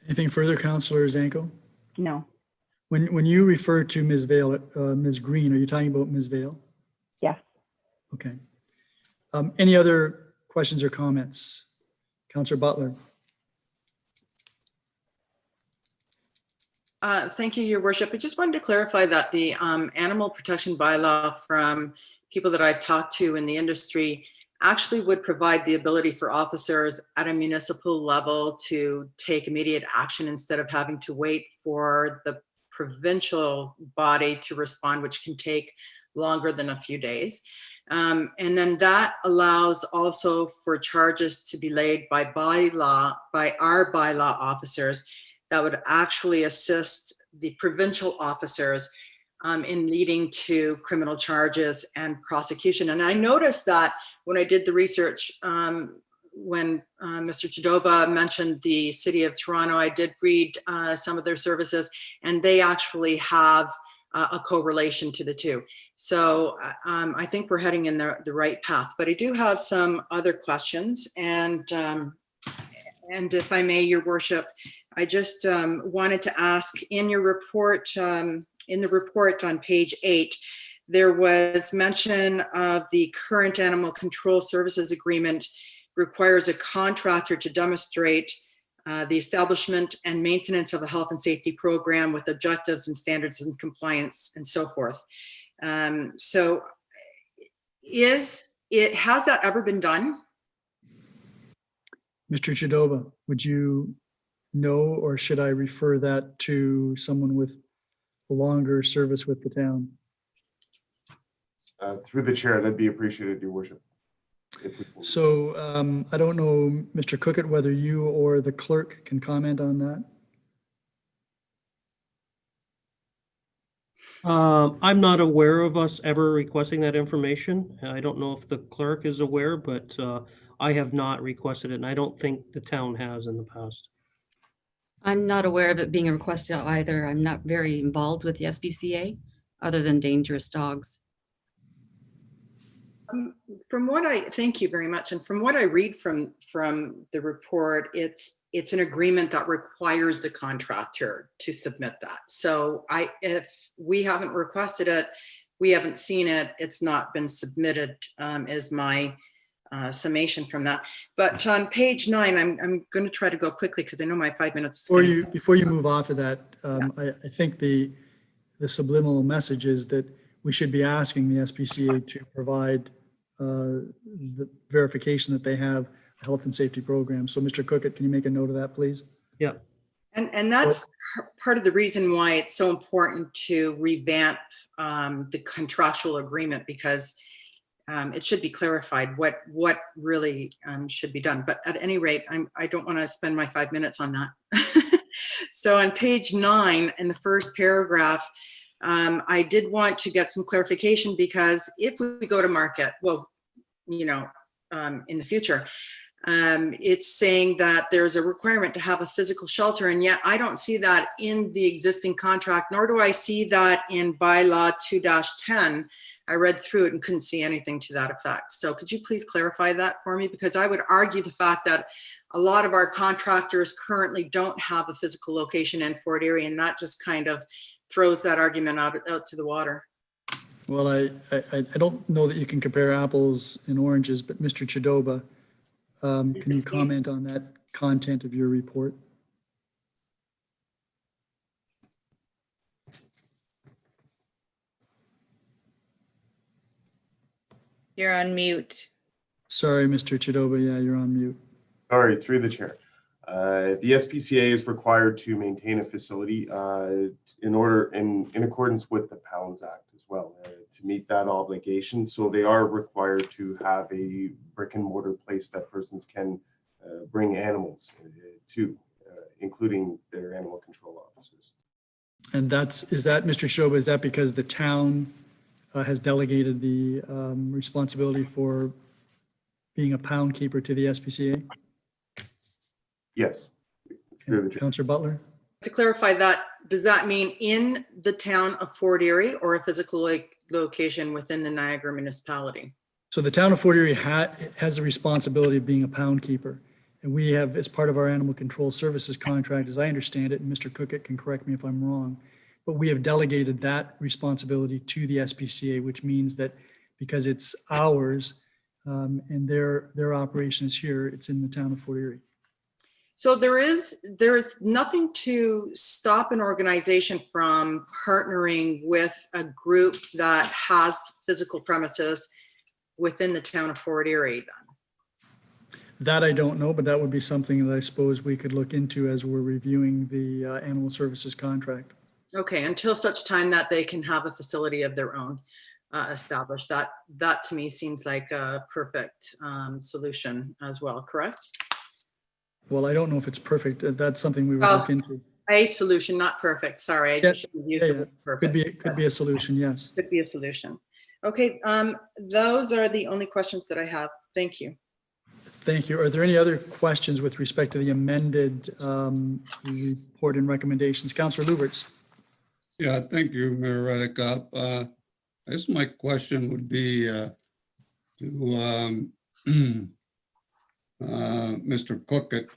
Anything further, Councillor Zanko? No. When you refer to Ms. Vale, Ms. Green, are you talking about Ms. Vale? Yes. Okay. Any other questions or comments? Councillor Butler. Thank you, Your Worship. I just wanted to clarify that the animal protection bylaw from people that I've talked to in the industry actually would provide the ability for officers at a municipal level to take immediate action instead of having to wait for the provincial body to respond, which can take longer than a few days. And then that allows also for charges to be laid by our bylaw officers that would actually assist the provincial officers in leading to criminal charges and prosecution. And I noticed that when I did the research, when Mr. Chidoba mentioned the City of Toronto, I did read some of their services, and they actually have a correlation to the two. So I think we're heading in the right path. But I do have some other questions, and if I may, Your Worship, I just wanted to ask, in your report, in the report on page 8, there was mention of the current animal control services agreement requires a contractor to demonstrate the establishment and maintenance of a health and safety program with objectives and standards and compliance and so forth. So has that ever been done? Mr. Chidoba, would you know, or should I refer that to someone with a longer service with the town? Through the chair, that'd be appreciated, Your Worship. So I don't know, Mr. Cookett, whether you or the clerk can comment on that. I'm not aware of us ever requesting that information. I don't know if the clerk is aware, but I have not requested it, and I don't think the town has in the past. I'm not aware of it being requested either. I'm not very involved with the SPCA other than dangerous dogs. Thank you very much. And from what I read from the report, it's an agreement that requires the contractor to submit that. So if we haven't requested it, we haven't seen it, it's not been submitted, is my summation from that. But on page 9, I'm going to try to go quickly because I know my 5 minutes. Before you move off of that, I think the subliminal message is that we should be asking the SPCA to provide the verification that they have a health and safety program. So Mr. Cookett, can you make a note of that, please? Yeah. And that's part of the reason why it's so important to revamp the contractual agreement, because it should be clarified what really should be done. But at any rate, I don't want to spend my 5 minutes on that. So on page 9, in the first paragraph, I did want to get some clarification, because if we go to market, well, you know, in the future, it's saying that there's a requirement to have a physical shelter, and yet I don't see that in the existing contract, nor do I see that in bylaw 2-10. I read through it and couldn't see anything to that effect. So could you please clarify that for me? Because I would argue the fact that a lot of our contractors currently don't have a physical location in Fort Erie, and that just kind of throws that argument out to the water. Well, I don't know that you can compare apples and oranges, but Mr. Chidoba, can you comment on that content of your report? You're on mute. Sorry, Mr. Chidoba, yeah, you're on mute. Sorry, through the chair. The SPCA is required to maintain a facility in accordance with the Pounds Act as well to meet that obligation. So they are required to have a brick and mortar place that persons can bring animals to, including their animal control officers. And is that, Mr. Chidoba, is that because the town has delegated the responsibility for being a pound keeper to the SPCA? Yes. Councillor Butler? To clarify that, does that mean in the town of Fort Erie or a physical location within the Niagara municipality? So the town of Fort Erie has the responsibility of being a pound keeper. And we have, as part of our animal control services contract, as I understand it, and Mr. Cookett can correct me if I'm wrong, but we have delegated that responsibility to the SPCA, which means that because it's ours and their operation is here, it's in the town of Fort Erie. So there is nothing to stop an organization from partnering with a group that has physical premises within the town of Fort Erie then? That I don't know, but that would be something that I suppose we could look into as we're reviewing the animal services contract. Okay, until such time that they can have a facility of their own established. That to me seems like a perfect solution as well, correct? Well, I don't know if it's perfect. That's something we would look into. A solution, not perfect. Sorry, I shouldn't use the word perfect. Could be a solution, yes. Could be a solution. Okay, those are the only questions that I have. Thank you. Thank you. Are there any other questions with respect to the amended report and recommendations? Councillor Lubberts. Yeah, thank you, Mayor Redekop. I guess my question would be to Mr. Cookett.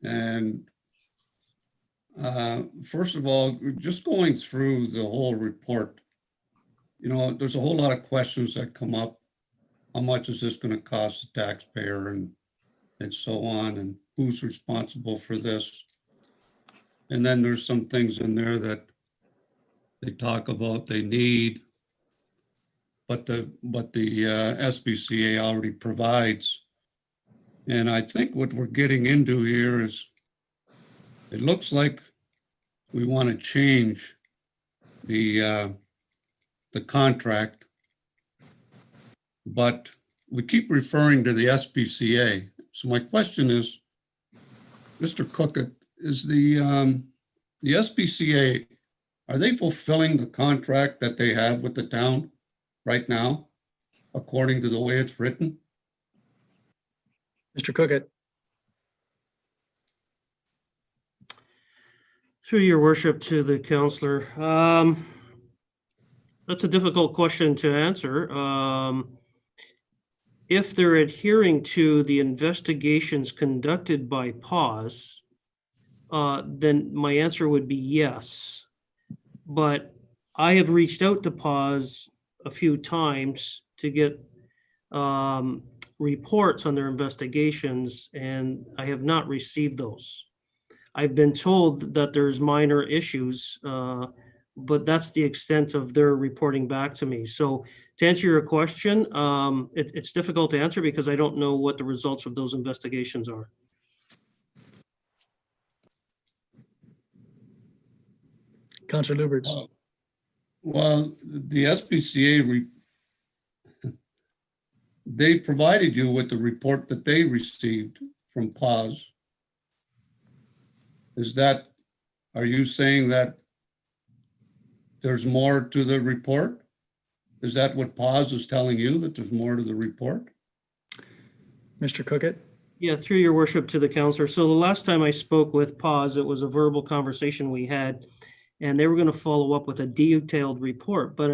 And first of all, just going through the whole report, you know, there's a whole lot of questions that come up. How much is this going to cost the taxpayer and so on, and who's responsible for this? And then there's some things in there that they talk about they need, but the SPCA already provides. And I think what we're getting into here is, it looks like we want to change the contract, but we keep referring to the SPCA. So my question is, Mr. Cookett, is the SPCA, are they fulfilling the contract that they have with the town right now, according to the way it's written? Mr. Cookett. Through your worship to the councillor, that's a difficult question to answer. If they're adhering to the investigations conducted by PAWS, then my answer would be yes. But I have reached out to PAWS a few times to get reports on their investigations, and I have not received those. I've been told that there's minor issues but that's the extent of their reporting back to me. So to answer your question, it's difficult to answer because I don't know what the results of those investigations are. Councillor Lubberts. Well, the SPCA, they provided you with the report that they received from PAWS. Are you saying that there's more to the report? Is that what PAWS is telling you, that there's more to the report? Mr. Cookett? Yeah, through your worship to the councillor. So the last time I spoke with PAWS, it was a verbal conversation we had, and they were going to follow up with a detailed report. But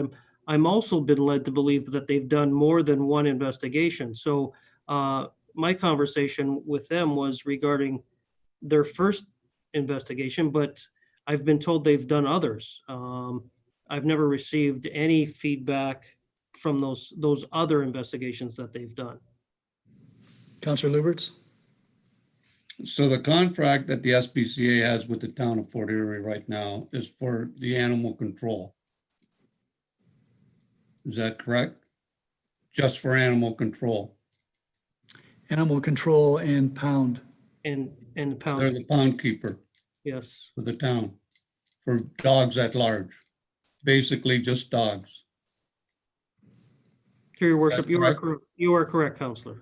I'm also been led to believe that they've done more than one investigation. So my conversation with them was regarding their first investigation, but I've been told they've done others. I've never received any feedback from those other investigations that they've done. Councillor Lubberts? So the contract that the SPCA has with the town of Fort Erie right now is for the animal control. Is that correct? Just for animal control? Animal control and pound. And pound. They're the pound keeper. Yes. For the town, for dogs at large, basically just dogs. Through your worship, you are correct, Councillor.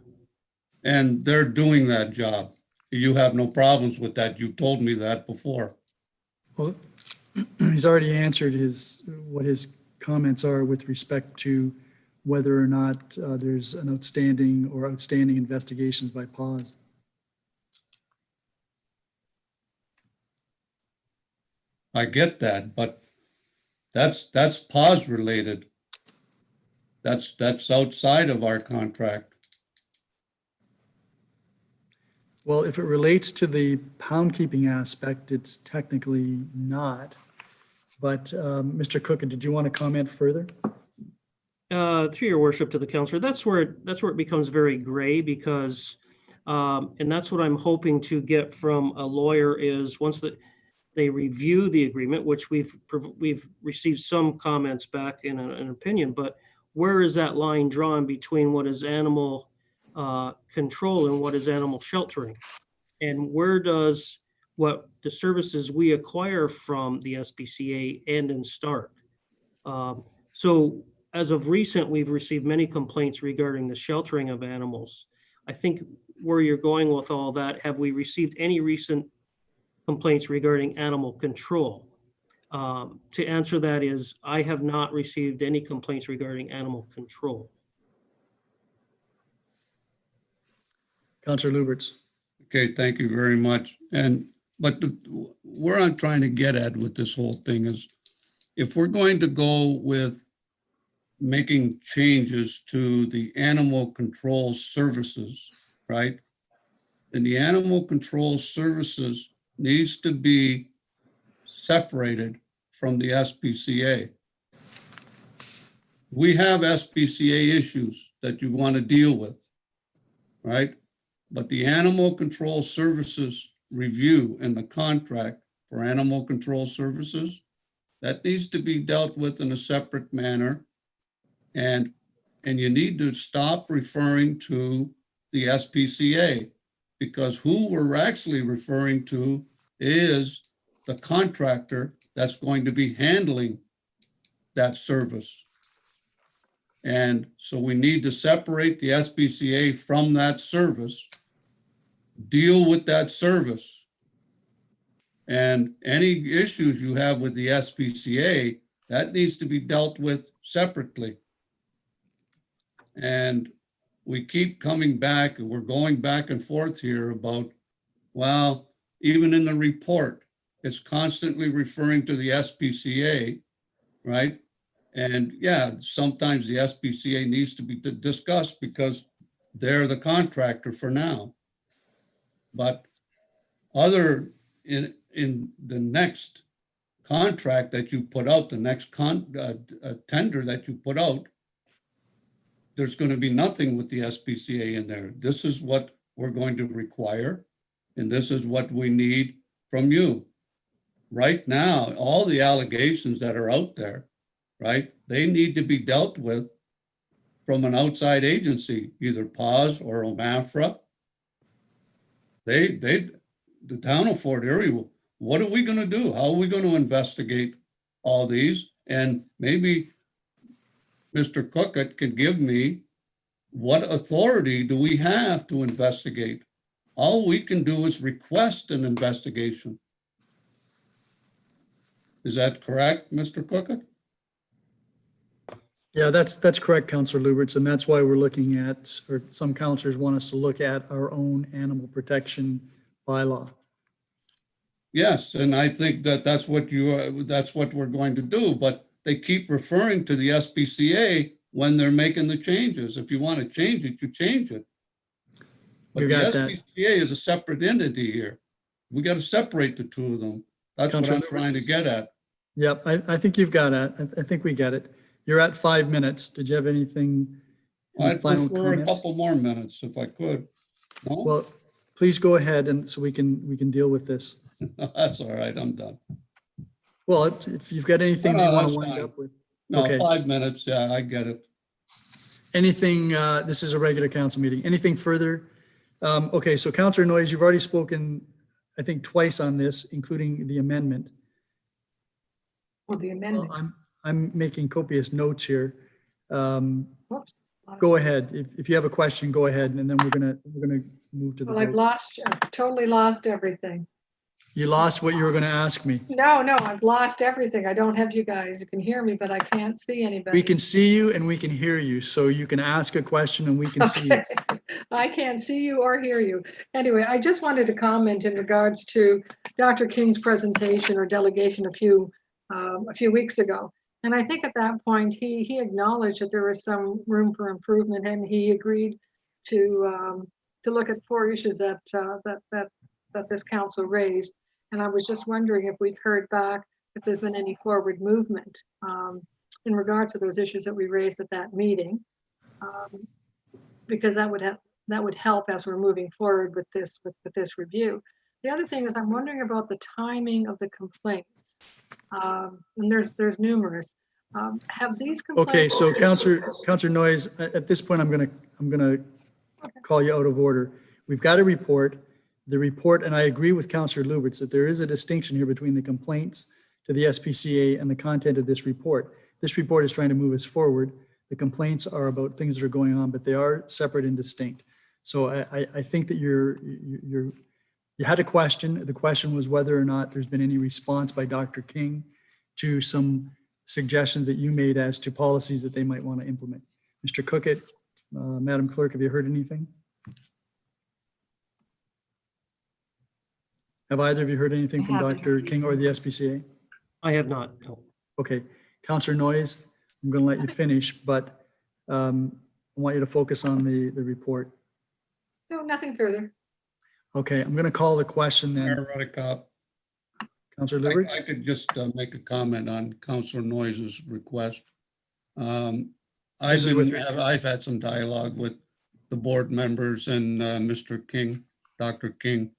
And they're doing that job. You have no problems with that. You've told me that before. Well, he's already answered what his comments are with respect to whether or not there's an outstanding investigations by PAWS. I get that, but that's PAWS related. That's outside of our contract. Well, if it relates to the pound keeping aspect, it's technically not. But Mr. Cook, did you want to comment further? Through your worship to the councillor, that's where it becomes very gray because, and that's what I'm hoping to get from a lawyer is once they review the agreement, which we've received some comments back in an opinion, but where is that line drawn between what is animal control and what is animal sheltering? And where does what the services we acquire from the SPCA end and start? So as of recent, we've received many complaints regarding the sheltering of animals. I think where you're going with all that, have we received any recent complaints regarding animal control? To answer that is, I have not received any complaints regarding animal control. Councillor Lubberts. Okay, thank you very much. But where I'm trying to get at with this whole thing is, if we're going to go with making changes to the animal control services, right? Then the animal control services needs to be separated from the SPCA. We have SPCA issues that you want to deal with, right? But the animal control services review and the contract for animal control services, that needs to be dealt with in a separate manner. And you need to stop referring to the SPCA, because who we're actually referring to is the contractor that's going to be handling that service. And so we need to separate the SPCA from that service, deal with that service. And any issues you have with the SPCA, that needs to be dealt with separately. And we keep coming back, and we're going back and forth here about, well, even in the report, it's constantly referring to the SPCA, right? And yeah, sometimes the SPCA needs to be discussed because they're the contractor for now. But other in the next contract that you put out, the next tender that you put out, there's going to be nothing with the SPCA in there. This is what we're going to require, and this is what we need from you. right now, all the allegations that are out there, right, they need to be dealt with from an outside agency, either PAWS or OMAFRA. The town of Fort Erie, what are we going to do? How are we going to investigate all these? And maybe Mr. Cookett can give me what authority do we have to investigate? All we can do is request an investigation. Is that correct, Mr. Cookett? Yeah, that's correct, Councillor Lubberts, and that's why we're looking at, or some councillors want us to look at our own animal protection bylaw. Yes, and I think that's what we're going to do, but they keep referring to the SPCA when they're making the changes. If you want to change it, you change it. But You the got that. SPCA is a separate entity here. We got to separate the two of them. That's Councillor what I'm trying to Lubberts. get at. Yep, I think you've got it. I think we get it. You're at 5 minutes. Did you have anything? any I'd final prefer a comments? couple more minutes if I could. No? Well, please go ahead, and so we can deal with this. That's all right, I'm done. Well, if you've got anything No, that you want that's to wind fine. up with. No, Okay. 5 minutes, yeah, I get it. Anything, this is a regular council meeting. Anything further? Okay, so Councillor Noyes, you've already spoken, I think, twice on this, including the amendment. Well, the amendment. I'm making copious notes here. Whoops. Go ahead. If you have a question, go ahead, and then we're gonna move to the Well, vote. I've totally lost everything. You lost what you were gonna ask me. No, I've lost everything. I don't have you guys. You can hear me, but I can't see anybody. We can see you and we can hear you, so you can ask a question and we can see you. Okay. I can't see you or hear you. Anyway, I just wanted to comment in regards to Dr. King's presentation or delegation a few weeks ago. And I think at that point, he acknowledged that there was some room for improvement, and he agreed to look at 4 issues that this council raised. And I was just wondering if we've heard back, if there's been any forward movement in regards to those issues that we raised at that meeting, because that would help as we're moving forward with this review. The other thing is I'm wondering about the timing of the complaints. And there's numerous. Have these complaints? Okay, so Councillor Noyes, at this point, I'm gonna call you out of order. We've got a report. The report, and I agree with Councillor Lubberts that there is a distinction here between the complaints to the SPCA and the content of this report. This report is trying to move us forward. The complaints are about things that are going on, but they are separate and distinct. So I think that you had a question. The question was whether or not there's been any response by Dr. King to some suggestions that you made as to policies that they might want to implement. Mr. Cookett, Madam Clerk, have you heard anything? Have either of you heard anything from Dr. King or the SPCA? I have not, no. Okay, Councillor Noyes, I'm going to let you finish, but I want you to focus on the report. No, nothing further. Okay, I'm going to call the question then. Mayor Redekop, Councillor Lubberts? I could just make a comment on Councillor Noyes' request. I've had some dialogue with the board members and Mr. King, Dr. King,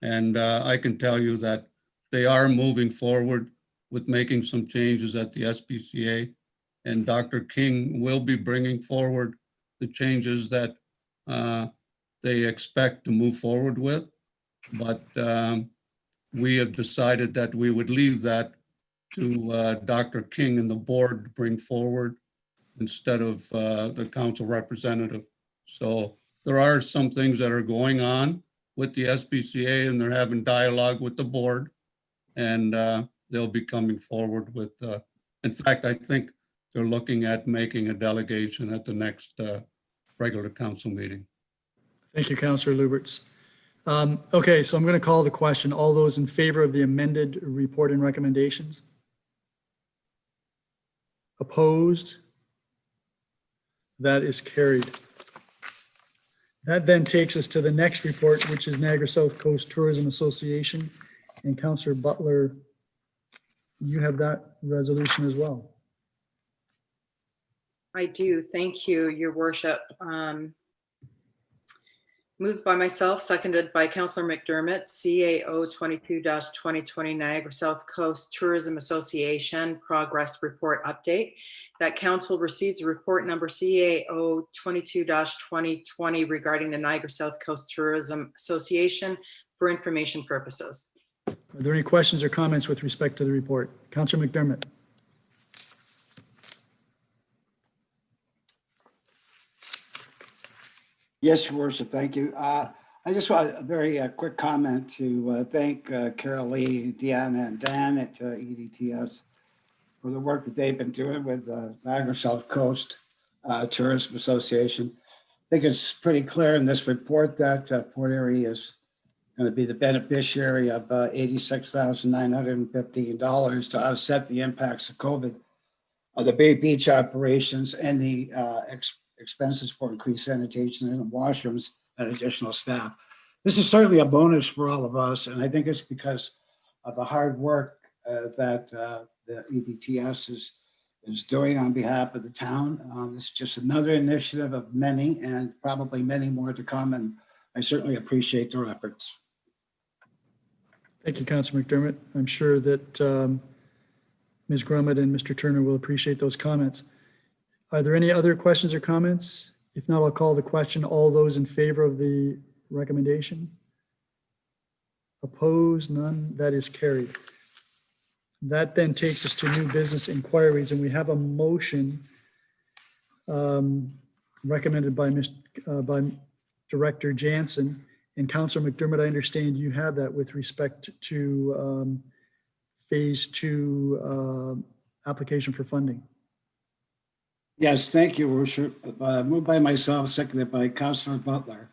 and I can tell you that they are moving forward with making some changes at the SPCA, and Dr. King will be bringing forward the changes that they expect to move forward with. But we have decided that we would leave that to Dr. King and the board to bring forward instead of the council representative. So there are some things that are going on with the SPCA, and they're having dialogue with the board, and they'll be coming forward with, in fact, I think they're looking at making a delegation at the next regular council meeting. Thank you, Councillor Lubberts. Okay, so I'm going to call the question. All those in favor of the amended report and recommendations? Opposed? That is carried. That then takes us to the next report, which is Niagara South Coast Tourism Association. And Councillor Butler, you have that resolution as well. I do. Thank you, Your Worship. Moved by myself, seconded by Councillor McDermott, CAO 22-2020 Niagara South Coast Tourism Association Progress Report Update. That council receives report number CAO 22-2020 regarding the Niagara South Coast Tourism Association for information purposes. Are there any questions or comments with respect to the report? Councillor McDermott. Yes, Your Worship, thank you. I just want a very quick comment to thank Carol Lee, Deanna, and Dan at EDTS for the work that they've been doing with Niagara South Coast Tourism Association. I think it's pretty clear in this report that Port Erie is going to be the beneficiary of $86,915 to offset the impacts of COVID of the Bay Beach operations and the expenses for increased sanitation and washrooms and additional staff. This is certainly a bonus for all of us, and I think it's because of the hard work that the EDTS is doing on behalf of the town. This is just another initiative of many, and probably many more to come, and I certainly appreciate their efforts. Thank you, Councillor McDermott. I'm sure that Ms. Grummett and Mr. Turner will appreciate those comments. Are there any other questions or comments? If not, I'll call the question. All those in favor of the recommendation? Opposed? None? That is carried. That then takes us to new business inquiries, and we have a motion recommended by Director Jansen. And Councillor McDermott, I understand you have that with respect to phase 2 application for funding. Yes, thank you, Worship. Moved by myself, seconded by Councillor Butler.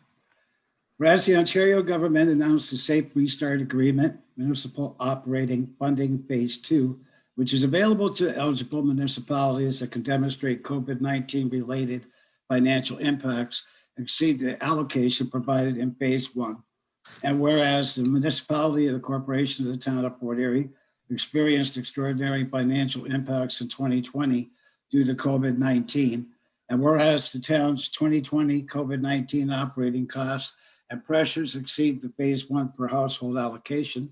Whereas the Ontario government announced the Safe Restart Agreement, Municipal Operating Funding Phase 2, which is available to eligible municipalities that can demonstrate COVID-19 related financial impacts exceed the allocation provided in Phase 1. And whereas the municipality of the Corporation of the Town of Port Erie experienced extraordinary financial impacts in 2020 due to COVID-19, and whereas the town's 2020 COVID-19 operating costs and pressures exceed the Phase 1 per household allocation,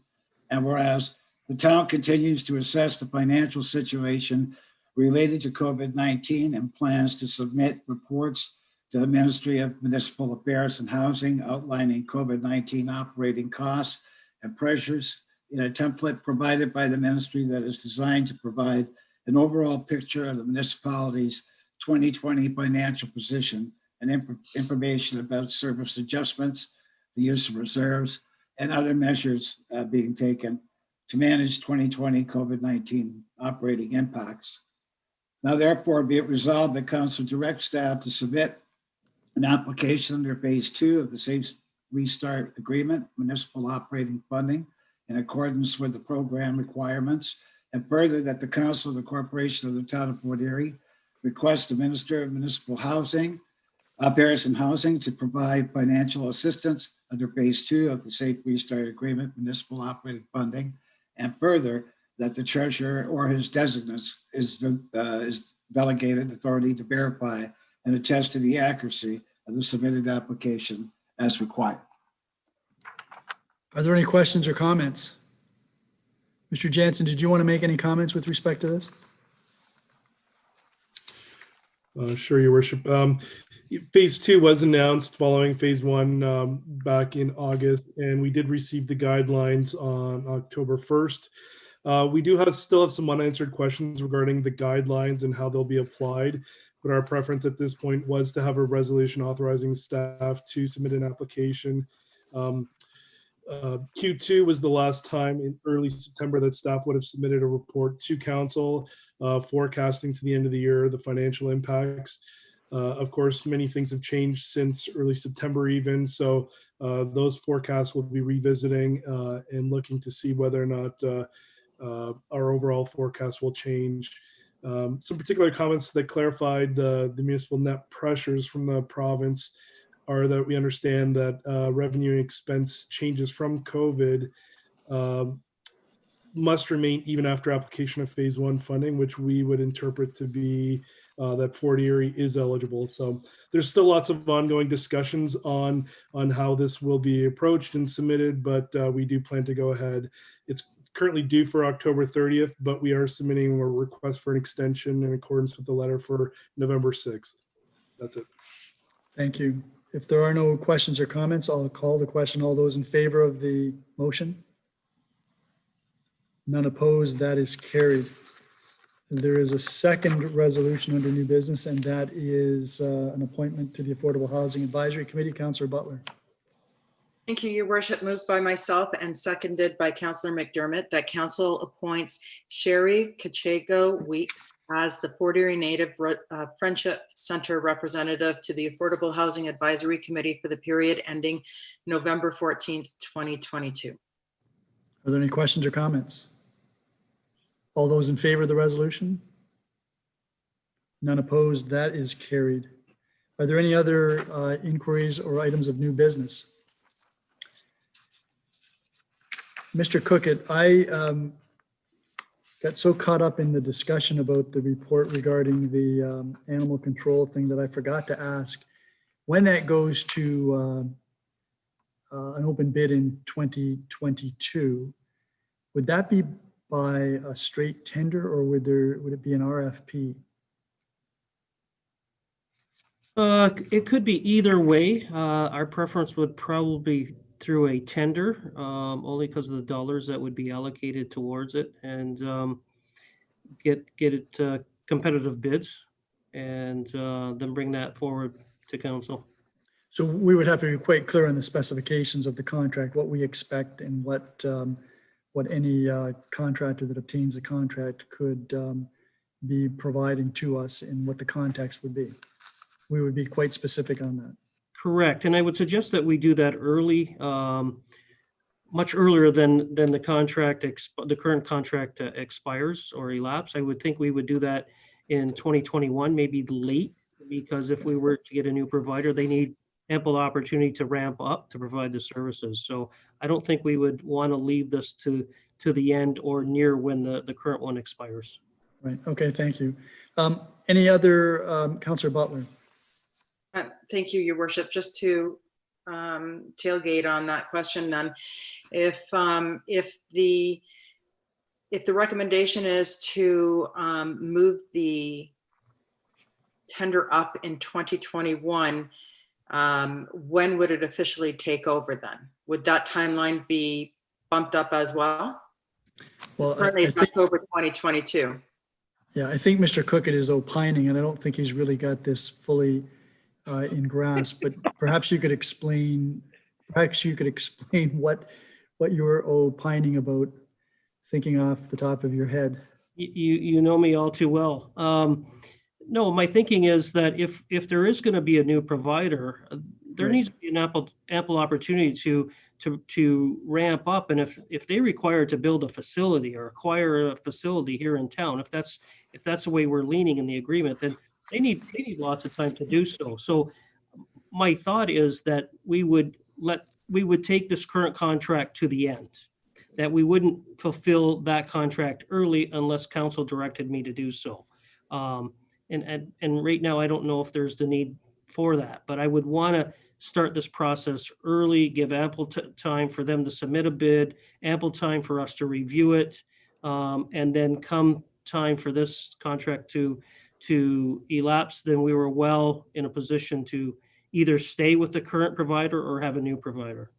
and whereas the town continues to assess the financial situation related to COVID-19 and plans to submit reports to the Ministry of Municipal Affairs and Housing outlining COVID-19 operating costs and pressures in a template provided by the ministry that is designed to provide an overall picture of the municipality's 2020 financial position and information about service adjustments, the use of reserves, and other measures being taken to manage 2020 COVID-19 operating impacts. Now, therefore, be it resolved that Council directs staff to submit an application under Phase 2 of the Safe Restart Agreement, Municipal Operating Funding, in accordance with the program requirements, and further that the Council of the Corporation of the Town of Port Erie request the Minister of Municipal Housing, Affairs and Housing to provide financial assistance under Phase 2 of the Safe Restart Agreement, Municipal Operating Funding, and further that the Treasurer or his designates is delegated authority to verify and attest to the accuracy of the submitted application as required. Are there any questions or comments? Mr. Jansen, did you want to make any comments with respect to this? Sure, Your Worship. Phase 2 was announced following Phase 1 back in August, and we did receive the guidelines on October 1st. We do still have some unanswered questions regarding the guidelines and how they'll be applied, but our preference at this point was to have a resolution authorizing staff to submit an application. Q2 was the last time in early September that staff would have submitted a report to council forecasting to the end of the year the financial impacts. Of course, many things have changed since early September even, so those forecasts will be revisiting and looking to see whether or not our overall forecast will change. Some particular comments that clarified the municipal net pressures from the province are that we understand that revenue and expense changes from COVID must remain even after application of Phase 1 funding, which we would interpret to be that Fort Erie is eligible. So there's still lots of ongoing discussions on how this will be approached and submitted, but we do plan to go ahead. It's currently due for October 30th, but we are submitting a request for an extension in accordance with the letter for November 6th. That's it. Thank you. If there are no questions or comments, I'll call the question. All those in favor of the motion? None opposed, that is carried. There is a second resolution under new business, and that is an appointment to the Affordable Housing Advisory Committee. Councillor Butler. Thank you, Your Worship. Moved by myself and seconded by Councillor McDermott that Council appoints Sherry Kachego Weeks as the Fort Erie Native Friendship Center representative to the Affordable Housing Advisory Committee for the period ending November 14th, 2022. Are there any questions or comments? All those in favor of the resolution? None opposed, that is carried. Are there any other inquiries or items of new business? Mr. Cookett, I got so caught up in the discussion about the report regarding the animal control thing that I forgot to ask when that goes to an open bid in 2022. Would that be by a straight tender, or would it be an RFP? It could be either way. Our preference would probably be through a tender, only because of the dollars that would be allocated towards it, and get it competitive bids, and then bring that forward to council. So we would have to be quite clear on the specifications of the contract, what we expect, and what any contractor that obtains the contract could be providing to us, and what the context would be. We would be quite specific on that. Correct, and I would suggest that we do that early, much earlier than the contract, the current contract expires or elapse. I would think we would do that in 2021, maybe late, because if we were to get a new provider, they need ample opportunity to ramp up to provide the services. So I don't think we would want to leave this to the end or near when the current one expires. Right, okay, thank you. Any other, Councillor Butler? Thank you, Your Worship. Just to tailgate on that question, then, if the recommendation is to move the tender up in 2021, when would it officially take over then? Would that timeline be bumped up as well? Well, currently it's October 2022. Yeah, I think Mr. Cookett is opining, and I don't think he's really got this fully in grasp, but perhaps you could explain what you're opining about, thinking off the top of your head. You know me all too well. No, my thinking is that if there is going to be a new provider, there needs to be an ample opportunity to ramp up, and if they require to build a facility or acquire a facility here in town, if that's the way we're leaning in the agreement, then they need lots of time to do so. So my thought is that we would take this current contract to the end, that we wouldn't fulfill that contract early unless council directed me to do so. And right now, I don't know if there's the need for that, but I would want to start this process early, give ample time for them to submit a bid, ample time for us to review it, and then come time for this contract to elapse, then we were well in a position to either stay with the current provider or have a new provider.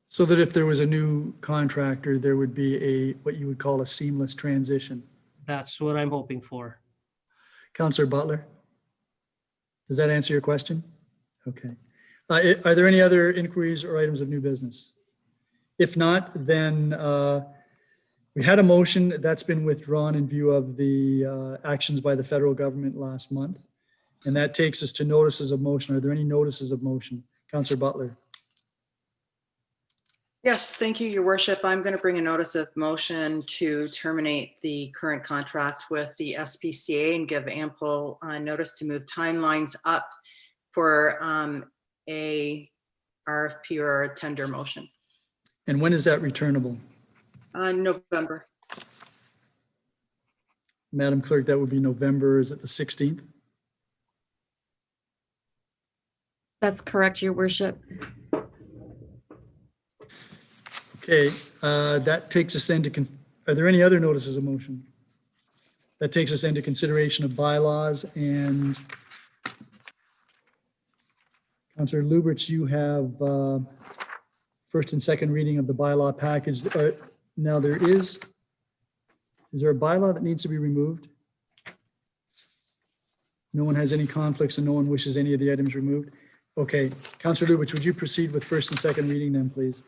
So that if there was a new contractor, there would be what you would call a seamless transition. That's what I'm hoping for. Councillor Butler, does that answer your question? Okay. Are there any other inquiries or items of new business? If not, then we had a motion that's been withdrawn in view of the actions by the federal government last month. And that takes us to notices of motion. Are there any notices of motion? Councillor Butler. Yes, thank you, Your Worship. I'm going to bring a notice of motion to terminate the current contract with the SPCA and give ample notice to move timelines up for a RFP or a tender motion. And when is that returnable? November. Madam Clerk, that would be November, is it the 16th? That's correct, Your Worship. Okay, that takes us into, are there any other notices of motion? That takes us into consideration of bylaws, and Councillor Lubberts, you have first and second reading of the bylaw package. Now is there a bylaw that needs to be removed? No one has any conflicts and no one wishes any of the items removed? Okay, Councillor Lubberts, would you proceed with first and second reading then, please?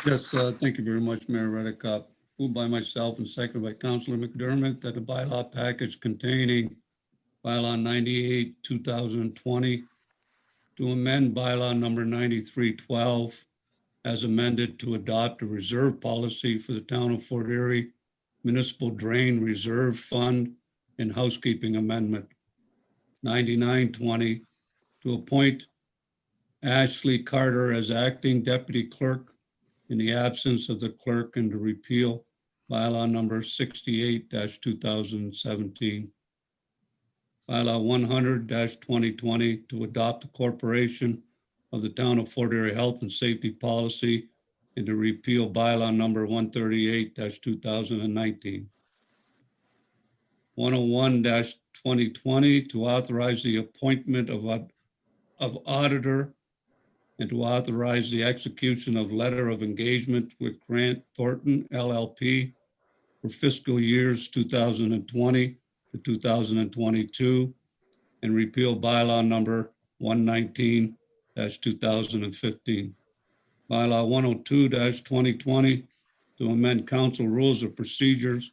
Yes, thank you very much, Mayor Redekop. Moved by myself and seconded by Councillor McDermott that a bylaw package containing bylaw 98, 2020 to amend bylaw number 9312 as amended to adopt a reserve policy for the town of Fort Erie Municipal Drain Reserve Fund and housekeeping amendment. 9920 to appoint Ashley Carter as acting deputy clerk in the absence of the clerk and to repeal bylaw number 68-2017. Bylaw 100-2020 to adopt the corporation of the town of Fort Erie Health and Safety Policy and to repeal bylaw number 138-2019. 101-2020 to authorize the appointment of auditor and to authorize the execution of letter of engagement with Grant Thornton LLP for fiscal years 2020 to 2022 and repeal bylaw number 119-2015. Bylaw 102-2020 to amend council rules of procedures,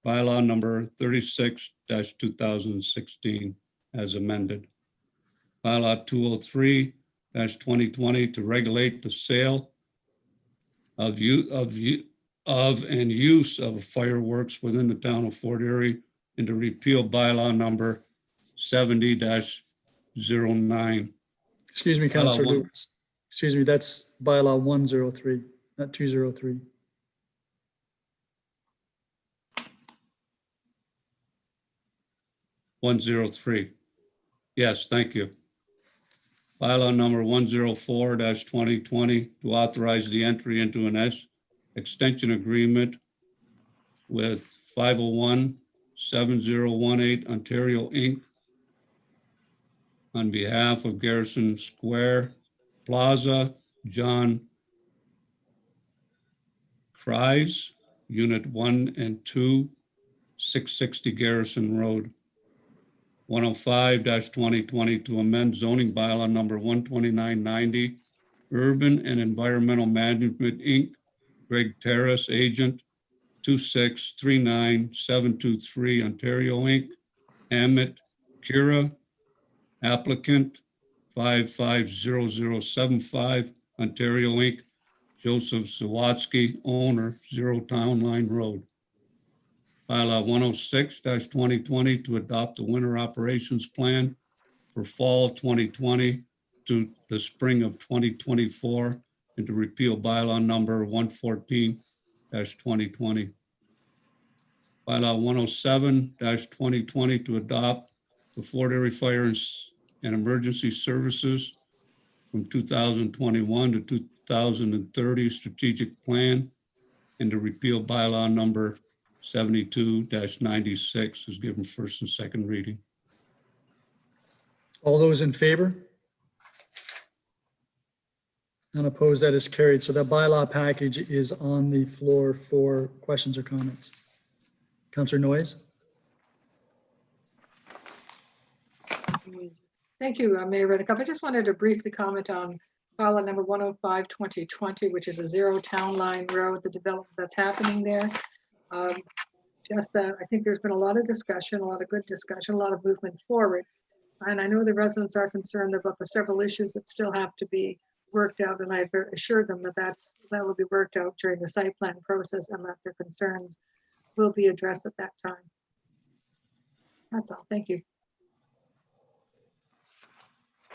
bylaw number 36-2016 as amended. Bylaw 203-2020 to regulate the sale of and use of fireworks within the town of Fort Erie and to repeal bylaw number 70-09. Excuse me, Councillor Lubberts. Excuse me, that's bylaw 103, not 203. Yes, thank you. Bylaw number 104-2020 to authorize the entry into an extension agreement with 501-7018 Ontario Inc. on behalf of Garrison Square Plaza, John Cries, Unit 1 and 2, 660 Garrison Road. 105-2020 to amend zoning bylaw number 12990, Urban and Environmental Management, Inc., Greg Terrace, Agent, 2639723, Ontario, Inc., Amit Kira, Applicant, 550075, Ontario, Inc., Joseph Zawatsky, Owner, 0 Town Line Road. Bylaw 106-2020 to adopt the winter operations plan for fall 2020 to the spring of 2024 and to repeal bylaw number 114-2020. Bylaw 107-2020 to adopt the Fort Erie Fire and Emergency Services from 2021 to 2030 strategic plan and to repeal bylaw number 72-96 is given first and second reading. All those in favor? None opposed, that is carried. So that bylaw package is on the floor for questions or comments. Councillor Noyes? Thank you, Mayor Redekop. I just wanted to briefly comment on bylaw number 105-2020, which is a 0 Town Line Road, the development that's happening there. Just that I think there's been a lot of discussion, a lot of good discussion, a lot of movement forward. And I know the residents are concerned about the several issues that still have to be worked out. And I've assured them that that will be worked out during the site plan process and that their concerns will be addressed at that time. That's all. Thank you.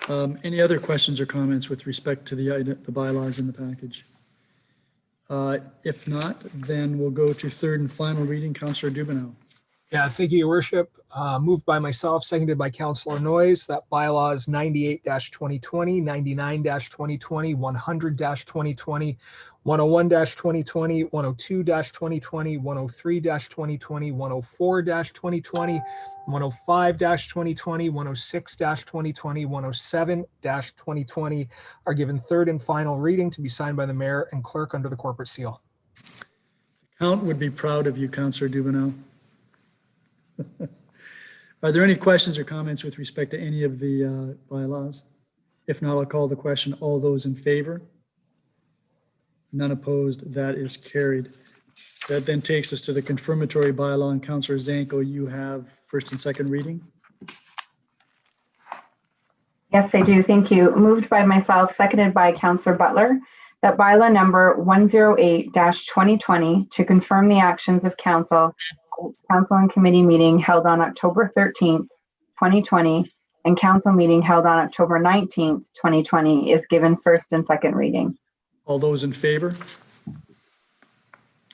Any other questions or comments with respect to the bylaws in the package? If not, then we'll go to third and final reading. Councillor Dubanow. Yeah, thank you, Your Worship. Moved by myself, seconded by Councillor Noyes, that bylaws 98-2020, 99-2020, 100-2020, 101-2020, 102-2020, 103-2020, 104-2020, 105-2020, 106-2020, 107-2020 are given third and final reading to be signed by the mayor and clerk under the corporate seal. Count would be proud of you, Councillor Dubanow. Are there any questions or comments with respect to any of the bylaws? If not, I'll call the question. All those in favor? None opposed. That is carried. That then takes us to the confirmatory bylaw. And Councillor Zanko, you have first and second reading. Yes, I do. Thank you. Moved by myself, seconded by Councillor Butler, that bylaw number 108-2020 to confirm the actions of council and committee meeting held on October 13th, 2020, and council meeting held on October 19th, 2020 is given first and second reading. All those in favor?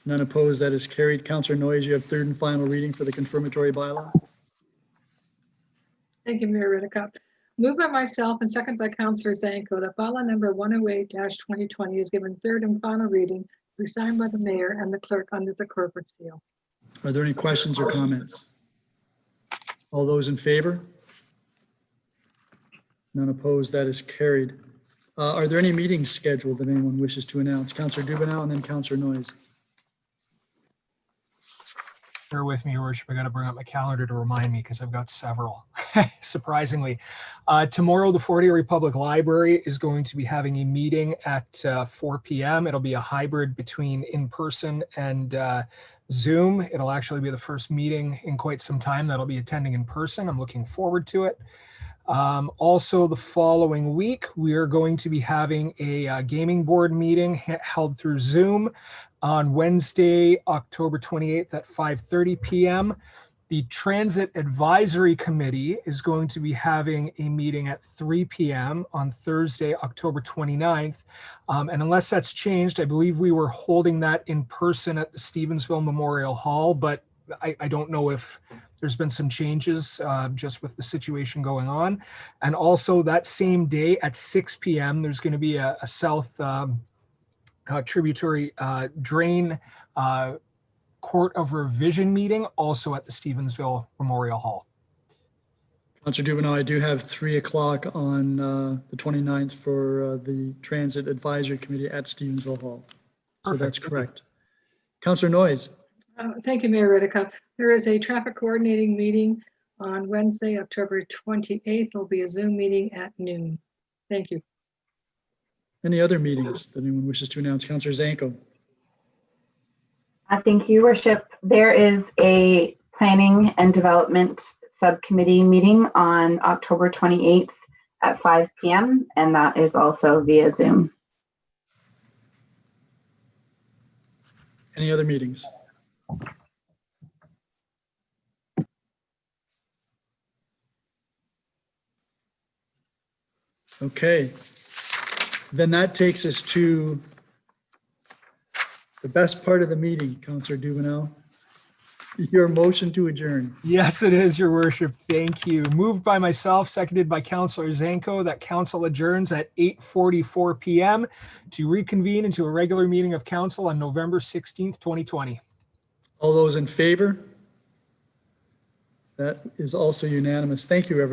None opposed. That is carried. Councillor Noyes, you have third and final reading for the confirmatory bylaw. Thank you, Mayor Redekop. Moved by myself and second by Councillor Zanko that bylaw number 108-2020 is given third and final reading to be signed by the mayor and the clerk under the corporate seal. Are there any questions or comments? All those in favor? None opposed. That is carried. Are there any meetings scheduled that anyone wishes to announce? Councillor Dubanow and then Councillor Noyes. Bear with me, Your Worship. I got to bring up my calendar to remind me because I've got several, surprisingly. Tomorrow, the Fort Erie Public Library is going to be having a meeting at 4 p.m. It'll be a hybrid between in-person and Zoom. It'll actually be the first meeting in quite some time that I'll be attending in person. I'm looking forward to it. Also, the following week, we are going to be having a gaming board meeting held through Zoom on Wednesday, October 28th at 5:30 p.m. The Transit Advisory Committee is going to be having a meeting at 3 p.m. on Thursday, October 29th. And unless that's changed, I believe we were holding that in person at the Stevensville Memorial Hall, but I don't know if there's been some changes just with the situation going on. And also that same day at 6 p.m., there's going to be a South Tributary Drain Court of Revision meeting also at the Stevensville Memorial Hall. Councillor Dubanow, I do have 3 o'clock on the 29th for the Transit Advisory Committee at Stevensville Hall. So Perfect. that's correct. Councillor Noyes. Thank you, Mayor Redekop. There is a traffic coordinating meeting on Wednesday, October 28th. There'll be a Zoom meeting at noon. Thank you. Any other meetings that anyone wishes to announce? Councillor Zanko. Thank you, Your Worship. There is a planning and development subcommittee meeting on October 28th at 5 p.m. and that is also via Zoom. Any other meetings? Okay. Then that takes us to the best part of the meeting, Councillor Dubanow. Your motion to adjourn. Yes, it is, Your Worship. Thank you. Moved by myself, seconded by Councillor Zanko, that council adjourns at 8:44 p.m. to reconvene into a regular meeting of council on November 16th, 2020. All those in favor? That is also unanimous. Thank you, everyone.